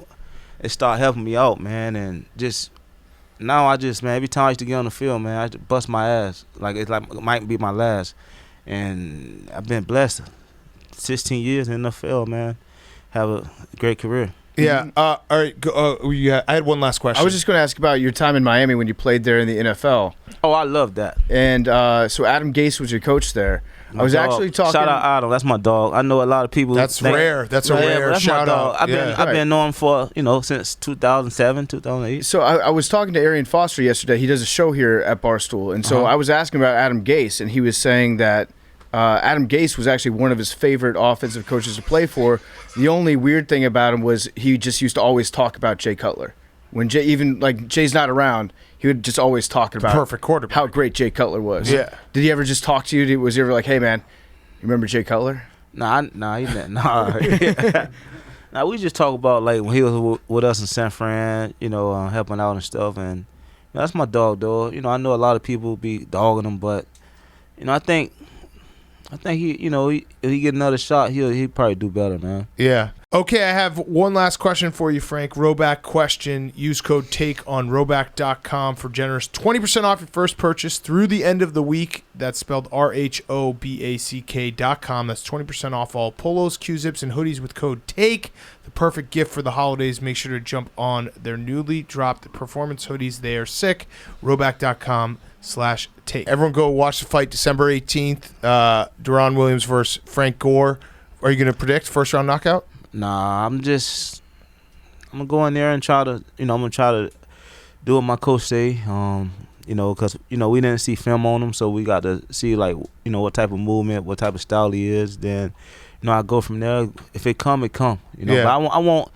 it started helping me out, man. And just now man, every time I used to get on the field, man, I just bust my ass. Like it might be my last. And I've been blessed. 16 years in the NFL, man. Have a great career. Yeah. All right. I had one last question. I was just going to ask about your time in Miami when you played there in the NFL. Oh, I love that. And so Adam Gase was your coach there. I was actually talking. Shout out Adam. That's my dog. I know a lot of people. That's rare. That's a rare shout out. I've been knowing for since 2007, 2008. So I was talking to Arian Foster yesterday. He does a show here at Barstool, and so I was asking about Adam Gase, and he was saying that Adam Gase was actually one of his favorite offensive coaches to play for. The only weird thing about him was he just used to always talk about Jay Cutler. When Jay's not around, he would just always talk about perfect quarterback, how great Jay Cutler was. Yeah. Did he ever just talk to you? Was he ever like, "Hey man, you remember Jay Cutler?" Nah, he didn't. Nah, we just talk about like when he was with us in San Fran, helping out and stuff, and that's my dog, though. I know a lot of people be dogging him, but I think he, if he get another shot, he'll probably do better, man. Yeah. Okay, I have one last question for you, Frank. Roback question. Use code TAKE on roback.com for generous 20% off your first purchase through the end of the week. That's spelled RHOBACK.com. That's 20% off all polos, Q-zips, and hoodies with code TAKE. The perfect gift for the holidays. Make sure to jump on their newly dropped performance hoodies. They are sick. Roback.com/take. Everyone go watch the fight December 18th. Deron Williams versus Frank Gore. Are you going to predict first round knockout? Nah, I'm gonna go in there and try to, I'm gonna try to do what my coach say. Because we didn't see film on him, so we got to see what type of movement, what type of style he is. Then, I go from there. If it come, it come. Yeah. But I won't.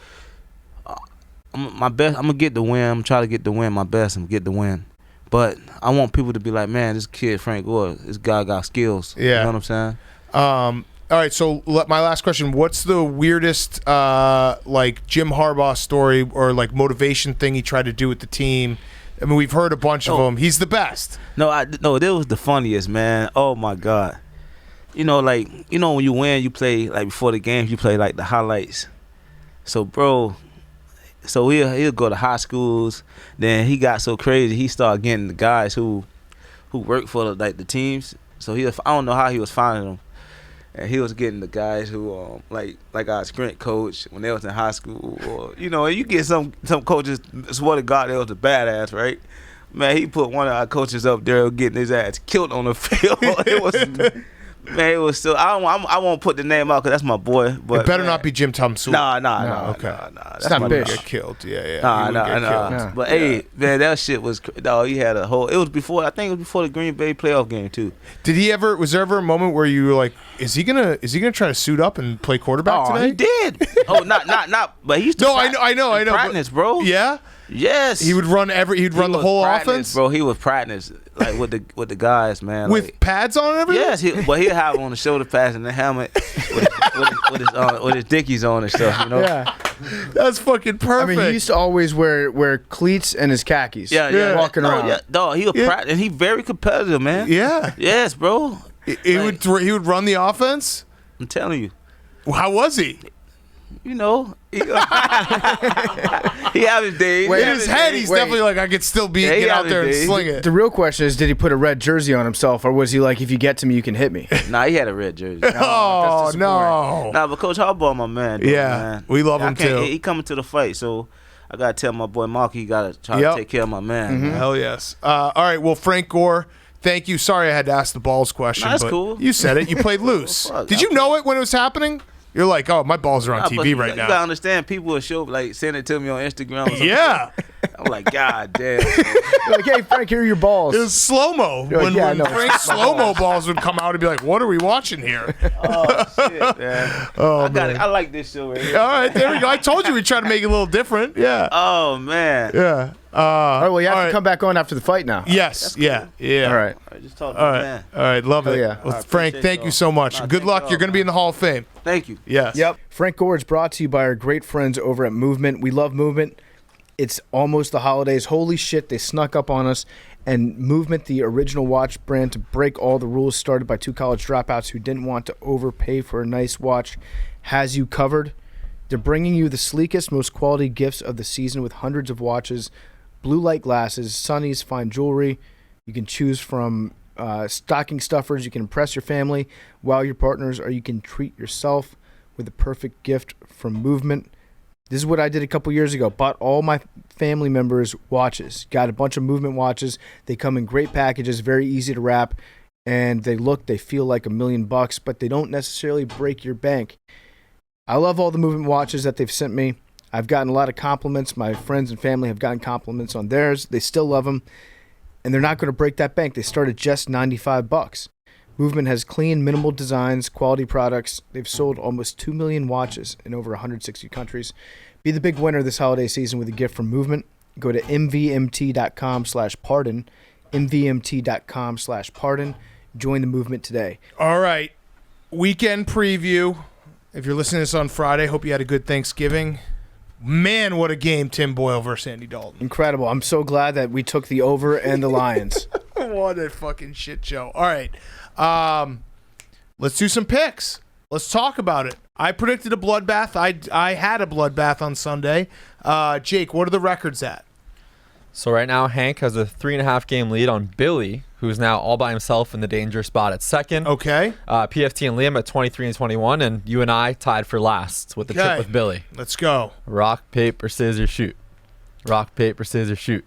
My best. I'm gonna get the win. I'm trying to get the win. My best. I'm gonna get the win. But I want people to be like, man, this kid Frank Gore, this guy got skills. Yeah. You know what I'm saying? All right, so my last question: what's the weirdest like Jim Harbaugh story or like motivation thing he tried to do with the team? I mean, we've heard a bunch of them. He's the best. No, that was the funniest, man. Oh my God. You know, like, you know, when you win, you play like before the games, you play like the highlights. So, bro, so he'll go to high schools. Then he got so crazy, he started getting the guys who work for like the teams. So I don't know how he was finding them. And he was getting the guys who like our sprint coach when they was in high school, or you know, you get some coaches, swear to God, they was a badass, right? Man, he put one of our coaches up there getting his ass killed on the field. It was. Man, it was still. I won't put the name out because that's my boy. But It better not be Jim Thompson. Nah. Okay. That's It's not my gonna bitch. get killed. Yeah. Nah. Yeah. But hey, man, that shit was. Dog, he had a whole. It was before. I think it was before the Green Bay playoff game too. Did he ever? Was there ever a moment where you were like, is he gonna try to suit up and play quarterback today? He did. Not. But he used to. No, I know. Practice, bro. Yeah. Yes. He would run He'd run the whole offense, bro. He was practice like with the guys, man. with like, pads on and everything. yes, but he'll have on the shoulder pads and the helmet with his dickies on and stuff. You know. Yeah. That's fucking I perfect. mean, he used to always wear cleats and his khakis. Yeah. Walking around. Yeah, dog, he was practice, and he very competitive, man. Yeah. Yes, bro. He would run the offense. I'm telling you. How was he? You know, he had his days. In his head, he's definitely like, I could still get out there and sling it. The real question is, did he put a red jersey on himself, or was he like, if you get to me, you can hit me? Nah, he had a red jersey. Oh, that's no. Nah, but Coach Harbaugh, my man. Though, Yeah, man. we love him, too. He coming to the fight, so I gotta tell my boy Mark he gotta try Yep. to take care of my man. man. Hell yes. All right, well, Frank Gore, thank you. Sorry I had to ask the balls question. Nah, that's but cool. You said it. You played loose. Fuck, Did you know it when it was happening? You're like, oh, my balls are on Nah, but TV right You gotta now. understand, people will show like send it to me on Instagram. Or something. Yeah. I'm like, God damn. You're like, hey, Frank, here are your balls. It was slow-mo. You're like, When, yeah, I when know. Frank's slow-mo balls would come out and be like, what are we watching here? Oh shit, man. Oh, I got it. I like this show right here. All right, there we go. I told you we tried to make it a little different. Yeah. Oh man. Yeah. All right, well, you have all to right. come back on after the fight now. Yes. Yeah. Yeah. All right. All right, just talk to All my right. man. All right. Love it. yeah. Well, I Frank, appreciate thank you y'all. so much. Nah, Good thank luck. y'all, You're going to be in man. the Hall of Fame. Thank you. Yes. Yep. Frank Gore is brought to you by our great friends over at Movement. We love Movement. It's almost the holidays. Holy shit, they snuck up on us. And Movement, the original watch brand to break all the rules started by two college dropouts who didn't want to overpay for a nice watch, has you covered. They're bringing you the sleekest, most quality gifts of the season with hundreds of watches, blue light glasses, sunnies, fine jewelry. You can choose from stocking stuffers. You can impress your family, wow your partners, or you can treat yourself with the perfect gift from Movement. This is what I did a couple years ago. Bought all my family members watches. Got a bunch of Movement watches. They come in great packages, very easy to wrap, and they feel like $1 million, but they don't necessarily break your bank. I love all the Movement watches that they've sent me. I've gotten a lot of compliments. My friends and family have gotten compliments on theirs. They still love them, and they're not going to break that bank. They start at just $95. Movement has clean, minimal designs, quality products. They've sold almost 2 million watches in over 160 countries. Be the big winner this holiday season with a gift from Movement. Go to mvmt.com/pardon, mvmt.com/pardon. Join the movement today. All right. Weekend preview. If you're listening to this on Friday, hope you had a good Thanksgiving. Man, what a game, Tim Boyle versus Andy Dalton. Incredible. I'm so glad that we took the over and the Lions. What a fucking shit show. All right. Let's do some picks. Let's talk about it. I predicted a bloodbath. I had a bloodbath on Sunday. Jake, what are the records at? So right now, Hank has a 3.5 game lead on Billy, who's now all by himself in the danger spot at second. Okay. PFT and Liam at 23 and 21, and you and I tied for last with the Okay. trip with Billy. Let's go. Rock, paper, scissors, shoot. Rock, paper, scissors, shoot.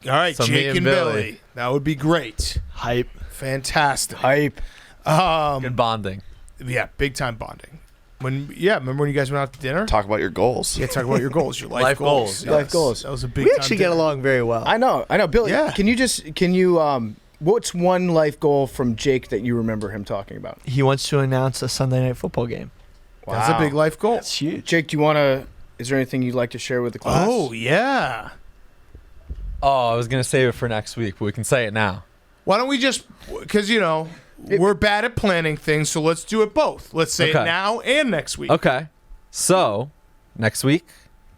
All right, So me Jake and and Billy. Billy. That would be great. Hype. Fantastic. Hype. Good bonding. Yeah, big time bonding. Remember when you guys went out to dinner? Talk about your goals. Yeah, talk about your goals, your life, Life goals. goals. Yes. Life goals. That was a big We time actually get dinner. along very well. I know. Billy, Yeah. can you what's one life goal from Jake that you remember him talking about? He wants to announce a Sunday night football game. That's a big life goal. That's huge. Jake, do you want to, is there anything you'd like to share with the class? Oh, yeah. Oh, I was gonna save it for next week, but we can say it now. Why don't we just, because, we're bad at planning things, so let's do it both. Let's say it now and next week. Okay. So, next week,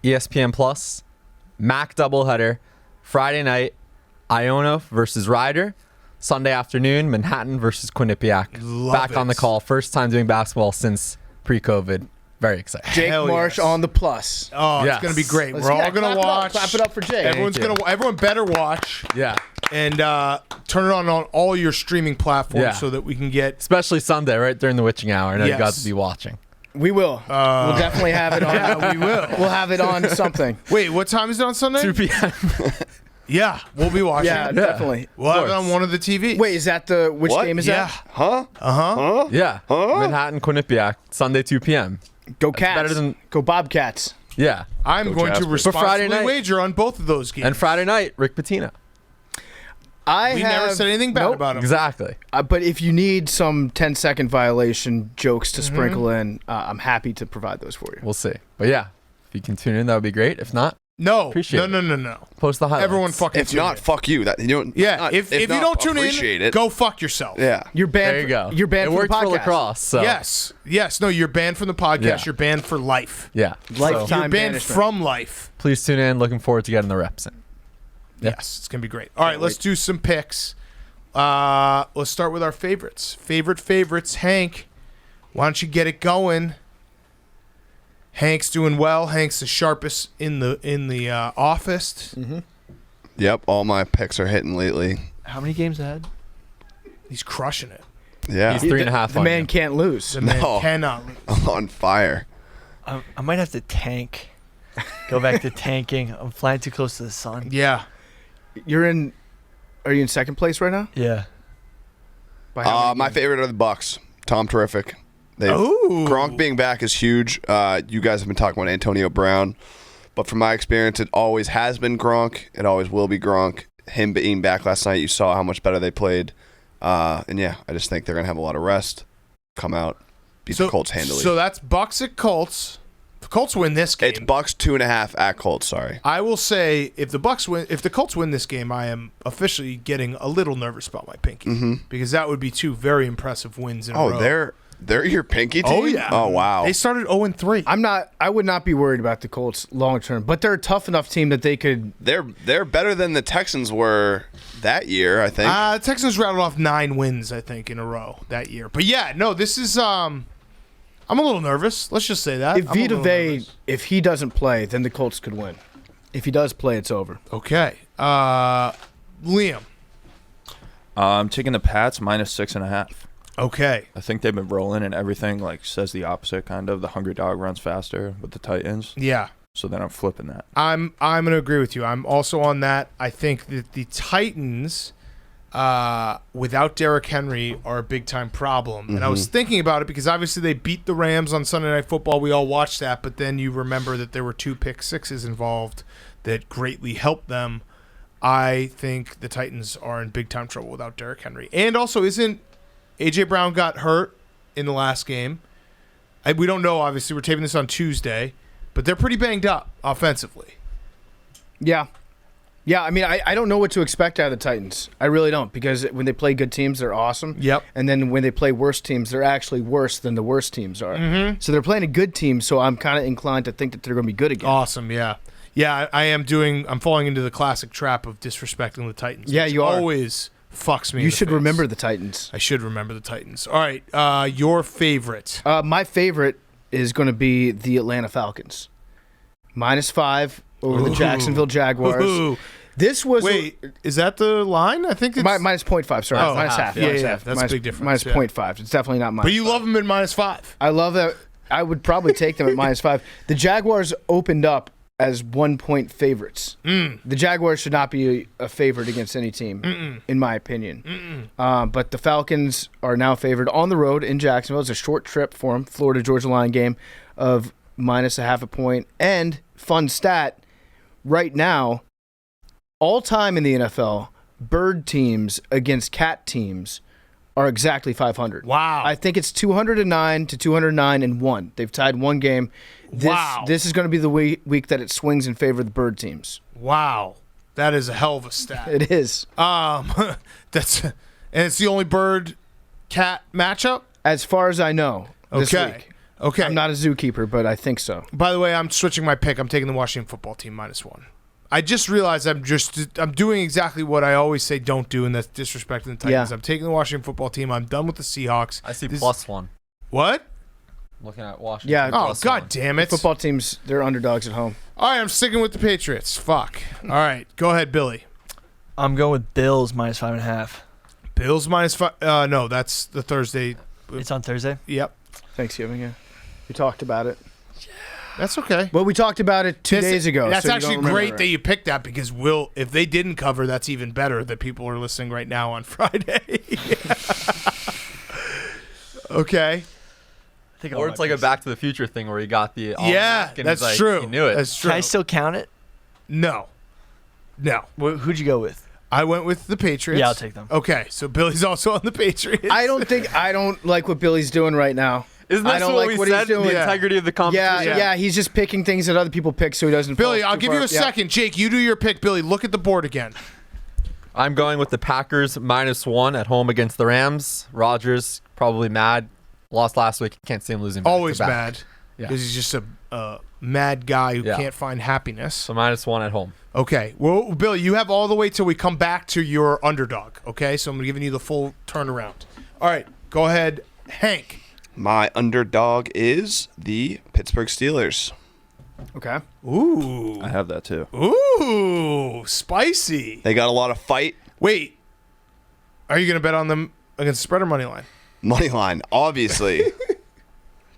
ESPN Plus, MAC doubleheader, Friday night, Iona versus Ryder. Sunday afternoon, Manhattan versus Quinnipiac. Back on the call. First time doing basketball since pre-COVID. Very excited. Jake Marsh on the plus. Oh, Yes. it's going to be great. Let's We're all going to watch. Clap it up for Jake. Everyone better watch. Yeah. And turn it on all your streaming platforms so that we can get. Especially Sunday, right during the witching hour. I know you got Yes. to be watching. We will. We'll definitely have it on. Yeah, we will. We'll have it on something. Wait, what time is it on Sunday? 2 p.m. Yeah, we'll be watching. Yeah, definitely. We'll have it on one of the TVs. Wait, is that which What? game is Yeah. that? Huh? Uh-huh. Yeah. Manhattan, Quinnipiac, Sunday 2 p.m. Go Cats. better than- Go Bobcats. Yeah. I'm going to Jasper. For Friday responsibly night. wager on both of those games. And Friday night, Rick Pitino. We never said anything bad about him. Exactly. But if you need some 10-second violation jokes to sprinkle in, I'm happy to provide those for you. We'll see. But yeah, if you can tune in, that would be great. If not, No. Appreciate No. post the highlights. Everyone fucking If tune not, in. fuck you. Yeah, if you not, don't tune appreciate in, it. go fuck yourself. Yeah. You're banned. There you go. You're banned it from worked the for podcast. lacrosse. So. Yes. No, you're banned from the podcast. Yeah. You're banned for life. Yeah. Lifetime So, You're banned banishment. from life. please tune in. Looking forward to getting the reps in. Yeah. Yes, it's gonna be great. All right, let's do some picks. Let's start with our favorites. Favorites. Hank, why don't you get it going? Hank's doing well. Hank's the sharpest in the office. Yep. All my picks are hitting lately. How many games ahead? He's crushing it. Yeah. He's 3.5 The on man you. can't lose. The man No. cannot lose. On fire. I might have to tank. Go back to tanking. I'm flying too close to the sun. Yeah. Are you in second place right now? Yeah. By how many My games? favorite are the Bucks. Tom Terrific. Ooh. Gronk being back is huge. You guys have been talking about Antonio Brown, but from my experience, it always has been Gronk. It always will be Gronk. Him being back last night, you saw how much better they played. And yeah, I just think they're gonna have a lot of rest. Come out, beat the Colts handily. So that's Bucks at Colts. The Colts win this game. It's Bucks 2.5 at Colts. Sorry. I will say if the Colts win this game, I am officially getting a little nervous about my pinky because that would be two very impressive wins in a row. Oh, they're your pinky team. Oh yeah. Oh wow. They started 0-3. I would not be worried about the Colts long term, but they're a tough enough team that they could. They're better than the Texans were that year. I think. Texans rattled off 9 wins, I think, in a row that year. But yeah, no, this is I'm a little nervous. Let's just say that. If I'm a Vita little Vey, nervous. if he doesn't play, then the Colts could win. If he does play, it's over. Okay. Liam. I'm taking the Pats -6.5. Okay. I think they've been rolling, and everything says the opposite. Kind of the hungry dog runs faster with the Titans. Yeah. So then I'm flipping that. I'm going to agree with you. I'm also on that. I think that the Titans, without Derrick Henry, are a big-time problem. And I was thinking about it because obviously they beat the Rams on Sunday Night Football. We all watched that. But then you remember that there were 2 pick sixes involved that greatly helped them. I think the Titans are in big-time trouble without Derrick Henry. And also, isn't A.J. Brown got hurt in the last game? We don't know, obviously. We're taping this on Tuesday. But they're pretty banged up offensively. Yeah. Yeah, I mean, I don't know what to expect out of the Titans. I really don't, because when they play good teams, they're awesome. Yep. And then when they play worse teams, they're actually worse than the worst teams are. So they're playing a good team, so I'm kind of inclined to think that they're going to be good again. Awesome, yeah. Yeah, I'm falling into the classic trap of disrespecting the Titans. Yeah, which you are. always fucks me in You the should face. remember the Titans. I should remember the Titans. All right, your favorite. My favorite is going to be the Atlanta Falcons. -5 over the Jacksonville Jaguars. Ooh. This was Wait, is that the line? I think it's... -0.5, sorry. Oh, minus half. yeah, minus yeah, half. that's a big difference, Minus yeah. 0.5. It's definitely not minus. But you love them at -5. I love that. I would probably take them at -5. The Jaguars opened up as 1-point favorites. The Jaguars should not be a favorite against any team, in my opinion. But the Falcons are now favored on the road in Jacksonville. It's a short trip for them. Florida-Georgia Line game of -0.5 point. And fun stat, right now, all time in the NFL, bird teams against cat teams are exactly 500. Wow. I think it's 209 to 209-1. They've tied one game. Wow. This is going to be the week that it swings in favor of the bird teams. Wow. That is a hell of a stat. It is. And it's the only bird cat matchup. As far as I know, this week. Okay. I'm not a zookeeper, but I think so. By the way, I'm switching my pick. I'm taking the Washington football team -1. I just realized I'm doing exactly what I always say don't do, and that's disrespecting the Titans. Yeah. I'm taking the Washington football team. I'm done with the Seahawks. I see +1. What? Looking at Washington. Yeah. Oh, God damn it. Football teams, they're underdogs at home. All right, I'm sticking with the Patriots. Fuck. All right, go ahead, Billy. I'm going with Bills -5.5. Bills -5. No, that's the Thursday. It's on Thursday. Yep. Thanksgiving, yeah. We talked about it. That's okay. Well, we talked about it 2 days ago. That's so you actually don't remember great it. that you picked that because if they didn't cover, that's even better that people are listening right now on Friday. Okay. Or it's like a Back to the Future thing where he got the almanac and that's he's like, true. He knew it. That's true. Can I still count it? No. Who'd you go with? I went with the Patriots. Yeah, I'll take them. Okay, so Billy's also on the Patriots. I don't like what Billy's doing right now. Isn't I that don't what like we what said? he's doing. The integrity of the competition. Yeah, he's just picking things that other people pick so he doesn't Billy, fall I'll too give you far. a second. Jake, you do your pick. Billy, look at the board again. I'm going with the Packers -1 at home against the Rams. Rodgers probably mad. Lost last week. Can't see him losing. Always back-to-back. mad Yeah. because he's just a mad guy who Yeah. can't find happiness. So -1 at home. Okay. Well, Billy, you have all the way till we come back to your underdog. Okay, so I'm giving you the full turnaround. All right, go ahead, Hank. My underdog is the Pittsburgh Steelers. Okay. Ooh. I have that too. Ooh, spicy. They got a lot of fight. Wait, are you going to bet on them against the spread or money line? Money line, obviously.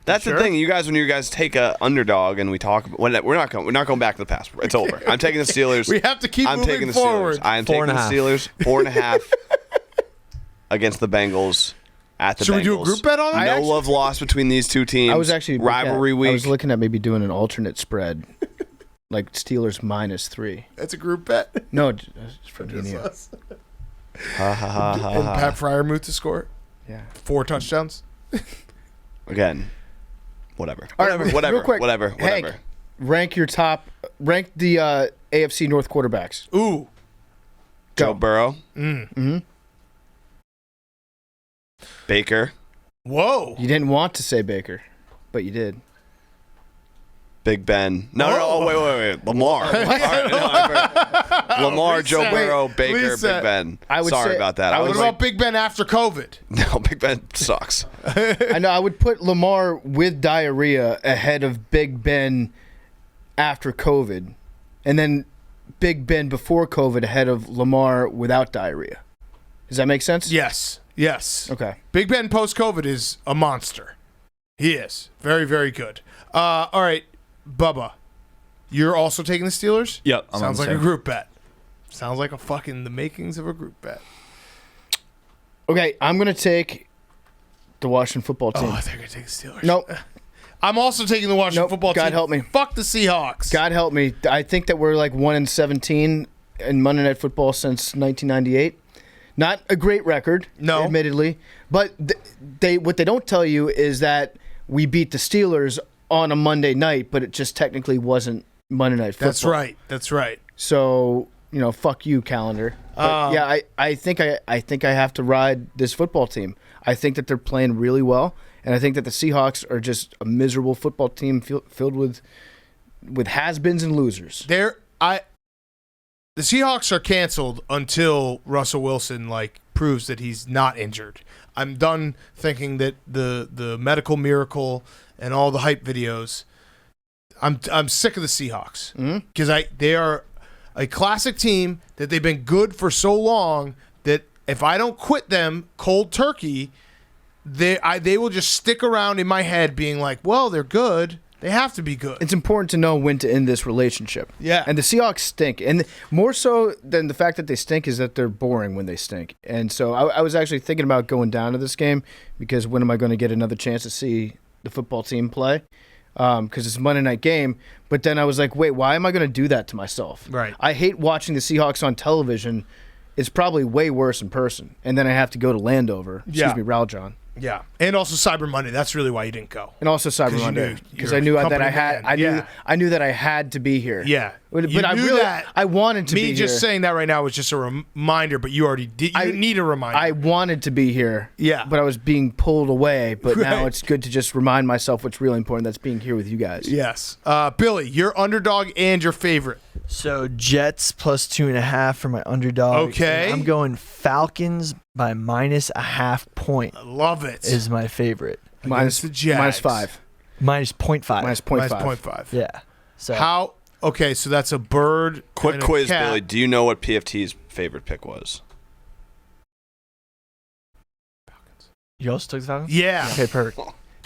That's Sure. the thing. When you guys take a underdog and we talk, we're not going back to the past. It's over. I'm taking the Steelers. We have to keep I'm moving taking the forward. Steelers. I am taking the 4.5. Steelers 4.5 against the Bengals at the Should Bengals. we do a group bet on it? No love lost between these two teams. I was actually rivalry I week. was looking at maybe doing an alternate spread, like Steelers -3. That's a group bet. No, it's for Dino. Ha, ha, ha, ha, And ha. Pat Fryermuth to score Yeah. 4 touchdowns. Again, whatever. All right, Whatever. real quick, Whatever. Hank, rank the AFC North quarterbacks. Ooh. Go. Joe Burrow. Mm-hmm. Baker. Whoa. You didn't want to say Baker, but you did. Big Ben. No. Oh, wait. Lamar. All right, no, I forgot. Lamar, Joe Reset. Burrow, Baker, Reset. Big Ben. I would Sorry say- about that. I What was about Big Ben after COVID? No, Big Ben sucks. I know. I would put Lamar with diarrhea ahead of Big Ben after COVID, and then Big Ben before COVID ahead of Lamar without diarrhea. Does that make sense? Yes. Okay. Big Ben post-COVID is a monster. He is. Very, very good. All right, Bubba. You're also taking the Steelers? Yep. I'm on Sounds the like a same. group bet. Sounds like the makings of a group bet. Okay, I'm gonna take the Washington football team. Oh, they're going to take the Steelers. Nope. I'm also taking the Washington Nope. football God team. help me. Fuck the Seahawks. God help me. I think that we're like 1-17 in Monday Night Football since 1998. Not a great record, No. admittedly, but what they don't tell you is that we beat the Steelers on a Monday night, but it just technically wasn't Monday Night Football. That's right. So fuck you, calendar. But yeah, I think I have to ride this football team. I think that they're playing really well, and I think that the Seahawks are just a miserable football team filled with has-beens and losers. The Seahawks are canceled until Russell Wilson proves that he's not injured. I'm done thinking that the medical miracle and all the hype videos. I'm sick of the Seahawks because they are a classic team that they've been good for so long that if I don't quit them cold turkey, they will just stick around in my head being like, well, they're good. They have to be good. It's important to know when to end this relationship. Yeah. And the Seahawks stink. And more so than the fact that they stink is that they're boring when they stink. And so I was actually thinking about going down to this game because when am I going to get another chance to see the football team play? Because it's a Monday night game. But then I was like, wait, why am I going to do that to myself? Right. I hate watching the Seahawks on television. It's probably way worse in person. And then I have to go to Landover. Excuse me, Raljon. Yeah, and also Cyber Monday. That's really why you didn't go. And also Cyber 'Cause you Monday knew because you're I knew a that I company had. man. Yeah. I knew that I had to be here. Yeah, but You I knew really that. I wanted to be Me here. just saying that right now was just a reminder, but you already did. You didn't need a reminder. I wanted to be here. Yeah. but I was being pulled away. But now Right. it's good to just remind myself what's really important. That's being here with you guys. Yes, Billy, your underdog and your favorite. So Jets plus 2.5 for my underdog. Okay. And I'm going Falcons by -0.5 point I love it. is my favorite. Minus the Jags. -5. -0.5. Minus 0.5. Minus 0.5. Yeah. So How? Okay, so that's a bird. Quick and a quiz, cat. Billy. Do you know what PFT's favorite pick was? you also took the Falcons? Yeah. Okay, perfect.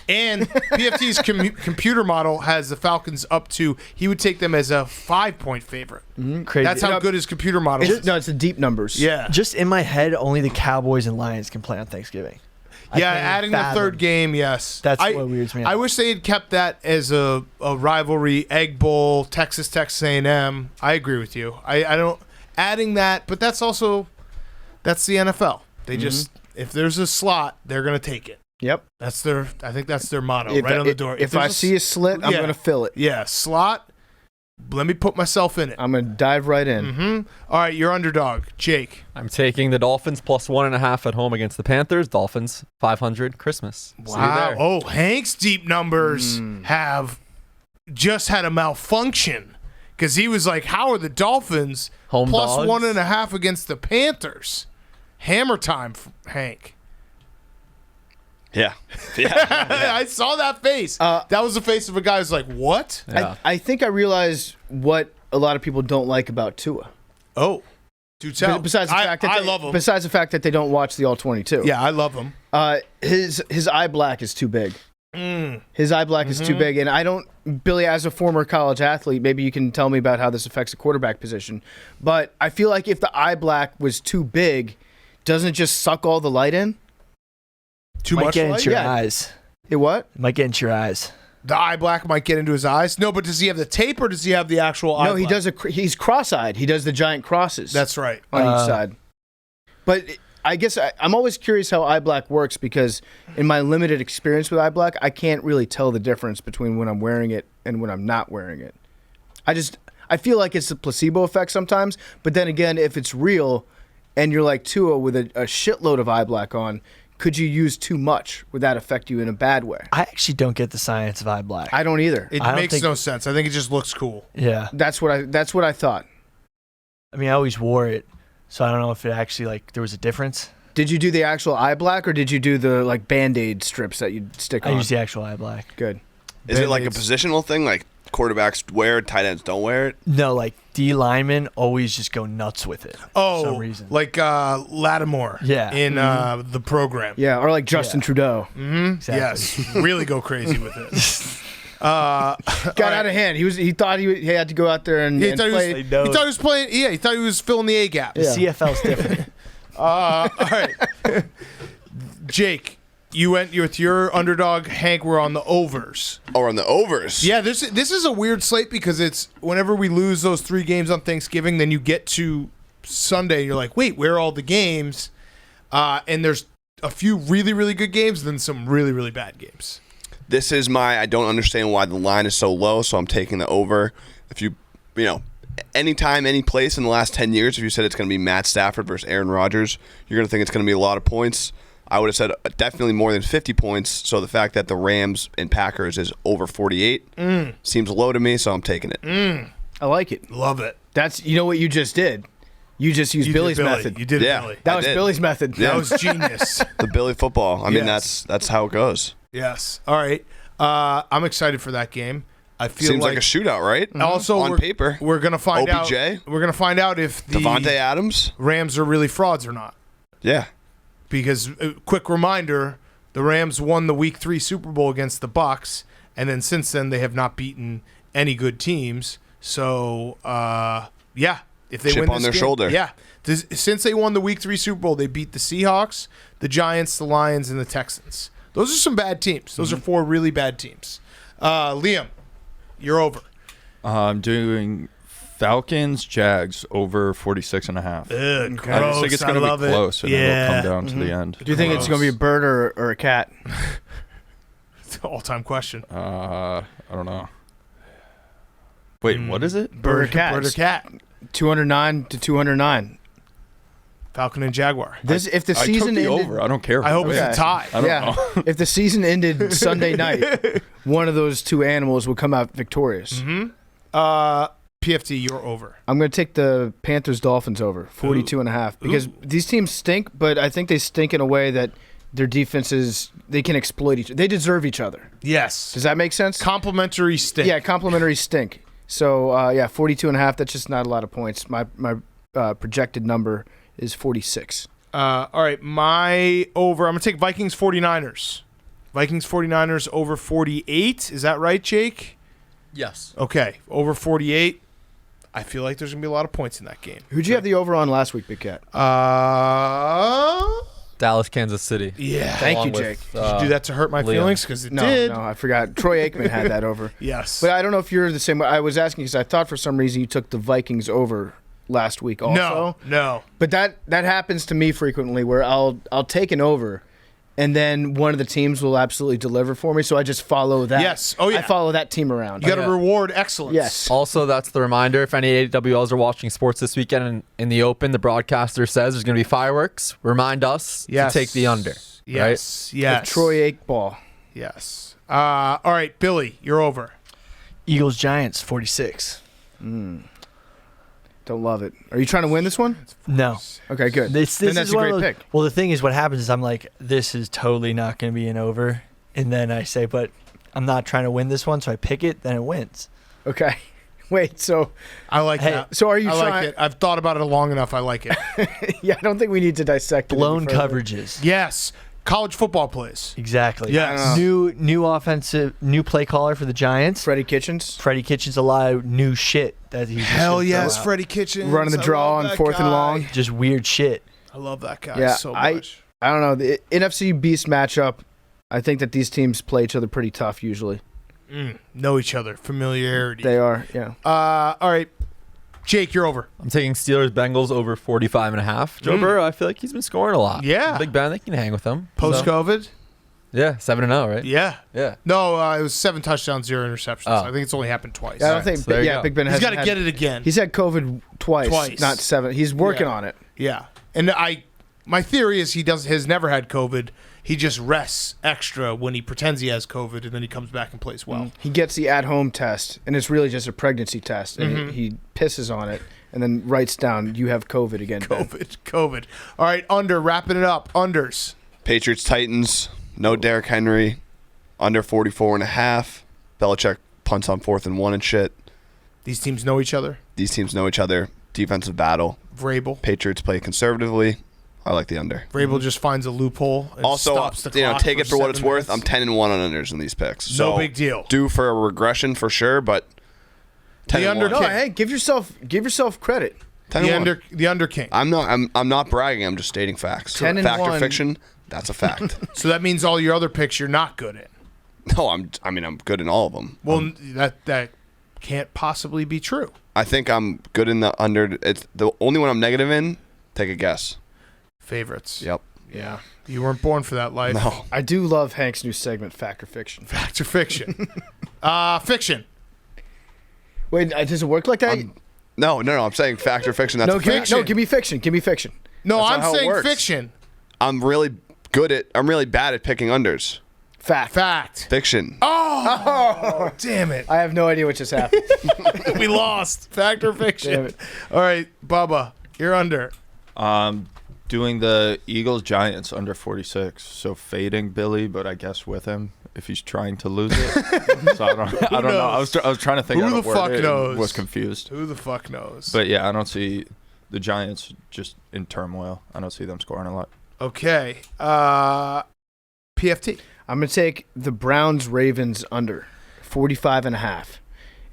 And PFT's computer model has the Falcons up to, he would take them as a 5-point favorite. Crazy. That's how good his computer model is. No, it's the deep numbers. Yeah. Just in my head, only the Cowboys and Lions can play on Thanksgiving. I Yeah, can't adding fathom. the third game, yes. That's what weirds me out. I wish they had kept that as a rivalry, Egg Bowl, Texas A&M. I agree with you. I don't, adding that, but that's the NFL. They just, if there's a slot, they're going to take it. Yep. I think that's their motto, right on the door. If I there's see a slit, I'm Yeah. going to fill it. Yeah, slot, let me put myself in it. I'm going to dive right in. Mm-hmm. All right, your underdog, Jake. I'm taking the Dolphins plus 1.5 at home against the Panthers. Dolphins 500 Christmas. See you Wow. there. Oh, Hank's deep numbers have just had a malfunction because he was like, how are the Dolphins Home plus dogs? 1.5 against the Panthers? Hammer time, Hank. Yeah. Yeah. I saw that face. That was the face of a guy who's like, what? Yeah. I think I realized what a lot of people don't like about Tua. Oh, do tell. Besides the fact that I love him. Besides the fact that they don't watch the All 22. Yeah, I love him. His eye black is too big. His eye black is too big, and I don't. Billy, as a former college athlete, maybe you can tell me about how this affects the quarterback position. But I feel like if the eye black was too big, doesn't it just suck all the light in? Too Might much get light? into your Yeah. eyes. It what? Might get into your eyes. The eye black might get into his eyes. No, but does he have the tape or does he have the actual eye No, he black? does. He's cross-eyed. He does the giant crosses. That's right. on each side. But I guess I'm always curious how eye black works because in my limited experience with eye black, I can't really tell the difference between when I'm wearing it and when I'm not wearing it. I feel like it's a placebo effect sometimes, but then again, if it's real and you're like Tua with a shitload of eye black on, could you use too much? Would that affect you in a bad way? I actually don't get the science of eye black. I don't either. It I don't makes think- no sense. I think it just looks cool. yeah. That's what I thought. I mean, I always wore it, so I don't know if it actually, like, there was a difference. Did you do the actual eye black or did you do the like Band-Aid strips that you'd stick I on? use the actual eye black. Good. Is it like a Band-Aids. positional thing? Like quarterbacks wear it, tight ends don't wear it? No, like, D linemen always just go nuts with it for Oh, some reason. like Lattimore Yeah. in the program. Yeah, or like Justin Trudeau. Exactly. Yes, really go crazy with it. Got out of hand. He thought he had to go out there and, He and thought he, play. was, he thought he was playing. Yeah, he thought he was filling the A gap. The CFL's different. All right, Jake, you went with your underdog. Hank, we're on the overs. Or on the overs? Yeah, this is a weird slate because it's whenever we lose those 3 games on Thanksgiving, then you get to Sunday and you're like, wait, where are all the games? And there's a few really, really good games, then some really, really bad games. This is I don't understand why the line is so low, so I'm taking the over. If you anytime, any place in the last 10 years, if you said it's going to be Matt Stafford versus Aaron Rodgers, you're going to think it's going to be a lot of points. I would have said definitely more than 50 points. So the fact that the Rams and Packers is over 48 seems low to me, so I'm taking it. I like it. Love it. That's what you just did. You just used You did Billy's Billy. method. You did Yeah. Billy. That I was did. Billy's method. Yeah. That was genius. The Billy football. I mean, Yes. that's how it goes. Yes. All right. I'm excited for that game. I feel Seems like a shootout, right? Also, on paper. we're gonna find OBJ? out. We're gonna find out if the Devontae Adams. Rams are really frauds or not. Yeah. Because quick reminder, the Rams won the Week 3 Super Bowl against the Bucs, and then since then they have not beaten any good teams. So yeah, if they Chip win on this their game, shoulder. yeah. Since they won the Week 3 Super Bowl, they beat the Seahawks, the Giants, the Lions, and the Texans. Those are some bad teams. Those are 4 really bad teams. Liam, you're over. I'm doing Falcons, Jags over 46.5. Ugh, I just gross. think it's I going to love be it. close, and it'll come down to the end. Do you think it's going to be a bird or a cat? It's an all-time question. I don't know. Wait, what is it? Bird or cat? Bird or cat? 209 to 209. Falcon and Jaguar. If the I season took the ended, over. I don't care. I hope Okay. it's a tie. I don't know. if the season ended Sunday night, one of those two animals would come out victorious. PFT, you're over. I'm going to take the Panthers-Dolphins over, 42.5, because these teams stink, but I think they stink in a way that their defenses, they can exploit each other. They deserve each other. Yes. Does that make sense? Complimentary stink. Yeah, complimentary stink. So, 42.5, that's just not a lot of points. My projected number is 46. All right, my over. I'm going to take Vikings 49ers. Vikings 49ers over 48. Is that right, Jake? Yes. Okay, over 48. I feel like there's going to be a lot of points in that game. Who'd you have the over on last week, Big Cat? Dallas, Kansas City. Yeah. Thank Along you, with, Jake. Did you do that to hurt my Liam. feelings? Because it No, did. I forgot. Troy Aikman had that over. Yes. But I don't know if you're the same way. I was asking because I thought for some reason you took the Vikings over last week also. No. But that happens to me frequently where I'll take an over and then one of the teams will absolutely deliver for me, so I just follow that. Yes. Oh, yeah. I follow that team around. You got to yeah. reward excellence. Yes. Also, that's the reminder. If any AWLs are watching sports this weekend and in the open, the broadcaster says there's going to be fireworks. Remind us Yes. to take the under. Yes. With Yes. Troy Aikball. Yes. All right, Billy, you're over. Eagles Giants 46. Don't love it. Are you trying to win this one? No. Okay, good. This Then that's is a one of great those- pick. Well, the thing is, what happens is I'm like, this is totally not going to be an over, and then I say, but I'm not trying to win this one, so I pick it, then it wins. Okay. Wait, so I like Hey, that. so are you I like trying? it. I've thought about it long enough. I like it. Yeah, I don't think we need to dissect it any Blown further. coverages. Yes. College football plays. Exactly. Yes. New offensive, new play caller for the Giants. Freddie Kitchens Freddie Kitchens, a lot of new shit that he's just Hell gonna throw yes, out. Freddie Kitchens. running the I draw love on that 4th and guy. long. Just weird shit. I love that guy Yeah, so much. I don't know. The NFC Beast matchup, I think that these teams play each other pretty tough usually. Know each other. Familiarity. They are, yeah. All right. Jake, you're over. I'm taking Steelers Bengals over 45.5. Joe Burrow, I feel like he's been scoring a lot. Yeah. Big Ben, they can hang with him. Post-COVID? Yeah, 7-0, right? Yeah. Yeah. No, it was 7 touchdowns, 0 interceptions. Oh. I think it's only happened twice. I don't right, think, so there you yeah, go. Big Ben He's has got to get it again. He's had COVID twice, not 7. He's working Yeah. on it. Yeah. And my theory is he has never had COVID. He just rests extra when he pretends he has COVID, and then he comes back and plays well. He gets the at-home test, and it's really just a pregnancy test, and he pisses on it and then writes down, you have COVID again. Ben." COVID. All right, wrapping it up. Unders. Patriots, Titans, no Derrick Henry, under 44.5. Belichick punts on 4th and 1 and shit. These teams know each other. These teams know each other. Defensive battle. Vrabel. Patriots play conservatively. I like the under. Vrabel just finds a loophole and Also, stops the you know, clock take it for what it's 7 worth. I'm minutes. 10-1 on unders in these picks. No So, big deal. Due for a regression for sure, but 10 The under No, kick. hey, give yourself credit. 10-1. The under king. I'm not bragging. I'm just stating facts. 10 and Fact or 1. fiction? That's a fact. So that means all your other picks you're not good at. No, I'm good in all of them. Well, that can't possibly be true. I think I'm good in the under. It's the only one I'm negative in. Take a guess. Favorites. Yep. Yeah. You weren't born for that life. No. I do love Hank's new segment, Fact or Fiction. Fact or fiction? Fiction. Wait, does it work like that? No. I'm saying fact or fiction. That's No, a fact. give me fiction. Give me fiction. No, That's not I'm how it saying works. fiction. I'm really bad at picking unders. Fact. Fact. Fiction. Oh, damn it. I have no idea what just happened. We lost. Fact or fiction? Damn it. All right, Bubba, you're under. Doing the Eagles Giants under 46. So fading Billy, but I guess with him if he's trying to lose it. So I don't know. I was trying to think Who how the to word fuck it and knows? was confused. Who the fuck knows? But yeah, I don't see the Giants just in turmoil. I don't see them scoring a lot. Okay. PFT. I'm going to take the Browns-Ravens under 45.5.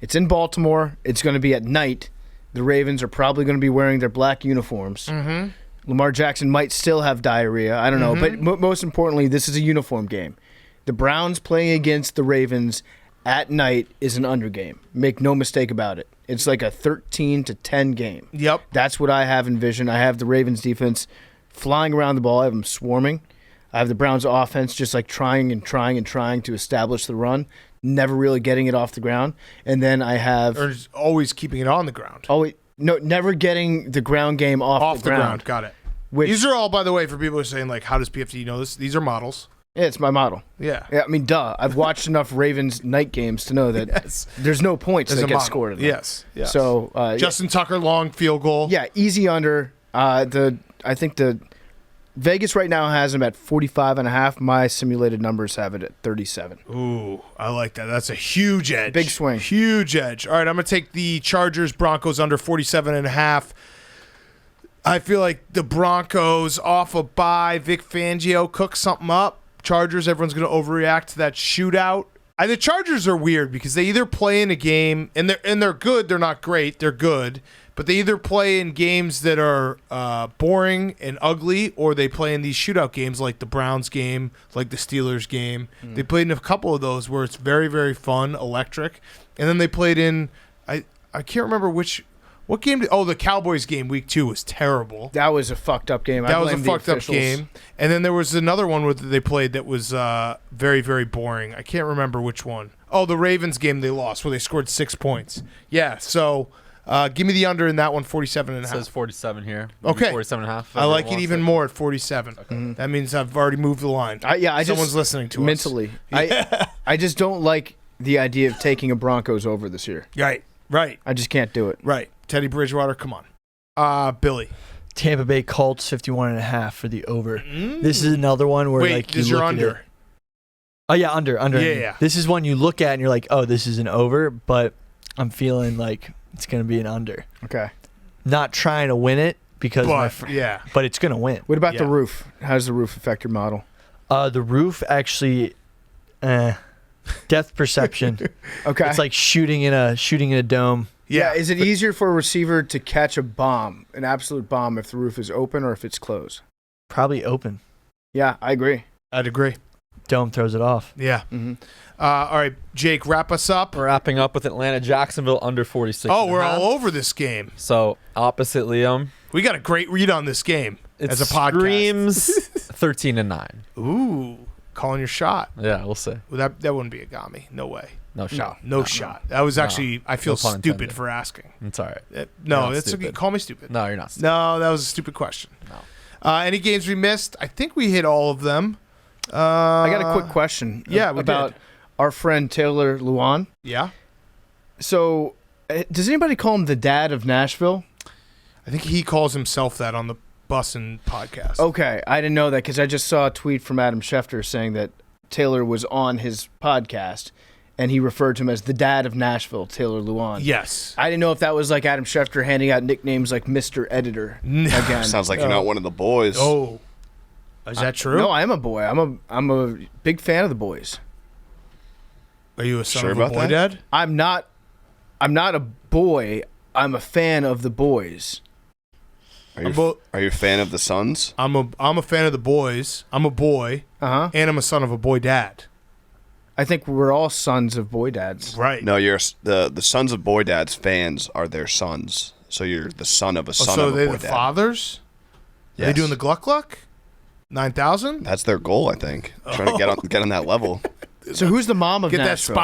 It's in Baltimore. It's going to be at night. The Ravens are probably going to be wearing their black uniforms. Mm-hmm. Lamar Jackson might still have diarrhea. I don't know. But most importantly, this is a uniform game. The Browns playing against the Ravens at night is an under game. Make no mistake about it. It's like a 13-10 game. Yep. That's what I have envisioned. I have the Ravens defense flying around the ball. I have them swarming. I have the Browns offense just like trying to establish the run, never really getting it off the ground. And then I have Or just always keeping it on the ground. never getting the ground game off the ground. Got it. Which, These are all, by the way, for people who are saying, like, how does PFT know this? These are models. yeah, it's my model. Yeah. Yeah, I mean, duh. I've watched enough Ravens night games to know that Yes. there's no points There's that a get model. scored in them. Yes. So Justin Tucker, long field goal. yeah, easy under. I think the Vegas right now has him at 45.5. My simulated numbers have it at 37. Ooh, I like that. That's a huge edge. Big swing. Huge edge. All right, I'm going to take the Chargers Broncos under 47.5. I feel like the Broncos off a bye. Vic Fangio cooks something up. Chargers, everyone's going to overreact to that shootout. The Chargers are weird because they either play in a game, and they're good. They're not great. They're good. But they either play in games that are boring and ugly, or they play in these shootout games like the Browns game, like the Steelers game. They played in a couple of those where it's very, very fun, electric. And then they played in, I can't remember what game. The Cowboys game week 2 was terrible. That was a fucked up game. That was a fucked up game. And then there was another one where they played that was very, very boring. I can't remember which one. Oh, the Ravens game they lost where they scored 6 points. Yeah, so give me the under in that one, 47.5. It says 47 here. Maybe Okay. 47.5. I like it even more at 47. Mm-hmm. That means I've already moved the line. Someone's listening to us. mentally. I just don't like the idea of taking a Broncos over this year. Right. I just can't do it. Right. Teddy Bridgewater, come on. Billy. Tampa Bay Colts 51.5 for the over. This is another one where Wait, like is you your look at under? it- Oh yeah, under. Yeah. This is one you look at and you're like, oh, this is an over, but I'm feeling like it's gonna be an under. Okay. Not trying to win it because Yeah. but it's gonna win. What about the Yeah. roof? How does the roof affect your model? The roof actually, depth perception. Okay. It's like shooting in a dome. yeah. Is it easier for a receiver to catch a bomb, an absolute bomb, if the roof is open or if it's closed? Probably open. Yeah, I agree. I'd agree. Dome throws it off. Yeah. Mm-hmm. All right, Jake, wrap us up. We're wrapping up with Atlanta Jacksonville under 46. Oh, we're all over this game. So opposite Liam, We got a great read on this game it as a podcast. screams 13-9. Ooh, calling your shot. Yeah, we'll see. Well, that wouldn't be a Gami. No way. No shot. No shot. That was actually, I feel No pun stupid intended. for asking. It's all right. No, not that's okay. stupid. Call me stupid. No, you're not. Stupid. No, that was a stupid question. No. Any games we missed? I think we hit all of them. I got a quick question. yeah, we about did. our friend Taylor Luan. Yeah. So, does anybody call him the dad of Nashville? I think he calls himself that on the Bussin' podcast. Okay, I didn't know that because I just saw a tweet from Adam Schefter saying that Taylor was on his podcast and he referred to him as the dad of Nashville, Taylor Luan. Yes. I didn't know if that was like Adam Schefter handing out nicknames like Mr. Editor again. Sounds like you're not one of the boys. Oh. Is that true? No, I am a boy. I'm a big fan of the boys. Are you a son Sure of a about boy, that? Dad? I'm not a boy. I'm a fan of the boys. Are you a fan of the Suns? I'm a fan of the boys. I'm a boy, Uh-huh. and I'm a son of a boy dad. I think we're all sons of boy dads. Right. No, you're the Sons of Boy Dad's fans are their sons. So you're the son of a son so of a they're boy the dad. fathers? Are they Yes. doing the Gluck Gluck? 9,000? That's their goal, I think. Trying to get on that level. So who's the mom of Get that Nashville?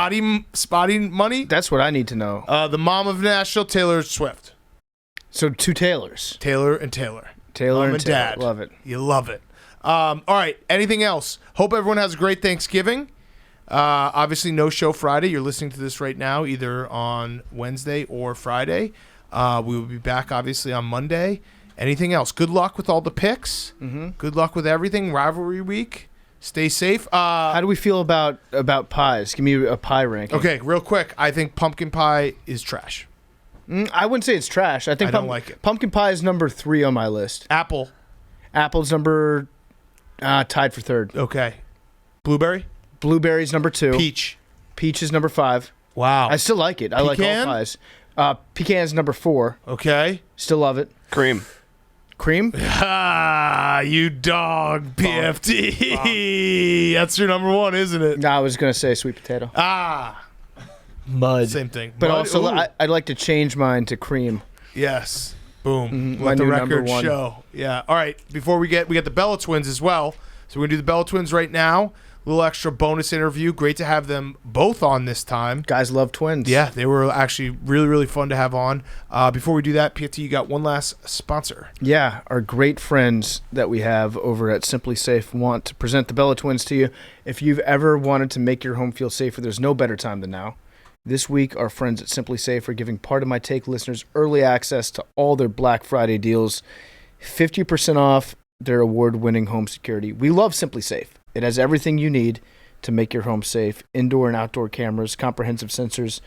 spotty money? That's what I need to know. The mom of Nashville, Taylor Swift. So two Taylors. Taylor and Taylor. Taylor Mom and and Taylor. Dad. Love it. You love it. All right. Anything else? Hope everyone has a great Thanksgiving. Obviously, no show Friday. You're listening to this right now, either on Wednesday or Friday. We will be back, obviously, on Monday. Anything else? Good luck with all the picks. Mm-hmm. Good luck with everything. Rivalry week. Stay safe. How do we feel about pies? Give me a pie ranking. Okay, real quick. I think pumpkin pie is trash. I wouldn't say it's trash. I think I don't like it. Pumpkin pie is number 3 on my list. Apple. Apple's number tied for 3rd. Okay. Blueberry. Blueberry's number 2. Peach. Peach is number 5. Wow. I still like it. I like all Pecan? pies. Pecan's number 4. Okay. Still love it. Cream. Cream? Ah, you dog, PFT. That's your number 1, isn't it? No, I was gonna say sweet potato. Ah. Mud. Same thing. But Mud, also, ooh. I'd like to change mine to cream. Yes. Boom. my Let the new number record one. show. Yeah. All right. Before we got the Bella Twins as well. So we're going to do the Bella Twins right now. A little extra bonus interview. Great to have them both on this time. Guys love twins. Yeah, they were actually really, really fun to have on. Before we do that, PT, you got one last sponsor. Yeah, our great friends that we have over at Simply Safe want to present the Bella Twins to you. If you've ever wanted to make your home feel safer, there's no better time than now. This week, our friends at Simply Safe are giving Part of My Take listeners early access to all their Black Friday deals. 50% off their award-winning home security. We love Simply Safe. It has everything you need to make your home safe. Indoor and outdoor cameras, comprehensive sensors.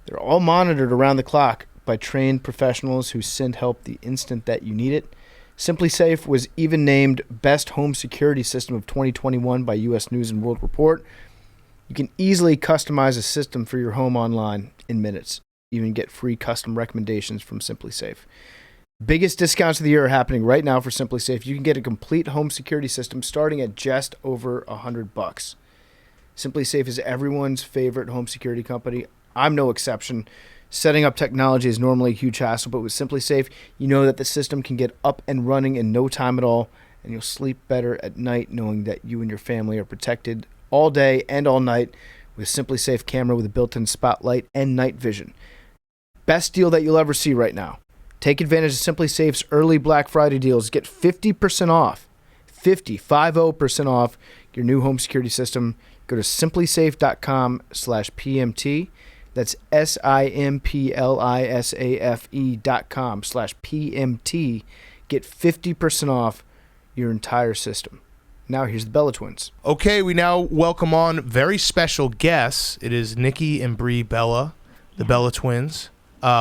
They're all monitored around the clock by trained professionals who send help the instant that you need it. Simply Safe was even named Best Home Security System of 2021 by U.S. News & World Report. You can easily customize a system for your home online in minutes. Even get free custom recommendations from Simply Safe. Biggest discounts of the year are happening right now for Simply Safe. You can get a complete home security system starting at just over $100. Simply Safe is everyone's favorite home security company. I'm no exception. Setting up technology is normally a huge hassle, but with Simply Safe, you know that the system can get up and running in no time at all, and you'll sleep better at night knowing that you and your family are protected all day and all night with Simply Safe camera with a built-in spotlight and night vision. Best deal that you'll ever see right now. Take advantage of Simply Safe's early Black Friday deals. Get 50% off, 50% off your new home security system. Go to simplysafe.com/PMT. That's SIMPLISAFE.com/PMT. Get 50% off your entire system. Now here's the Bella Twins. Okay, we now welcome on very special guests. It is Nikki and Bree Bella, the Bella Twins.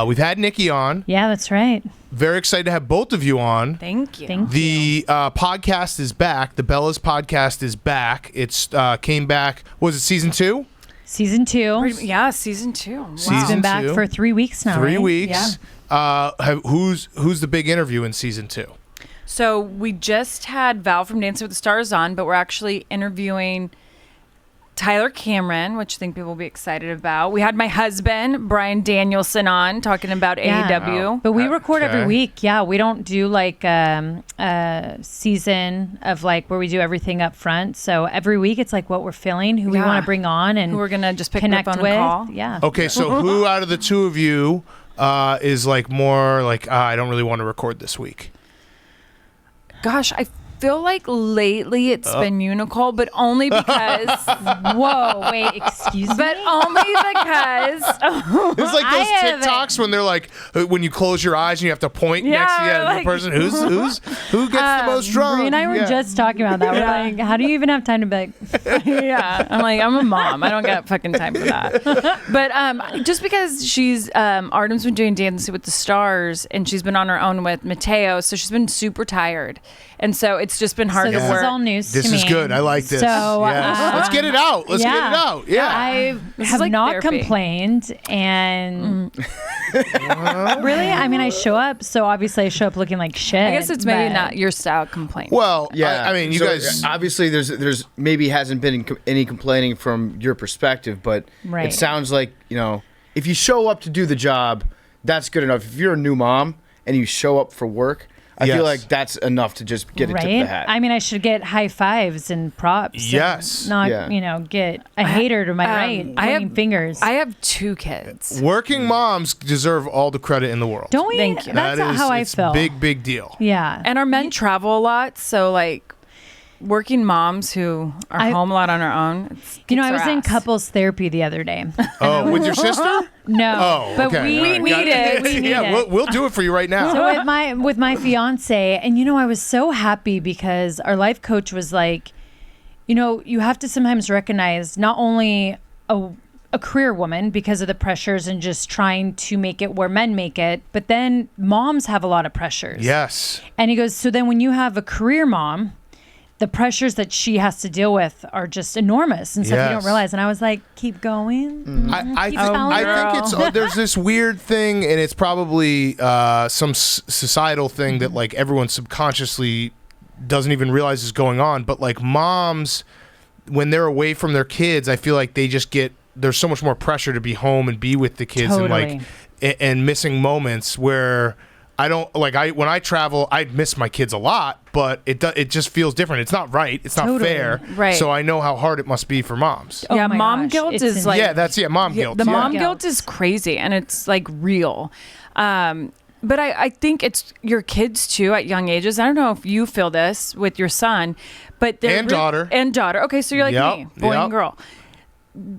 We've had Nikki on. Yeah, that's right. Very excited to have both of you on. Thank you. The podcast is back. The Bella's podcast is back. It's came back. Was it season 2? Season 2. Yeah, season 2. Wow. It's been back 2. for 3 weeks now. 3 right? weeks. Yeah. Who's the big interview in season 2? So we just had Val from Dancing with the Stars on, but we're actually interviewing Tyler Cameron, which I think people will be excited about. We had my husband, Brian Danielson, on talking about AEW. But we record Okay. every week. Yeah, we don't do like a season of like where we do everything up front. So every week it's like what we're feeling, who we Yeah. want to bring on, and Who we're gonna just pick connect up on with. and call. Yeah. Okay, so who out of the two of you is like more like I don't really want to record this week? Gosh, I feel like lately it's been you, Nicole, but only because. Whoa, wait, excuse me. But only because. It's like those I haven't- TikToks when they're like when you close your eyes and you have to point next to the Yeah, other like- person who gets the most drunk. Bree and I were Yeah. just talking about that. We're like, how do you even have time to be like, Yeah, I'm like, I'm a mom. I don't got fucking time for that. But just because she's Artem's been doing Dancing with the Stars and she's been on her own with Mateo, so she's been super tired, and so it's just been hard so to this work. is all news This to me. is good. I like this. So, Yes. Let's get it out. Let's get it out. Yeah. I This is have like not therapy. complained, and really, I mean, I show up. So obviously, I show up looking like shit. I guess it's maybe but- not your style complaint. Well, Yeah, I mean, you so guys. obviously there's maybe hasn't been any complaining from your perspective, but Right. it sounds like if you show up to do the job, that's good enough. If you're a new mom and you show up for work, I Yes. feel like that's enough to just get a tip of the Right? hat. I mean, I should get high fives and props. and Yes. not Yeah. get a hater to my right, I have pointing fingers. I have 2 kids. Working moms deserve all the credit in the world. Don't we? Thank you. That's That not is- how I it's feel. big deal. Yeah. And our men travel a lot, so like working moms who are I- home a lot on our own. I was in couples therapy the other day. Oh, with your sister? No. Oh, but okay. we All right. need Got it. We need yeah, it. we'll do it for you right now. So with my fiance, and I was so happy because our life coach was like, you have to sometimes recognize not only a career woman because of the pressures and just trying to make it where men make it, but then moms have a lot of pressures. Yes. And he goes, so then when you have a career mom, the pressures that she has to deal with are just enormous and stuff you Yes. don't realize. And I was like, keep going. I Keep telling her. think it's there's this weird thing, and it's probably some societal thing that like everyone subconsciously doesn't even realize is going on. But like moms, when they're away from their kids, I feel like they just get there's so much more pressure to be home and be with the kids and like and missing moments where I don't when I travel, I miss my kids a lot, but it just feels different. It's not right. It's not fair. Right. So I know how hard it must be for moms. Yeah, mom guilt is like mom guilt. The mom guilt is crazy, and it's like real. But I think it's your kids too at young ages. I don't know if you feel this with your son, but they're daughter. Okay, so you're like me, boy and girl.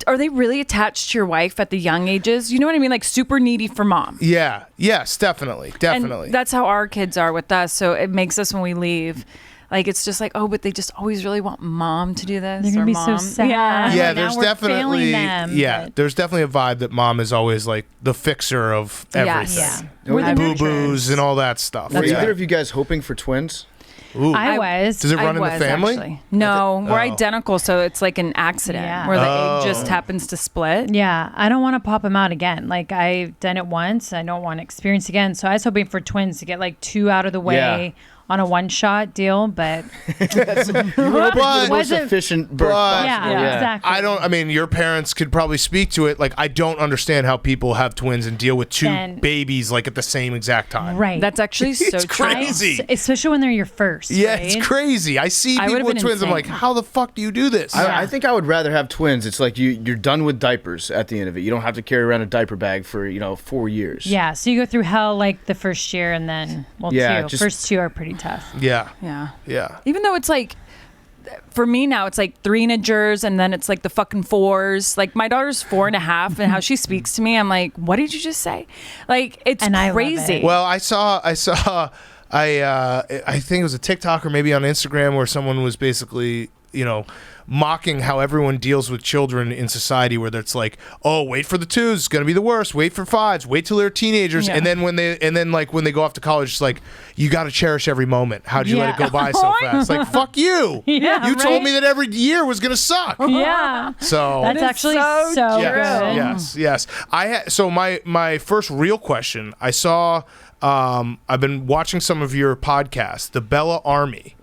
Are they really attached to your wife at the young ages? You know what I mean? Like super needy for mom. Yeah. Yes, definitely. And that's how our kids are with us. So it makes us when we leave. Like it's just like, oh, but they just always really want mom to do this. They're gonna be so sad. Yeah, there's definitely there's definitely a vibe that mom is always like the fixer of everything. Yeah. With the boo-boos and all that stuff. Were either of you guys hoping for twins? Ooh. I was. Does it run in the family? Actually. No, we're identical, so it's like an accident where the egg just happens to split. Yeah, I don't want to pop them out again. Like I've done it once, I don't want to experience again. So I was hoping for twins to get like 2 out of the way on a one-shot deal, but you were hoping for the most efficient birth possible. Yeah, exactly. I mean, your parents could probably speak to it. Like, I don't understand how people have twins and deal with two babies like at the same exact time. Right. That's actually so crazy. Especially when they're your first. Yeah, right? it's crazy. I see people with twins. Insane. I'm like, how the fuck do you do this? I think I would rather have twins. It's like you're done with diapers at the end of it. You don't have to carry around a diaper bag for 4 years. Yeah, so you go through hell like the first year and then, first 2 are pretty tough. Yeah. Even though it's like, for me now, it's like 3-inagers and then it's like the fucking 4s. Like my daughter's 4.5 and how she speaks to me, I'm like, what did you just say? Like it's crazy. Well, I think it was a TikTok or maybe on Instagram where someone was basically, mocking how everyone deals with children in society, where it's like, oh, wait for the 2s, it's gonna be the worst. Wait for 5s, wait till they're teenagers, and then when they go off to college, it's like, you got to cherish every moment. How'd you let it go by so fast? Like, fuck you. You told me that every year was gonna suck. Yeah. So that's actually so good. Yes. So my first real question, I saw. I've been watching some of your podcasts, the Bella Army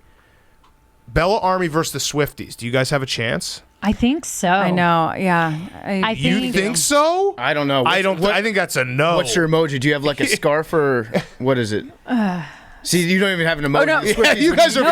versus the Swifties. Do you guys have a chance? I think so. I know. Yeah. You think so? I don't know. I think that's a no. What's your emoji? Do you have like a scarf or what is it? See, you don't even have an emoji. Oh, no. Yeah, you guys are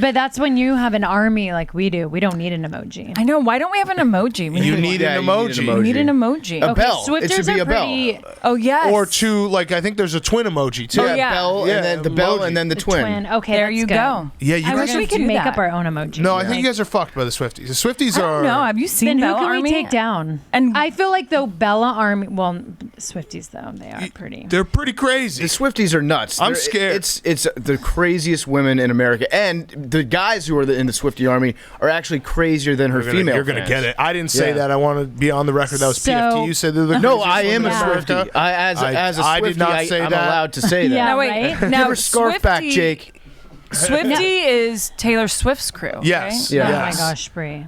but that's when you have an army like we do. We don't need an emoji. I know. Why don't we have an emoji? You need an emoji. You need an emoji. A bell. Swifters it should be a bell. Oh, yes. Or two, like, I think there's a twin emoji, too. Yeah, bell, and then the bell, and then the twin. Okay, there you go. Yeah, you I guys wish we could make up our own emoji. No, I think you guys are fucked by the Swifties. The Swifties are... No, have you seen then Bella who can Army? we take down? And I feel like, though, Bella Army... Well, Swifties, though, they are pretty... They're pretty crazy. The Swifties are nuts. I'm scared. It's the craziest women in America. And the guys who are in the Swiftie Army are actually crazier than her female You're going to get it. I didn't say that. I want to be on the record. That was PFT. You said they're the No, I am a Swiftie. As a Swiftie, I did not say I'm that. allowed to say that. Yeah, now, wait. right? Now, Give her scarf back, Jake. Swiftie is Taylor Swift's crew. Yes. Right? Yeah. Oh, my gosh, Brie.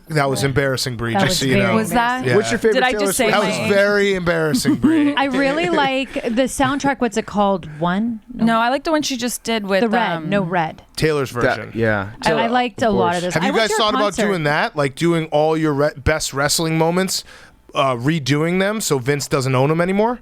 That was embarrassing, Bree. That Just was so you know. very Was that? Yeah. What's your favorite Did I Taylor just say Swift That my- was very embarrassing, Bree. I really like the soundtrack. What's it called? One? No, I like the one she just did with The Red. No, Red. Taylor's version. Yeah. I liked a lot of this. Have you I went guys to a thought about concert. doing that? Like doing all your best wrestling moments, redoing them so Vince doesn't own them anymore?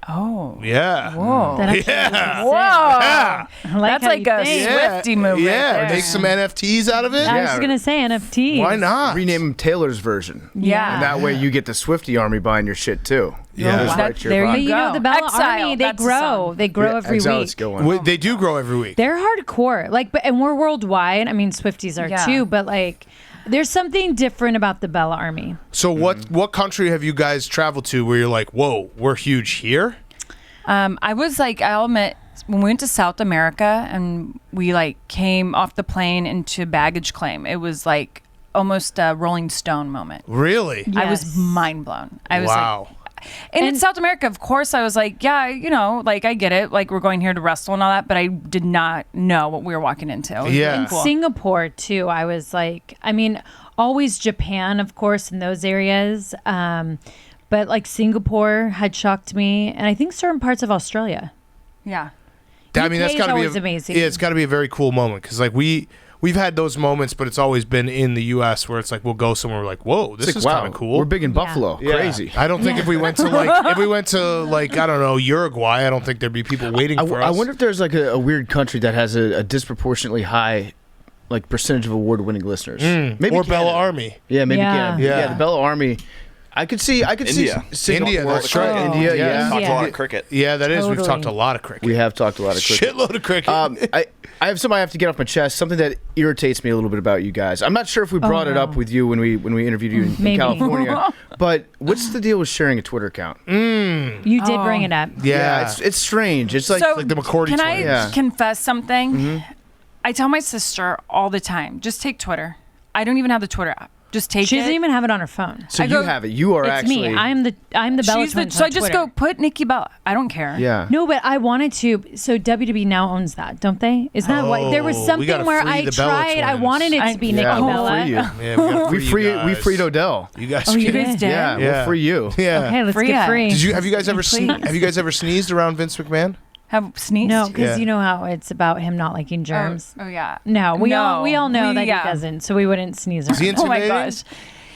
Oh. Yeah. Whoa. That actually Yeah. was Whoa. Yeah. I like That's how like you a think. Swiftie move Yeah. right there. Make some NFTs out of it. I was just gonna say NFTs. Why not? Rename them Taylor's version. Yeah. And that way you get the Swiftie Army buying your shit too. Yeah. Goes That- right to your there pocket. But you know Go. the Bella Exile, Army, they that's the grow. song. They grow every Exile, week. let's go on. They do grow every week. They're hardcore. And we're worldwide. I mean, Swifties are Yeah. too. But there's something different about the Bella Army. So what country have you guys traveled to where you're like, whoa, we're huge here? I was like, I'll admit, when we went to South America and we came off the plane into baggage claim, it was like almost a Rolling Stone moment. Really? Yes. I was mind blown. I was Wow. and in South America, of course, I was like, yeah, I get it. Like, we're going here to wrestle and all that, but I did not know what we were walking into. It was Yeah. really In cool. Singapore too, I was always Japan, of course, in those areas. But Singapore had shocked me, and I think certain parts of Australia. Yeah. I mean, that's UK is got to be always amazing. Yeah, it's got to be a very cool moment because we we've had those moments, but it's always been in the U.S. where it's like we'll go somewhere, we're like, whoa, this is kind of cool. We're big in Buffalo. Yeah. Crazy. I don't think if we went to I don't know, Uruguay, I don't think there'd be people waiting for us. I wonder if there's like a weird country that has a disproportionately high like percentage of award-winning listeners. Maybe or Bella Army. Yeah, maybe Yeah. Canada. Yeah, the Bella Army. I could see India. India, that's right. India, yeah. Talked a lot of cricket. Yeah, that is. We've Totally. talked a lot of cricket. We have talked a lot of cricket. Shitload of cricket. I have something I have to get off my chest. Something that irritates me a little bit about you guys. I'm not sure if we brought it up with you when we interviewed you in Maybe. California. But what's the deal with sharing a Twitter account? You did bring it up. yeah. It's strange. It's like, So, like the McCourty can twins. I Yeah. confess something? I tell my sister all the time, just take Twitter. I don't even have the Twitter app. Just take She it. doesn't even have it on her phone. so I you go- have it. You are It's actually. me. I'm the Bella She's the, Twins so on I just Twitter. go put Nikki Bella. I don't care. Yeah. No, but I wanted to. So WWE now owns that, don't they? Isn't that why? There was Oh, we something gotta where free I the Bella tried. I twins. wanted it to be Nikki Yeah, we'll Bella. free you. Yeah, we gotta We free you we guys. freed Odell. You guys Oh, you can- guys did? Yeah, Yeah. we'll free you. Yeah. Okay, let's Free get it. free. Have you guys ever sneezed around Vince McMahon? Have sneezed? No, because Yeah. you know how it's about him not liking germs. Oh yeah. No, we all know that yeah. he doesn't, so we wouldn't sneeze Is he around. Oh my intimidating? gosh.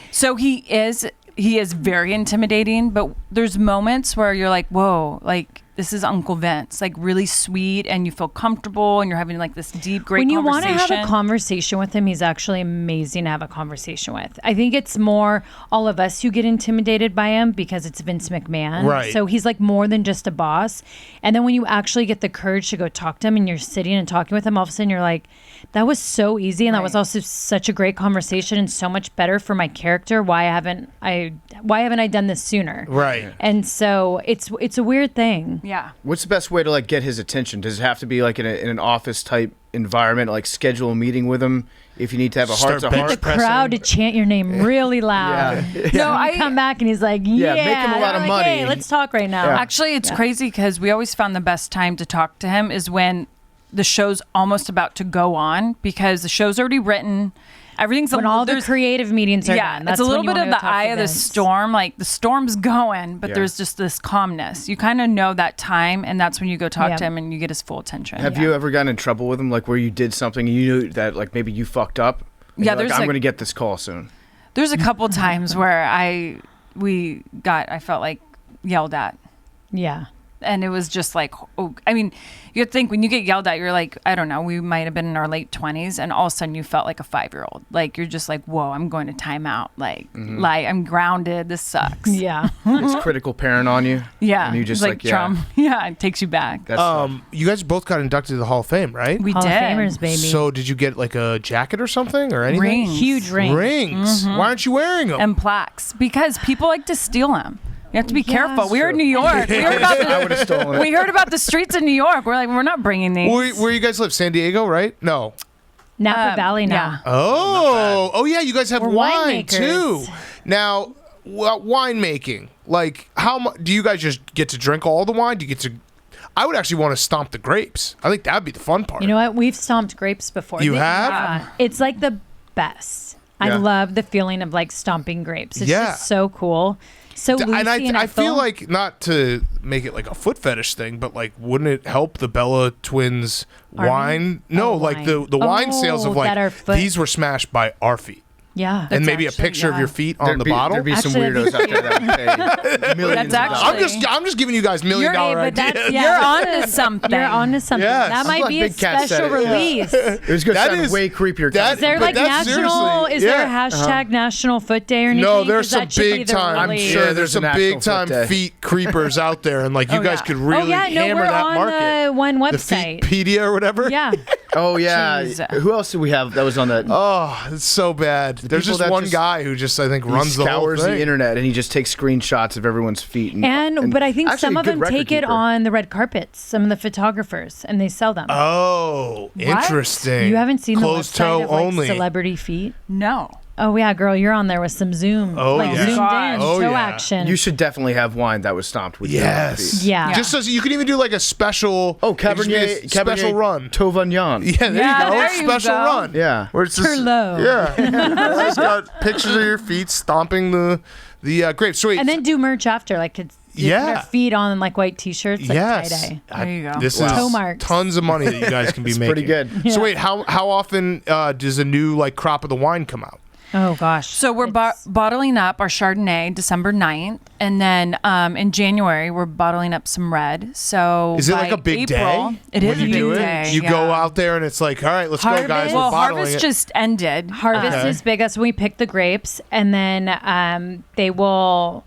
So he is very intimidating, but there's moments where you're like, whoa, like this is Uncle Vince, like really sweet, and you feel comfortable, and you're having like this deep, great When you want conversation. to have a conversation with him, he's actually amazing to have a conversation with. I think it's more all of us who get intimidated by him because it's Vince McMahon. Right. So he's like more than just a boss. And then when you actually get the courage to go talk to him and you're sitting and talking with him, all of a sudden you're like, that was so easy. And that was also such a great conversation and so much better for my character. Why haven't I done this sooner? Right. And so it's a weird thing. Yeah. What's the best way to like get his attention? Does it have to be like in an office type environment? Like schedule a meeting with him if you need to have a heart to Start heart. The crowd to chant your name really loud. Yeah. No, I come back and he's like, yeah, make him a lot of They're like, money. Hey, let's talk right now. Actually, it's crazy because we always found the best time to talk to him is when the show's almost about to go on because the show's already written. Everything's When all the there's- creative meetings are yeah, done. it's That's a when little you bit wanna of go the talk to eye of the Vince. storm. Like the storm's going, but Yeah. there's just this calmness. You kind of know that time, and that's when you go talk Yeah. to him and you get his full attention. Have you ever gotten in trouble with him, like where you did something and you knew that like maybe you fucked up? And Yeah, you're like, there's I'm a- going to get this call soon. There's a couple times where I felt like yelled at. Yeah. And it was just like, oh, I mean, you'd think when you get yelled at, you're like, I don't know, we might have been in our late 20s, and all of a sudden you felt like a 5-year-old. Like, you're just like, whoa, I'm going to timeout. Like, I'm grounded. This sucks. Yeah. It's critical parent on you. Yeah. And you just It's like, yeah. trauma. Yeah, it takes you back. That's You guys both got inducted to the Hall of Fame, right? We Hall did. of Famers, baby. So did you get like a jacket or something or anything? Rings. Huge ring. Rings. Why aren't you wearing them? And plaques. Because people like to steal them. You have to be Yeah, careful. We were in New York. We heard I would have about stolen it. we heard about the streets in New York. We're like, we're not bringing these. Where you guys live? San Diego, right? No. Napa Valley now. yeah. Oh, yeah. You guys have We're wine winemakers. too. Now, winemaking. Like, how much do you guys just get to drink all the wine? Do you get to? I would actually want to stomp the grapes. I think that'd be the fun part. You know what? We've stomped grapes before. You have? Yeah. It's like the best. I Yeah. love the feeling of like stomping grapes. It's Yeah. just so cool. So Lucy And I feel Ethel- like, not to make it like a foot fetish thing, but like, wouldn't it help the Bella twins Army? wine? No, Oh, like wine. the wine sales of Oh, that our like foot- these were smashed by our feet, yeah. and maybe actually- a picture of yeah. your feet on the bottle. There'd be some Actually, weirdos out there that would pay millions That's of dollars. actually- I'm just giving you guys $1 million You're- but ideas. that's- yeah. You're on to something. You're on to something. Yes. That might I'm be glad a Big Cat said special it. Yeah. release. It was going to That sound is- way creepier. that- Is there But like that's national? seriously- Is there a yeah. hashtag National Foot Day or anything? No, there's 'Cause some that should be big the time. release. sure there's there's a some National big time Foot Day. feet creepers out there, and like you guys yeah. could really Oh yeah, no, hammer we're that on market. the one The website. Feetpedia or whatever. Yeah. Oh, yeah. Jeez. Who else did we have that was on that? Oh, it's so bad. There's people just that one just- guy who just I think He runs the whole scours thing. the internet and he just takes screenshots of everyone's feet. But I think actually some a of good them record take it keeper. on the red carpets. Some of the photographers, and they sell them. Oh, interesting. You haven't seen Closed the toe website of like only. celebrity feet? No. Oh yeah, girl, you're on there with some zoom, Oh, like yeah. zoomed Gosh. in, Oh, toe yeah. action. You should definitely have wine that was stomped with your Yes. feet. Yeah. Just so you could even do like a special. Oh, it could just be a Cabernet, special run. Tauvignon. Yeah, there Yeah, you go. there A you special go. run. Yeah. Where it's just, Merlot. Yeah. It's got pictures of your feet stomping the grapes. So wait, And then do merch after, like put our feet on like white t-shirts, like tie-dye. There you go. This Toe is marks. tons of money that you guys can be making. pretty good. Yeah. So wait, how often does a new like crop of the wine come out? Oh gosh. So we're bottling up our Chardonnay December 9th, and then in January we're bottling up some red. So Is it like by a big April, day? It is when a you big do it? day. You go out there and it's like, all right, let's go, guys. Harvest? We're Well, bottling harvest it. just ended. Harvest is big. That's when we pick the grapes, and then they will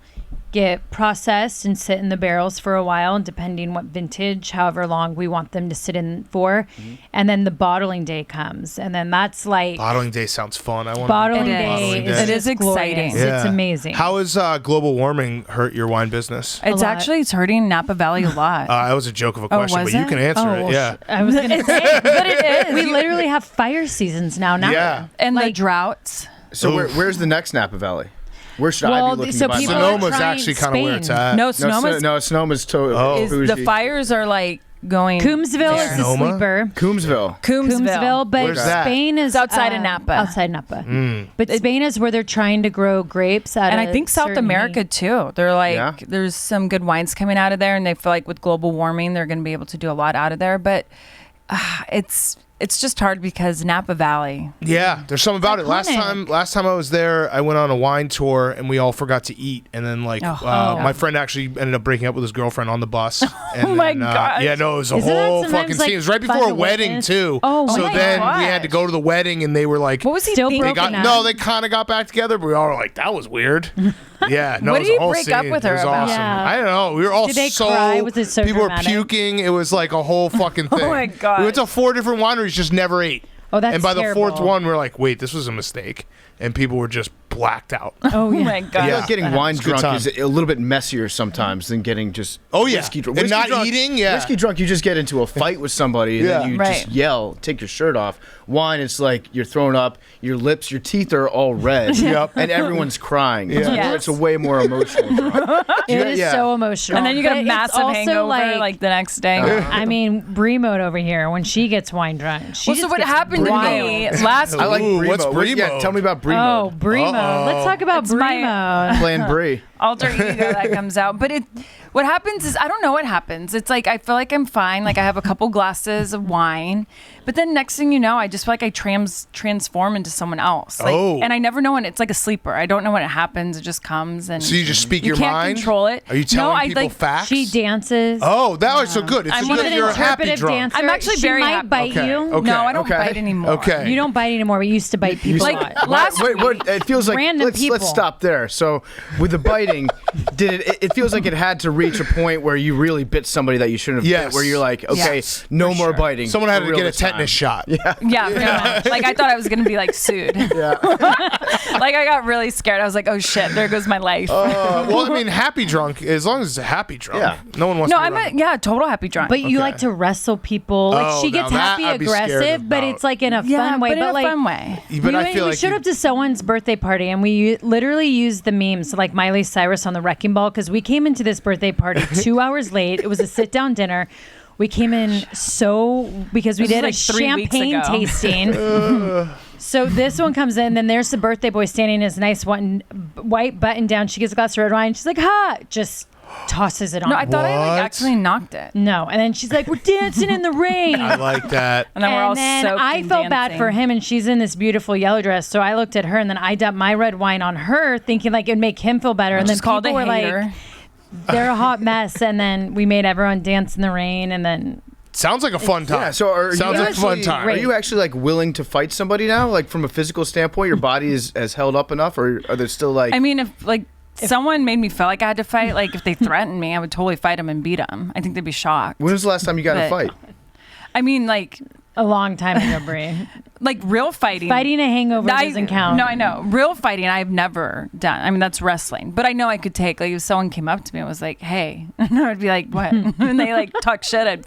get processed and sit in the barrels for a while, depending what vintage, however long we want them to sit in for. And then the bottling day comes, and then that's like Bottling day sounds fun. I want bottling to day. It is just exciting. glorious. It's amazing. How has global warming hurt your wine business? It's hurting Napa Valley a lot. That was a joke of a question, was but you it? can answer it. Yeah. I was gonna say, but it is. we literally have fire seasons now. Yeah. And the droughts. So Oof. where's the next Napa Valley? Where should I Well, be looking so to buy people mine? are Sonoma's trying actually kind of where it's Spain. at. No, Sonoma's Sonoma's Oh. the fires are like going. Coombsville is the Sonoma? sleeper. Coombsville. Coombsville, but Where's that? Spain is It's outside of Napa. Outside Napa. But Spain is where they're trying to grow grapes out And of I think South certain America heat. too. They're like, Yeah. there's some good wines coming out of there, and they feel like with global warming, they're going to be able to do a lot out of there. But it's just hard because Napa Valley. Yeah, there's something about it. Iconic. Last time I was there, I went on a wine tour and we all forgot to eat. And then my friend actually ended up breaking up with his girlfriend on the bus. And Oh my then, gosh. Yeah, no, it was a Isn't that whole sometimes, fucking like, scene. It was right fun before a to wedding witness? too. Oh, so my then gosh. we had to go to the wedding and they were like, What was he Still thinking? broken they up. no, they kind of got back together, but we all were like, that was weird. Yeah, no, What it was did a you whole break up scene. with her It was about? awesome. Yeah. I don't know. We were all Did they so cry? Was it so people dramatic? were puking. It was like a whole fucking thing. my gosh. We went to 4 different wineries, just never ate. Oh, that's And by the terrible. 4th one, we're like, wait, this was a mistake. And people were just blacked out. Oh, Oh yeah. my god. Yeah. Getting wine It's a good drunk time. is a little bit messier sometimes than getting just Oh, yeah. whiskey drunk. And not drunk- eating, yeah. Whiskey drunk, you just get into a fight with somebody and then you Right. just yell, take your shirt off. Wine, it's like you're throwing up, your lips, your teeth are all red, Yep. and everyone's crying. It's, Yes. it's a way more emotional drunk. It is Yeah. so emotional. And then you get But a it's massive also hangover like the next day. I mean, Brie mode over here when she gets wine drunk. She Well, so just what gets happened to wild. me last I like Ooh, Brie what's mode. Brie Yeah, mode? tell me about Brie Oh, mode. Brie mode. Let's talk about It's Brie my- mode. Playing Brie. alter ego that comes out. But what happens is I don't know what happens. It's like I feel like I'm fine. Like I have a couple glasses of wine, but then next thing you know, I just feel like I transform into someone else. Like, Oh. and I never know when it's like a sleeper. I don't know when it happens. It just comes and So you just speak you your can't mind? control it. Are you telling no, I people like facts? She dances. Oh, that was so good. It's I'm so one good of that the you're a happy interpretive drunk. dancer. I'm actually she very might happy. bite Okay, you. okay. No, I don't Okay. bite anymore. Okay. You don't bite anymore. We used to bite people Like a lot. last Wait, it feels like Random let's people. stop there. So with the biting, it feels like it had to reach a point where you really bit somebody that you shouldn't have Yes. bit, where you're like, okay, Yes, no for more sure. biting. Someone had for to real get a this time. tetanus shot. Yeah, pretty much. Like I thought I was gonna be like sued. Yeah. Like I got really scared. I was like, oh shit, there goes my life. Well, I mean, happy drunk, as long as it's a happy drunk. Yeah. No one wants no, to be I'm around- a total happy drunk. But you Okay. like to wrestle people. Like Oh, she gets now that happy I'd be scared aggressive, but about. it's like in a yeah, fun way. but in a like fun way. But I we feel like showed you- up to someone's birthday party and we literally used the memes like Miley Cyrus on the wrecking ball because we came into this birthday party 2 hours late. It was a sit down dinner. We came in because we This did a was like 3 weeks champagne ago. tasting. So this one comes in, then there's the birthday boy standing in his nice white button down. She gets a glass of red wine. She's like, "Ha!" Just tosses it on. No, I thought I What? like actually knocked it. No, and then she's like, "We're dancing in the rain." I like that. And then we're all And then soaked I and felt bad dancing. for him, and she's in this beautiful yellow dress. So I looked at her, and then I dumped my red wine on her, thinking like it'd make him feel better. And then Just called people a were hater. like, "They're a hot mess." And then we made everyone dance in the rain, and then Sounds like a fun time. Yeah, so Sounds like a fun time. Are you actually like willing to fight somebody now? Like from a physical standpoint, your body has held up enough, or are there still like? I mean, if someone made me feel like I had to fight, like if they threatened me, I would totally fight them and beat them. I think they'd be shocked. when was the last time you got in a But- fight? I mean, like a long time ago, Brie. real fighting. Fighting a hangover doesn't count. No, I know. Real fighting, I've never done. I mean, that's wrestling. But I know I could take, like, if someone came up to me and was like, hey, and I would be like, what? And they, like, talk shit.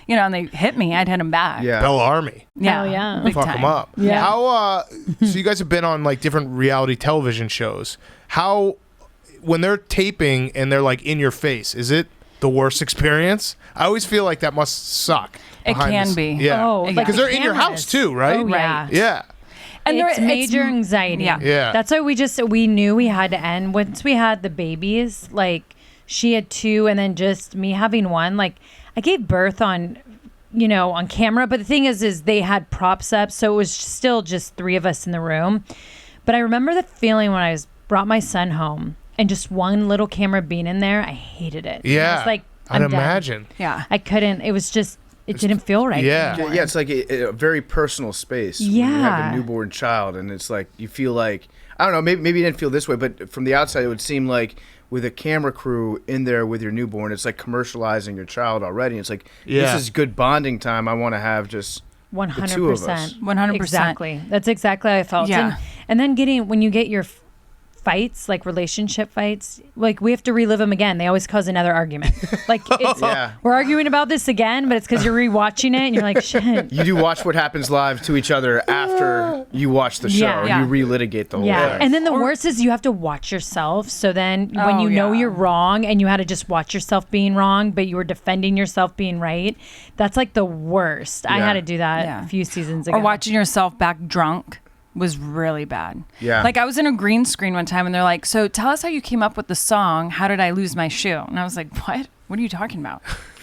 And they hit me, I'd hit them back. Yeah. Bella Army. Yeah. Hell yeah. Big Fuck time. them up. Yeah. How, so you guys have been on like different reality television shows. How, when they're taping and they're like in your face, is it the worst experience? I always feel like that must suck. It behind can the be. Yeah. Oh, like Because the they're in your cameras. house too, right? Oh, yeah. Yeah. And It's there- major anxiety. Yeah. Yeah. That's why we knew we had to end. Once we had the babies, like she had 2, and then just me having 1. Like, I gave birth on camera, but the thing is they had props up, so it was still just 3 of us in the room. But I remember the feeling when I brought my son home and just one little camera being in there. I hated it. Yeah, I was like, I'd I'm done. imagine. Yeah. I couldn't. It was just, it didn't feel right. Yeah. anymore. Yeah, it's like a very personal space. When you have a newborn child, and it's like you feel like, I don't know, maybe you didn't feel this way, but from the outside, it would seem like with a camera crew in there with your newborn, it's like commercializing your child already. It's like, this is good bonding time. I want to have just 100%. the 2 of us. 100%. Exactly. That's exactly how I felt. Yeah. And then when you get your fights, like relationship fights, like we have to relive them again. They always cause another argument. Like we're arguing about this again, but it's because you're rewatching it and you're like, shit. You do watch what happens live to each other after you watch the show. Yeah. You relitigate the whole Yeah. thing. And then the worst is you have to watch yourself. So then when you know you're wrong and you had to just watch yourself being wrong, but you were defending yourself being right, that's like the worst. I had to do that a few seasons ago. Or watching yourself back drunk was really bad. Yeah. Like I was in a green screen one time and they're like, so tell us how you came up with the song, How Did I Lose My Shoe? And I was like, what? What are you talking about?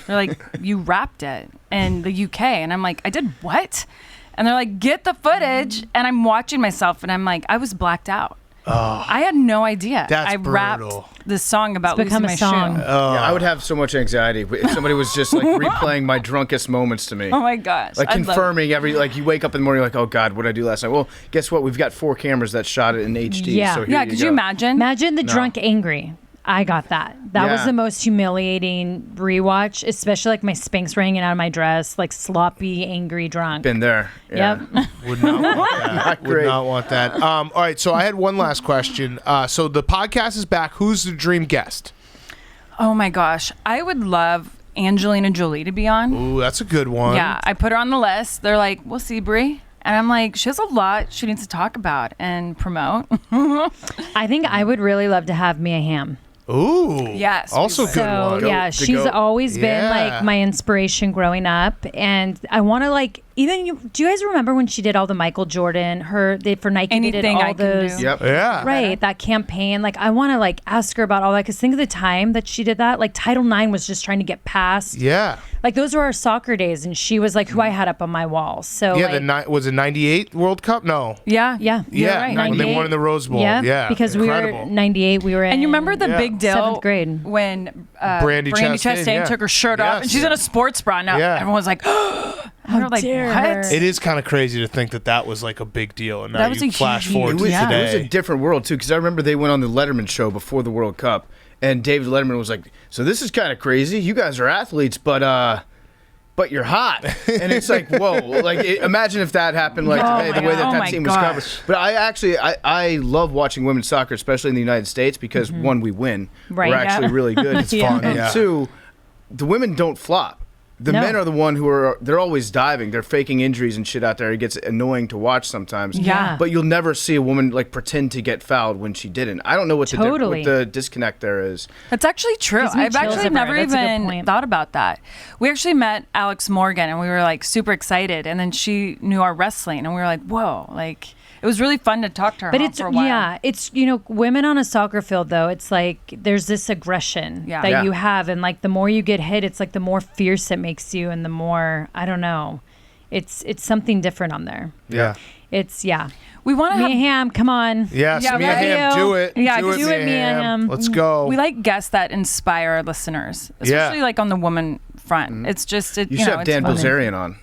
They're like, you rapped it in the UK. And I'm like, I did what? And they're like, get the footage. And I'm watching myself and I'm like, I was blacked out. Oh, I had no idea. That's I rapped brutal. this song about It's become losing a my song. shoe. Yeah, I would have so much anxiety if somebody was just like replaying my drunkest moments to me. Oh my gosh. Like I'd love confirming like you wake up in the morning, like, oh God, what did I do last night? Well, guess what? We've got 4 cameras that shot it in HD. Yeah. So here Yeah, you could go. you imagine? Imagine the drunk angry. I got that. That was Yeah. the most humiliating rewatch, especially like my Spanx were hanging out of my dress, like sloppy, angry drunk. Been there. Yeah. Yep. Would not want that. Would Great. not want that. All right, so I had one last question. So the podcast is back. Who's the dream guest? Oh my gosh. I would love Angelina Jolie to be on. Ooh, that's a good one. Yeah, I put her on the list. They're like, we'll see, Brie. And I'm like, she has a lot she needs to talk about and promote. I think I would really love to have Mia Hamm. Ooh. Yes, we Also would. good So one. yeah, The she's goat. always been Yeah. like my inspiration growing up, and I want to like even. Do you guys remember when she did all the Michael Jordan? For Nike, they Anything did I all Can those. Do. Yep. Yeah. Right, that campaign. Like, I want to like ask her about all that because think of the time that she did that. Like, Title IX was just trying to get passed. Yeah. Like, those were our soccer days, and she was like who I had up on my wall. So Yeah, like, was it 98 World Cup? No. Yeah. yeah, Yeah, right, when they 98. won in the Rose Bowl. Yeah, because incredible. we were 98. We were in. And you remember the Yeah. big deal 7th grade. when Brandy Chastain, yeah. took her shirt off Yes. and she's in a sports bra now. Yeah. Everyone's like, How like, dare what? her. It is kind of crazy to think that was like a big deal, and now That was you a flash huge forward It to was, today. it was a different world too, because I remember they went on the Letterman show before the World Cup, and David Letterman was like, "So this is kind of crazy. You guys are athletes, but you're hot." And it's like, whoa! Like, imagine if that happened like Oh today, my the way that God. Oh that my team was covered. gosh. But I love watching women's soccer, especially in the United States, because one, we win. Right, We're yeah. actually really good. It's Yeah. fun, And yeah. 2, the women don't flop. The No. men are the one they're always diving. They're faking injuries and shit out there. It gets annoying to watch sometimes. Yeah. But you'll never see a woman like pretend to get fouled when she didn't. I don't know what Totally. what the disconnect there is. That's actually true. Gives me I've chills actually over never it. That's a good even point. thought about that. We actually met Alex Morgan and we were like super excited. And then she knew our wrestling and we were like, whoa, like it was really fun to talk to her But it's for a while. yeah, it's women on a soccer field though. It's like there's this aggression Yeah. that Yeah. you have, and like the more you get hit, it's like the more fierce it makes you, and the more I don't know, it's something different on there. yeah. It's We want to Mia have Hamm, come on. Yes, Yeah, Mia right. Hamm, do it. Yeah, do it, do it, Mia Hamm. Let's go. we like guests that inspire our listeners, especially like on the woman front. It's just You should have it's Dan fun. Bilzerian on.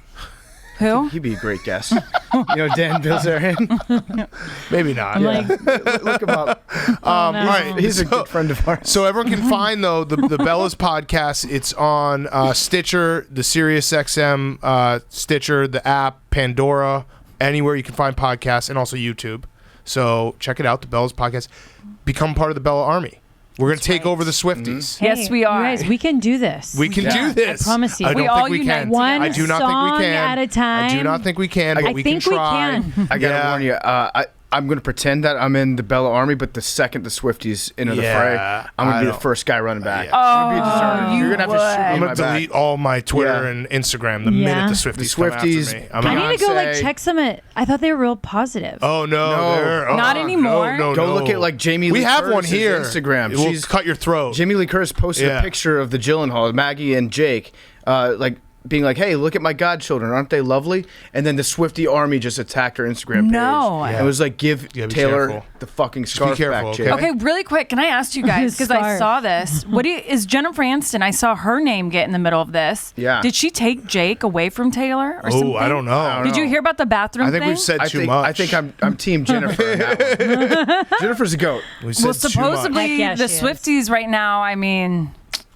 Who? He'd be a great guest. Dan Bilzerian. Maybe not. Look him up. All right. He's a good friend of ours. So everyone can find though the Bellas podcast. It's on Stitcher, the SiriusXM Stitcher, the app, Pandora, anywhere you can find podcasts, and also YouTube. So check it out, the Bellas podcast. Become part of the Bella Army. We're gonna take over the Swifties. Yes, we are. You guys, we can do this. We can do this. I promise you. I don't We all think we unite can. One I do not song think we can. at a time. I do not think we can, but I we think can we try. can. I gotta Yeah. warn you. I'm going to pretend that I'm in the Bella Army, but the second the Swifties enter the fray, I'm going to be the first guy running back. I'm going to be a deserter. You're going to have to shoot me I'm in going my to back. delete all my Twitter and Instagram the minute the Swifties come after me. I need to go check some. I thought they were real positive. Oh no, not anymore. No, go look at Jamie Lee We have one Curtis's here. Instagram. It will cut your throat. Jamie Lee Curtis posted a picture of the Gyllenhaal, Maggie and Jake, being like, hey, look at my godchildren. Aren't they lovely? And then the Swiftie army just attacked her Instagram page. No. It was like, give Taylor the fucking scarf back, Jake. Okay, really quick, can I ask you guys, because I saw this. Is Jennifer Aniston, I saw her name get in the middle of this. Yeah. Did she take Jake away from Taylor or something? I don't know. Did you hear about the bathroom thing? I think we've said too much. I think I'm team Jennifer in that one. Jennifer's a goat. We said supposedly the Swifties right now, I mean...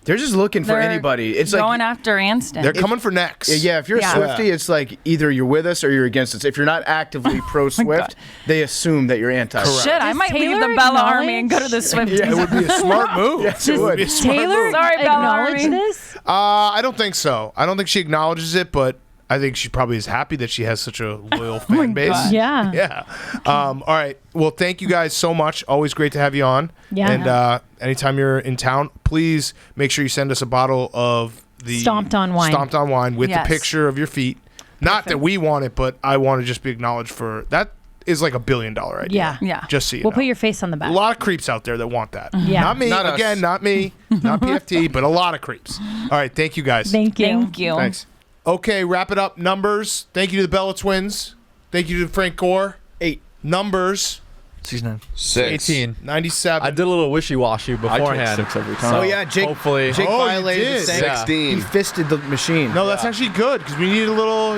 They're just looking for anybody. It's going after Aniston. They're coming for next. Yeah, if you're a Swiftie, it's like either you're with us or you're against us. If you're not actively pro-Swift, they assume that you're anti. Shit, I might leave the Bella Army and go to the Swifties. It would be a smart move. Yes, it would. Taylor acknowledge this? I don't think so. I don't think she acknowledges it, but I think she probably is happy that she has such a loyal fan base. God. Yeah. Yeah. All right. Well, thank you guys so much. Always great to have you on. Yeah. And anytime you're in town, please make sure you send us a bottle of the Stomped on wine with the picture of your feet. Not that we want it, but I want to just be acknowledged for that. Is like $1 billion idea. Yeah. Just so you We'll know. put your face on the back. A lot of creeps out there that want that. Yeah. Not me. Not us. Again, not me. Not PFT, but a lot of creeps. All right. Thank you guys. Thank you. Thank you. Thanks. Okay, wrap it up. Numbers. Thank you to the Bella Twins. Thank you to Frank Gore. 8. Numbers. 69. 6. 18. 97. I did a little wishy-washy I take beforehand. 6 every time. Oh yeah, Jake. Hopefully. Jake Oh, you violated did. the thing. 16. He fisted the machine. No, that's actually good because we need a little,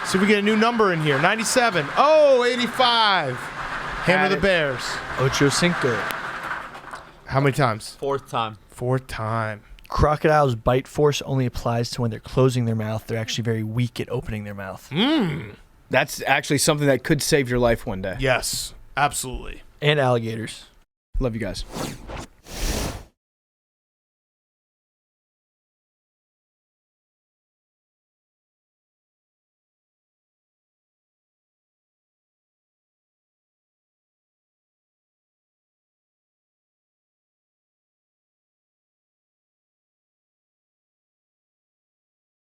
See if we get a new number in here. 97. Oh, 85. Hammer the Bears. Ocho Cinco. How many times? Fourth time. 4th time. Crocodiles' bite force only applies to when they're closing their mouth. They're actually very weak at opening their mouth. That's actually something that could save your life one day. Yes, absolutely. And alligators. Love you guys.